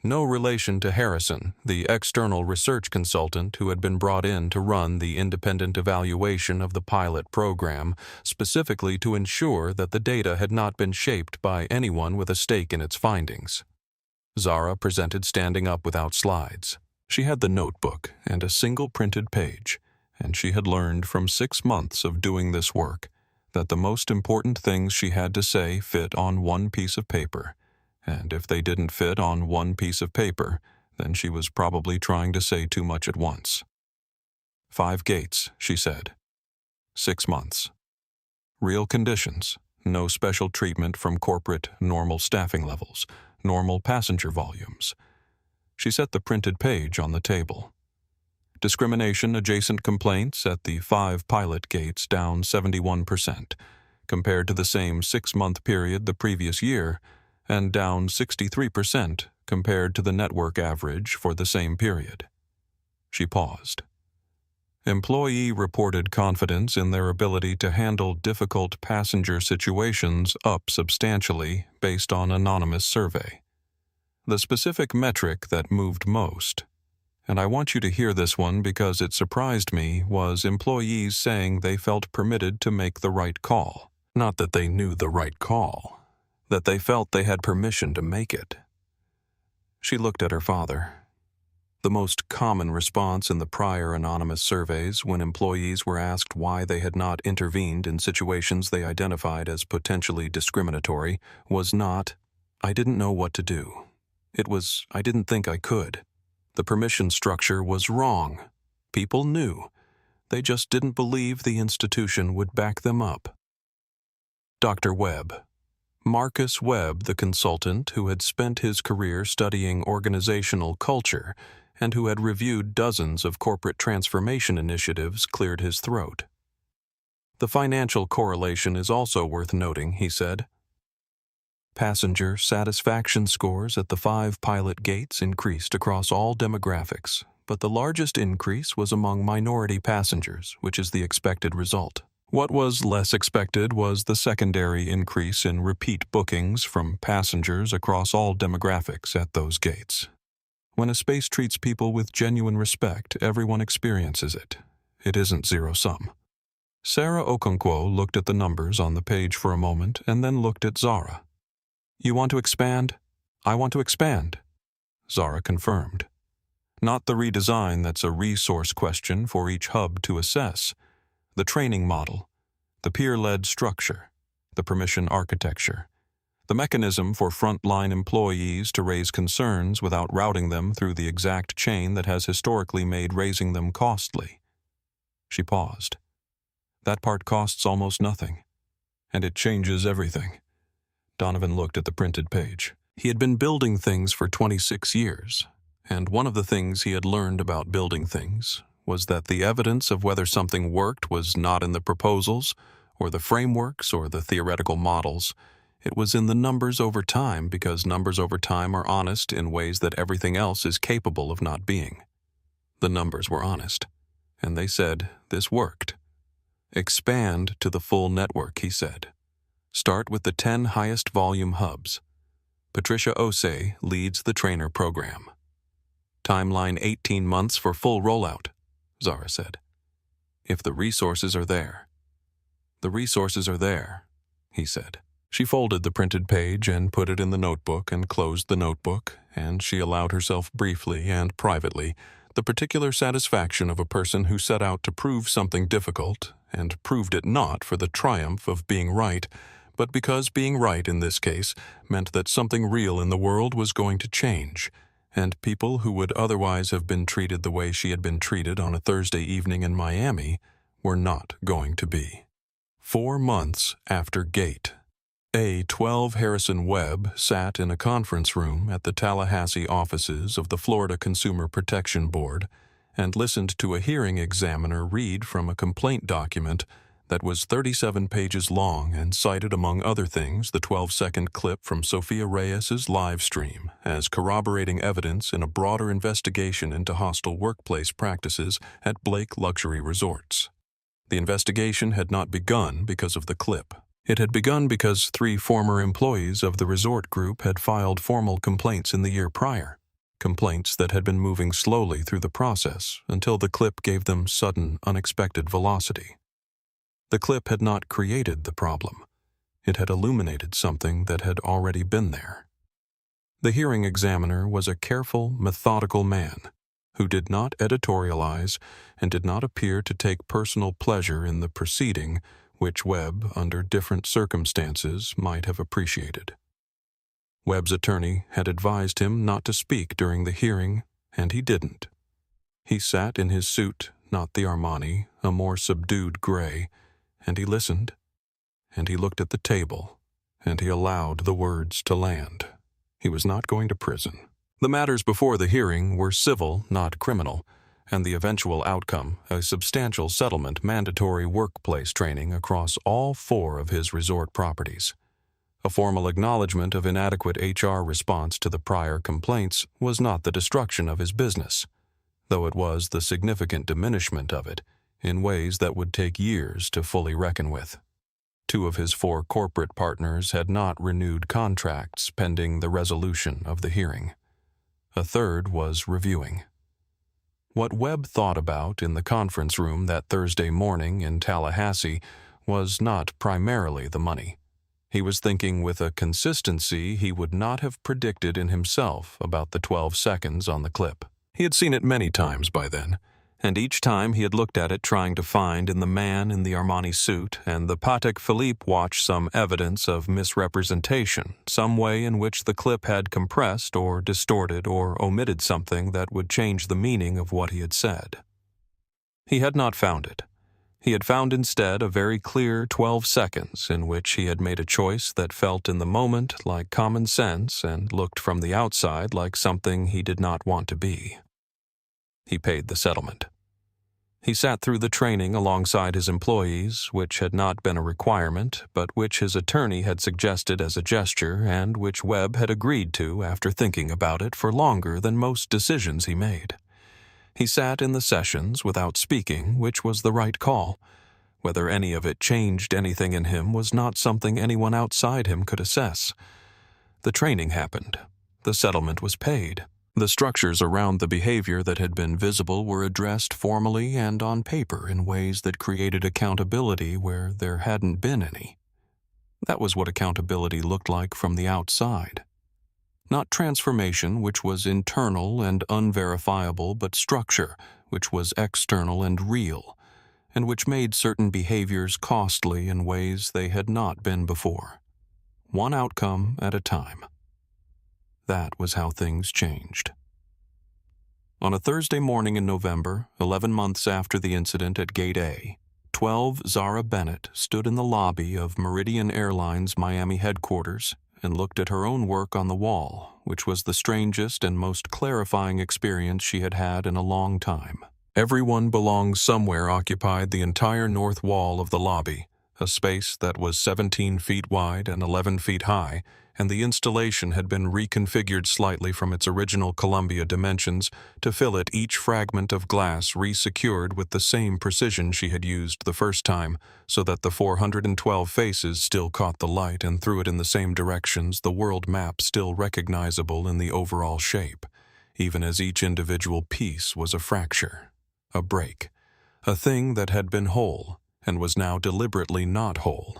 No relation to Harrison, the external research consultant who had been brought in to run the independent evaluation of the pilot program, specifically to ensure that the data had not been shaped by anyone with a stake in its findings. Zara presented standing up without slides. She had the notebook and a single printed page, and she had learned from 6 months of doing this work that the most important things she had to say fit on one piece of paper, and if they didn't fit on one piece of paper, then she was probably trying to say too much at once. 5 gates, she said. 6 months. Real conditions, no special treatment from corporate normal staffing levels, normal passenger volumes. She set the printed page on the table. Discrimination-adjacent complaints at the 5 pilot gates down 71%, compared to the same 6-month period the previous year, and down 63% compared to the network average for the same period. She paused. Employee reported confidence in their ability to handle difficult passenger situations up substantially based on anonymous survey. The specific metric that moved most, and I want you to hear this one because it surprised me, was employees saying they felt permitted to make the right call. Not that they knew the right call, that they felt they had permission to make it. She looked at her father. The most common response in the prior anonymous surveys when employees were asked why they had not intervened in situations they identified as potentially discriminatory was not, "I didn't know what to do." It was, "I didn't think I could." The permission structure was wrong. People knew. They just didn't believe the institution would back them up. Dr. Webb. Marcus Webb, the consultant who had spent his career studying organizational culture and who had reviewed dozens of corporate transformation initiatives, cleared his throat. "The financial correlation is also worth noting," he said. Passenger satisfaction scores at the 5 pilot gates increased across all demographics, but the largest increase was among minority passengers, which is the expected result. What was less expected was the secondary increase in repeat bookings from passengers across all demographics at those gates. When a space treats people with genuine respect, everyone experiences it. It isn't zero-sum. Sarah Okonkwo looked at the numbers on the page for a moment and then looked at Zara. "You want to expand?" "I want to expand," Zara confirmed. "Not the redesign that's a resource question for each hub to assess. The training model, the peer-led structure, the permission architecture, the mechanism for frontline employees to raise concerns without routing them through the exact chain that has historically made raising them costly." She paused. "That part costs almost nothing, and it changes everything." Donovan looked at the printed page. He had been building things for 26 years, and one of the things he had learned about building things was that the evidence of whether something worked was not in the proposals, or the frameworks, or the theoretical models. It was in the numbers over time, because numbers over time are honest in ways that everything else is capable of not being. The numbers were honest, and they said this worked. "Expand to the full network," he said. "Start with the 10 highest volume hubs. Patricia Osei leads the trainer program. Timeline 18 months for full rollout," Zara said. "If the resources are there." "The resources are there," he said. She folded the printed page and put it in the notebook and closed the notebook, and she allowed herself briefly and privately the particular satisfaction of a person who set out to prove something difficult and proved it not for the triumph of being right, but because being right in this case meant that something real in the world was going to change, and people who would otherwise have been treated the way she had been treated on a Thursday evening in Miami were not going to be. 4 months after Gate. A12 Harrison Webb sat in a conference room at the Tallahassee offices of the Florida Consumer Protection Board and listened to a hearing examiner read from a complaint document that was 37 pages long and cited, among other things, the 12-second clip from Sophia Reyes's live stream as corroborating evidence in a broader investigation into hostile workplace practices at Blake Luxury Resorts. The investigation had not begun because of the clip. It had begun because 3 former employees of the resort group had filed formal complaints in the year prior, complaints that had been moving slowly through the process until the clip gave them sudden, unexpected velocity. The clip had not created the problem. It had illuminated something that had already been there. The hearing examiner was a careful, methodical man who did not editorialize and did not appear to take personal pleasure in the proceeding, which Webb, under different circumstances, might have appreciated. Webb's attorney had advised him not to speak during the hearing, and he didn't. He sat in his suit, not the Armani, a more subdued gray, and he listened, and he looked at the table, and he allowed the words to land. He was not going to prison. The matters before the hearing were civil, not criminal, and the eventual outcome, a substantial settlement, mandatory workplace training across all 4 of his resort properties. A formal acknowledgement of inadequate HR response to the prior complaints was not the destruction of his business. though it was the significant diminishment of it in ways that would take years to fully reckon with. 2 of his 4 corporate partners had not renewed contracts pending the resolution of the hearing. A third was reviewing. What Webb thought about in the conference room that Thursday morning in Tallahassee was not primarily the money. He was thinking with a consistency he would not have predicted in himself about the 12 seconds on the clip. He had seen it many times by then, and each time he had looked at it trying to find in the man in the Armani suit and the Patek Philippe watch some evidence of misrepresentation, some way in which the clip had compressed or distorted or omitted something that would change the meaning of what he had said. He had not found it. He had found instead a very clear 12 seconds in which he had made a choice that felt in the moment like common sense and looked from the outside like something he did not want to be. He paid the settlement. He sat through the training alongside his employees, which had not been a requirement, but which his attorney had suggested as a gesture and which Webb had agreed to after thinking about it for longer than most decisions he made. He sat in the sessions without speaking, which was the right call. Whether any of it changed anything in him was not something anyone outside him could assess. The training happened. The settlement was paid. The structures around the behavior that had been visible were addressed formally and on paper in ways that created accountability where there hadn't been any. That was what accountability looked like from the outside. Not transformation, which was internal and unverifiable, but structure, which was external and real, and which made certain behaviors costly in ways they had not been before. One outcome at a time. That was how things changed. On a Thursday morning in November, 11 months after the incident at Gate A, 12 Zara Bennett stood in the lobby of Meridian Airlines Miami headquarters and looked at her own work on the wall, which was the strangest and most clarifying experience she had had in a long time. Everyone Belongs Somewhere occupied the entire north wall of the lobby, a space that was 17 feet wide and 11 feet high, and the installation had been reconfigured slightly from its original Columbia dimensions to fill it each fragment of glass resecured with the same precision she had used the first time, so that the 412 faces still caught the light and threw it in the same directions, the world map still recognizable in the overall shape, even as each individual piece was a fracture, a break, a thing that had been whole and was now deliberately not whole,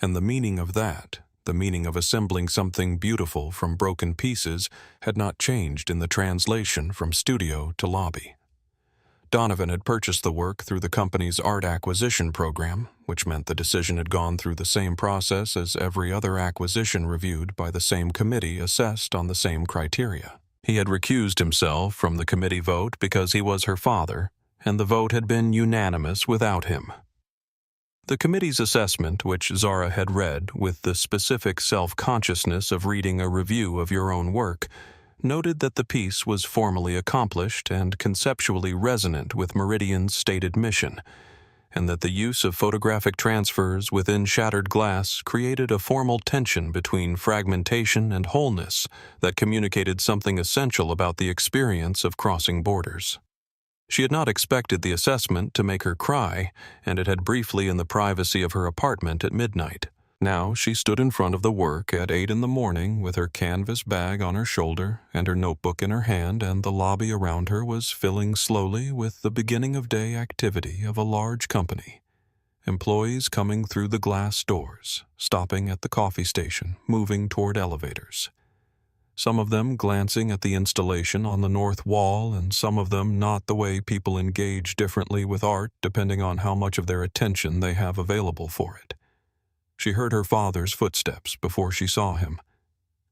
and the meaning of that, the meaning of assembling something beautiful from broken pieces, had not changed in the translation from studio to lobby. Donovan had purchased the work through the company's art acquisition program, which meant the decision had gone through the same process as every other acquisition reviewed by the same committee assessed on the same criteria. He had recused himself from the committee vote because he was her father, and the vote had been unanimous without him. The committee's assessment, which Zara had read with the specific self-consciousness of reading a review of your own work, noted that the piece was formally accomplished and conceptually resonant with Meridian's stated mission, and that the use of photographic transfers within shattered glass created a formal tension between fragmentation and wholeness that communicated something essential about the experience of crossing borders. She had not expected the assessment to make her cry, and it had briefly in the privacy of her apartment at midnight. Now she stood in front of the work at 8 a.m. with her canvas bag on her shoulder and her notebook in her hand, and the lobby around her was filling slowly with the beginning of day activity of a large company. Employees coming through the glass doors, stopping at the coffee station, moving toward elevators. Some of them glancing at the installation on the north wall, and some of them not the way people engage differently with art depending on how much of their attention they have available for it. She heard her father's footsteps before she saw him.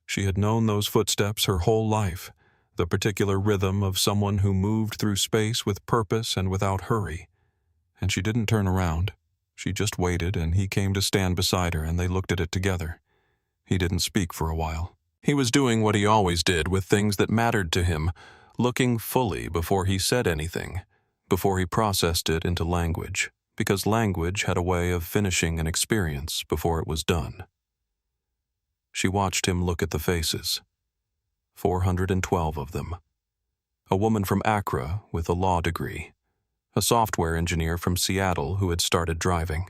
She had known those footsteps her whole life, the particular rhythm of someone who moved through space with purpose and without hurry. And she didn't turn around. She just waited, and he came to stand beside her, and they looked at it together. He didn't speak for a while. He was doing what he always did with things that mattered to him, looking fully before he said anything, before he processed it into language, because language had a way of finishing an experience before it was done. She watched him look at the faces. 412 of them. a woman from Accra with a law degree, a software engineer from Seattle who had started driving,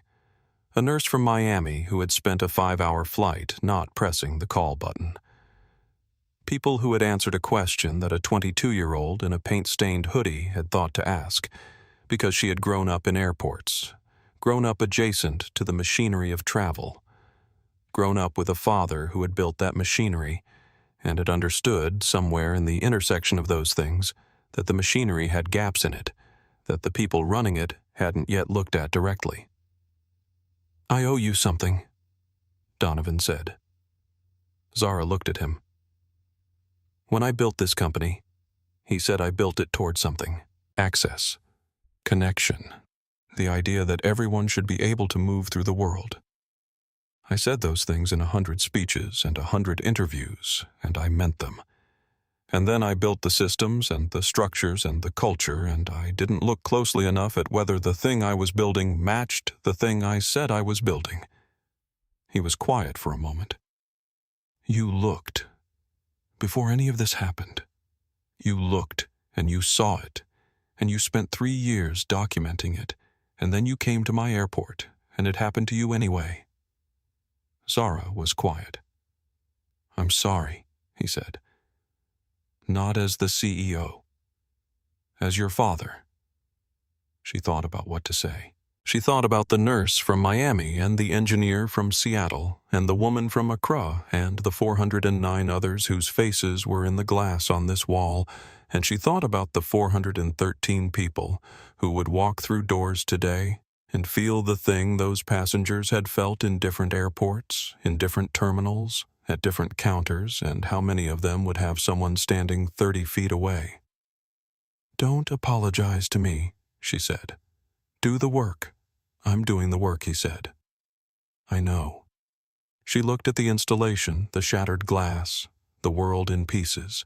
a nurse from Miami who had spent a 5-hour flight not pressing the call button. People who had answered a question that a 22-year-old in a paint-stained hoodie had thought to ask, because she had grown up in airports, grown up adjacent to the machinery of travel, grown up with a father who had built that machinery and had understood, somewhere in the intersection of those things, that the machinery had gaps in it, that the people running it hadn't yet looked at directly. "I owe you something," Donovan said. Zara looked at him. "When I built this company," he said, "I built it toward something. Access. Connection. The idea that everyone should be able to move through the world. I said those things in 100 speeches and 100 interviews, and I meant them. And then I built the systems and the structures and the culture, and I didn't look closely enough at whether the thing I was building matched the thing I said I was building." He was quiet for a moment. "You looked. Before any of this happened, you looked and you saw it, and you spent 3 years documenting it, and then you came to my airport, and it happened to you anyway." Zara was quiet. "I'm sorry," he said. "Not as the CEO. As your father." She thought about what to say. She thought about the nurse from Miami and the engineer from Seattle and the woman from Accra and the 409 others whose faces were in the glass on this wall, and she thought about the 413 people who would walk through doors today and feel the thing those passengers had felt in different airports, in different terminals, at different counters, and how many of them would have someone standing 30 feet away. "Don't apologize to me," she said. "Do the work." "I'm doing the work," he said. "I know." She looked at the installation, the shattered glass, the world in pieces,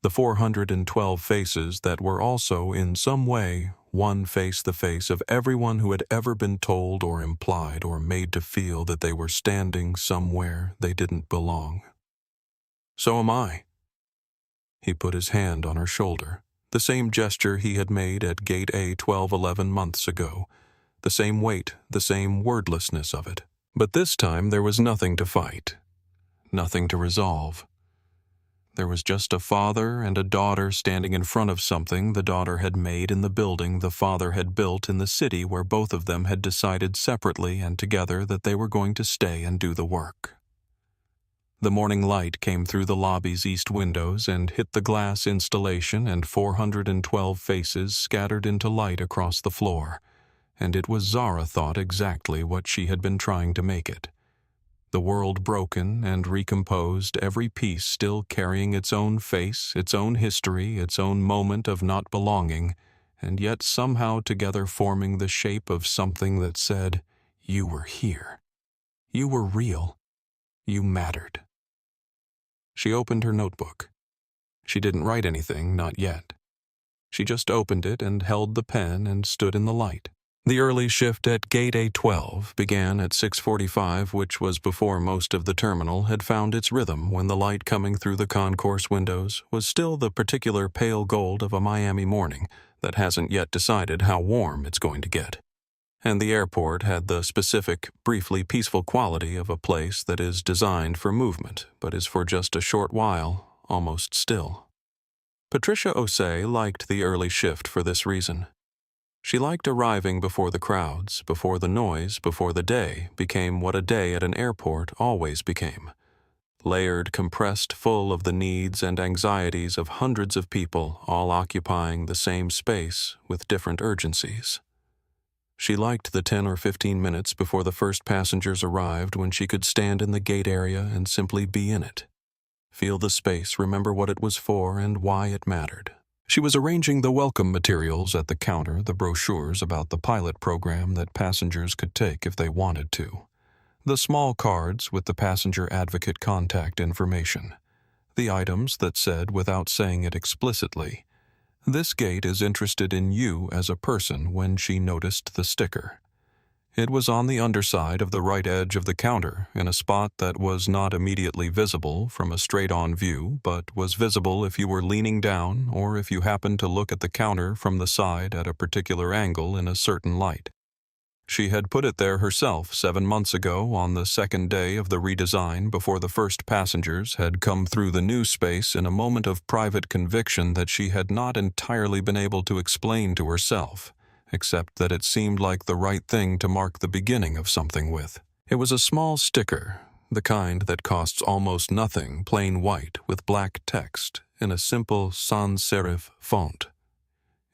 the 412 faces that were also, in some way, one face the face of everyone who had ever been told or implied or made to feel that they were standing somewhere they didn't belong. "So am I." He put his hand on her shoulder, the same gesture he had made at Gate A 11 months ago, the same weight, the same wordlessness of it. But this time there was nothing to fight, nothing to resolve. There was just a father and a daughter standing in front of something the daughter had made in the building the father had built in the city where both of them had decided separately and together that they were going to stay and do the work. The morning light came through the lobby's east windows and hit the glass installation, and 412 faces scattered into light across the floor, and it was, Zara thought, exactly what she had been trying to make it. The world broken and recomposed, every piece still carrying its own face, its own history, its own moment of not belonging, and yet somehow together forming the shape of something that said, "You were here. You were real. You mattered." She opened her notebook. She didn't write anything, not yet. She just opened it and held the pen and stood in the light. The early shift at Gate A12 began at 6:45, which was before most of the terminal had found its rhythm when the light coming through the concourse windows was still the particular pale gold of a Miami morning that hasn't yet decided how warm it's going to get. And the airport had the specific, briefly peaceful quality of a place that is designed for movement, but is for just a short while almost still. Patricia Osei liked the early shift for this reason. She liked arriving before the crowds, before the noise, before the day became what a day at an airport always became. Layered, compressed, full of the needs and anxieties of hundreds of people all occupying the same space with different urgencies. She liked the 10 or 15 minutes before the first passengers arrived when she could stand in the gate area and simply be in it. Feel the space, remember what it was for and why it mattered. She was arranging the welcome materials at the counter, the brochures about the pilot program that passengers could take if they wanted to. The small cards with the passenger advocate contact information. The items that said, without saying it explicitly, "This gate is interested in you as a person," when she noticed the sticker. It was on the underside of the right edge of the counter, in a spot that was not immediately visible from a straight-on view, but was visible if you were leaning down or if you happened to look at the counter from the side at a particular angle in a certain light. She had put it there herself 7 months ago on the second day of the redesign, before the first passengers had come through the new space, in a moment of private conviction that she had not entirely been able to explain to herself, except that it seemed like the right thing to mark the beginning of something with. It was a small sticker, the kind that costs almost nothing, plain white with black text in a simple sans serif font.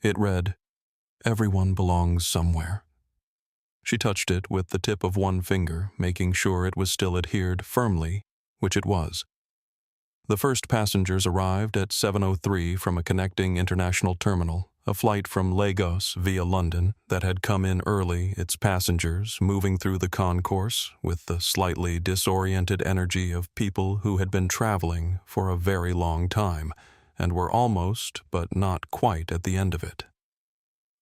It read, "Everyone belongs somewhere." She touched it with the tip of one finger, making sure it was still adhered firmly, which it was. The first passengers arrived at 7:03 from a connecting international terminal, a flight from Lagos via London that had come in early, its passengers moving through the concourse with the slightly disoriented energy of people who had been traveling for a very long time and were almost, but not quite, at the end of it.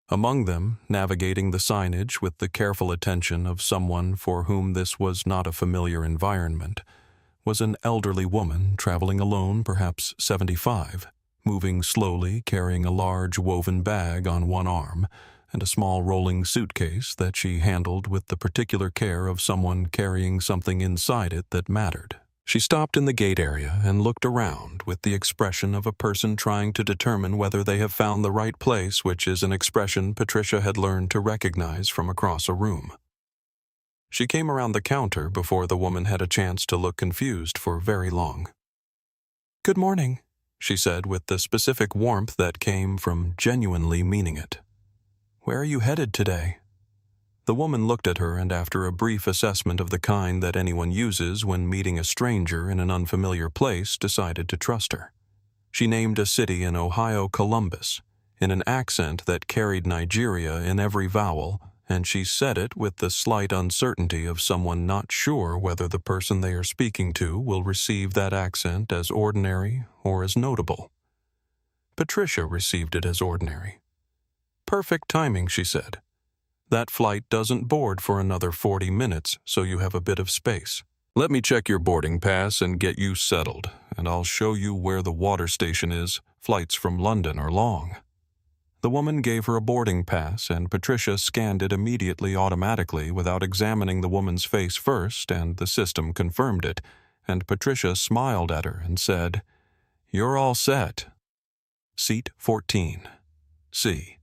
Among them, navigating the signage with the careful attention of someone for whom this was not a familiar environment, was an elderly woman traveling alone, perhaps 75, moving slowly, carrying a large woven bag on one arm and a small rolling suitcase that she handled with the particular care of someone carrying something inside it that mattered. She stopped in the gate area and looked around with the expression of a person trying to determine whether they have found the right place, which is an expression Patricia had learned to recognize from across a room. She came around the counter before the woman had a chance to look confused for very long. "Good morning," she said with the specific warmth that came from genuinely meaning it. "Where are you headed today?" The woman looked at her, and after a brief assessment of the kind that anyone uses when meeting a stranger in an unfamiliar place, decided to trust her. She named a city in Ohio, Columbus, in an accent that carried Nigeria in every vowel, and she said it with the slight uncertainty of someone not sure whether the person they are speaking to will receive that accent as ordinary or as notable. Patricia received it as ordinary. "Perfect timing," she said. "That flight doesn't board for another 40 minutes, so you have a bit of space. Let me check your boarding pass and get you settled, and I'll show you where the water station is. Flights from London are long." The woman gave her a boarding pass, and Patricia scanned it immediately automatically without examining the woman's face first, and the system confirmed it, and Patricia smiled at her and said, "You're all set. Seat 14. C."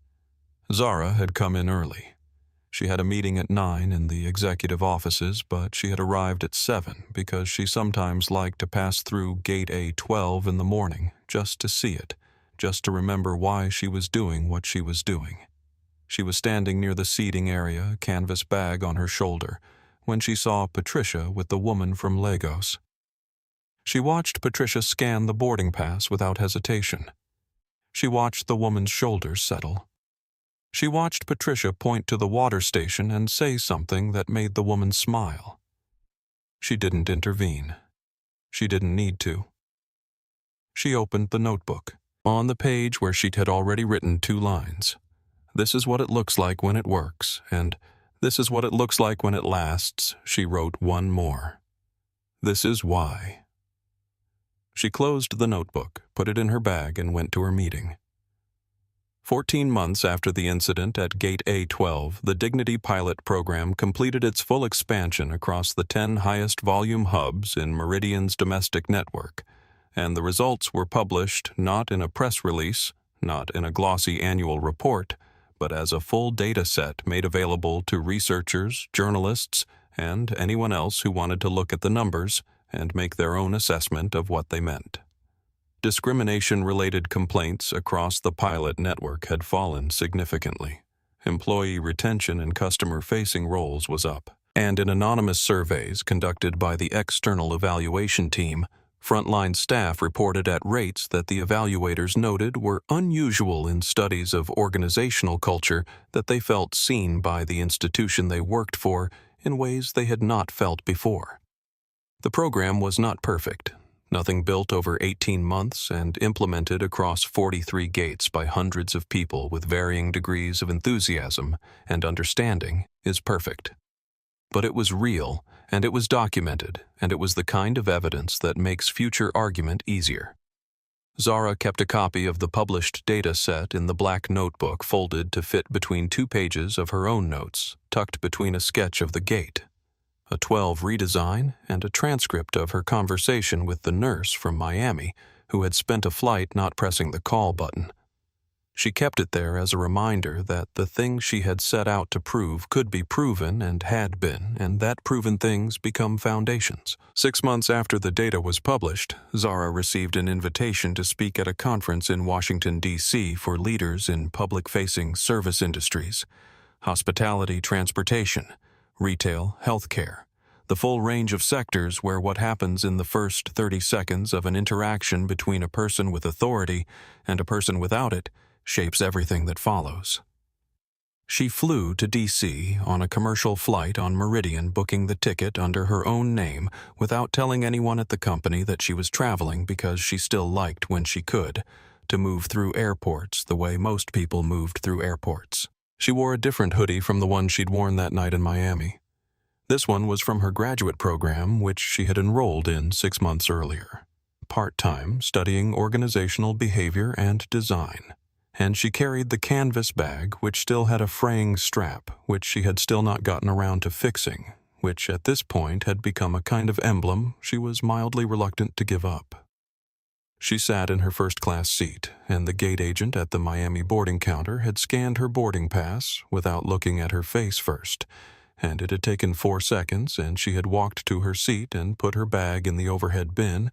Zara had come in early. She had a meeting at 9 in the executive offices, but she had arrived at 7 because she sometimes liked to pass through Gate A12 in the morning just to see it, just to remember why she was doing what she was doing. She was standing near the seating area, a canvas bag on her shoulder, when she saw Patricia with the woman from Lagos. She watched Patricia scan the boarding pass without hesitation. She watched the woman's shoulders settle. She watched Patricia point to the water station and say something that made the woman smile. She didn't intervene. She didn't need to. She opened the notebook. On the page where she had already written 2 lines. "This is what it looks like when it works," and "This is what it looks like when it lasts," she wrote one more. "This is why." She closed the notebook, put it in her bag, and went to her meeting. 14 months after the incident at Gate A12, the Dignity Pilot program completed its full expansion across the 10 highest volume hubs in Meridian's domestic network, and the results were published not in a press release, not in a glossy annual report, but as a full data set made available to researchers, journalists, and anyone else who wanted to look at the numbers and make their own assessment of what they meant. Discrimination-related complaints across the pilot network had fallen significantly. Employee retention in customer-facing roles was up, and in anonymous surveys conducted by the external evaluation team, frontline staff reported at rates that the evaluators noted were unusual in studies of organizational culture that they felt seen by the institution they worked for in ways they had not felt before. The program was not perfect. Nothing built over 18 months and implemented across 43 gates by hundreds of people with varying degrees of enthusiasm and understanding is perfect. But it was real, and it was documented, and it was the kind of evidence that makes future argument easier. Zara kept a copy of the published data set in the black notebook folded to fit between 2 pages of her own notes, tucked between a sketch of the gate, a 12 redesign, and a transcript of her conversation with the nurse from Miami who had spent a flight not pressing the call button. She kept it there as a reminder that the things she had set out to prove could be proven and had been, and that proven things become foundations. 6 months after the data was published, Zara received an invitation to speak at a conference in Washington, D.C. for leaders in public-facing service industries, hospitality, transportation, retail, healthcare, the full range of sectors where what happens in the first 30 seconds of an interaction between a person with authority and a person without it shapes everything that follows. She flew to D.C. on a commercial flight on Meridian, booking the ticket under her own name without telling anyone at the company that she was traveling because she still liked, when she could, to move through airports the way most people moved through airports. She wore a different hoodie from the one she'd worn that night in Miami. This one was from her graduate program, which she had enrolled in 6 months earlier, part-time, studying organizational behavior and design. And she carried the canvas bag, which still had a fraying strap, which she had still not gotten around to fixing, which at this point had become a kind of emblem she was mildly reluctant to give up. She sat in her first-class seat, and the gate agent at the Miami boarding counter had scanned her boarding pass without looking at her face first, and it had taken 4 seconds, and she had walked to her seat and put her bag in the overhead bin,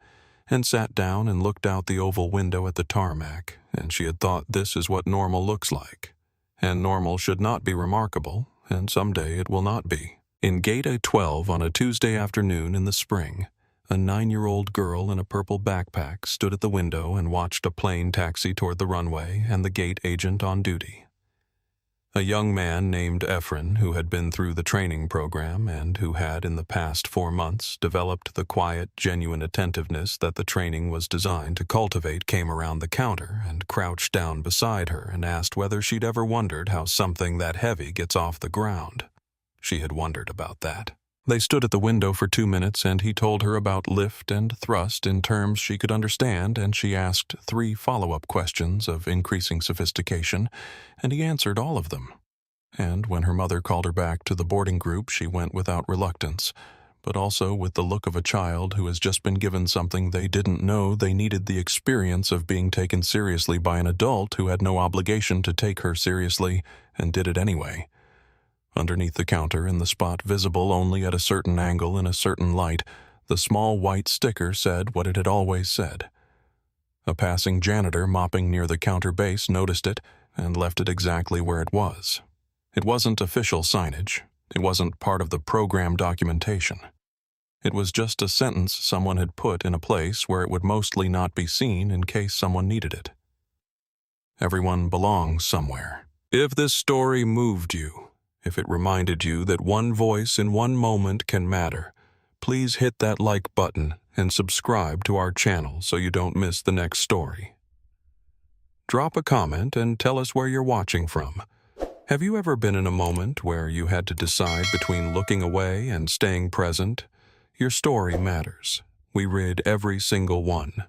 and sat down and looked out the oval window at the tarmac, and she had thought, this is what normal looks like. And normal should not be remarkable, and someday it will not be. In Gate A12 on a Tuesday afternoon in the spring, a 9-year-old girl in a purple backpack stood at the window and watched a plane taxi toward the runway and the gate agent on duty. A young man named Efren, who had been through the training program and who had, in the past 4 months, developed the quiet, genuine attentiveness that the training was designed to cultivate, came around the counter and crouched down beside her and asked whether she'd ever wondered how something that heavy gets off the ground. She had wondered about that. They stood at the window for 2 minutes, and he told her about lift and thrust in terms she could understand, and she asked 3 follow-up questions of increasing sophistication, and he answered all of them. And when her mother called her back to the boarding group, she went without reluctance, but also with the look of a child who has just been given something they didn't know they needed, the experience of being taken seriously by an adult who had no obligation to take her seriously and did it anyway. Underneath the counter, in the spot visible only at a certain angle in a certain light, the small white sticker said what it had always said. A passing janitor mopping near the counter base noticed it and left it exactly where it was. It wasn't official signage. It wasn't part of the program documentation. It was just a sentence someone had put in a place where it would mostly not be seen in case someone needed it. Everyone belongs somewhere. If this story moved you, if it reminded you that one voice in one moment can matter, please hit that like button and subscribe to our channel so you don't miss the next story. Drop a comment and tell us where you're watching from. Have you ever been in a moment where you had to decide between looking away and staying present? Your story matters. We read every single one.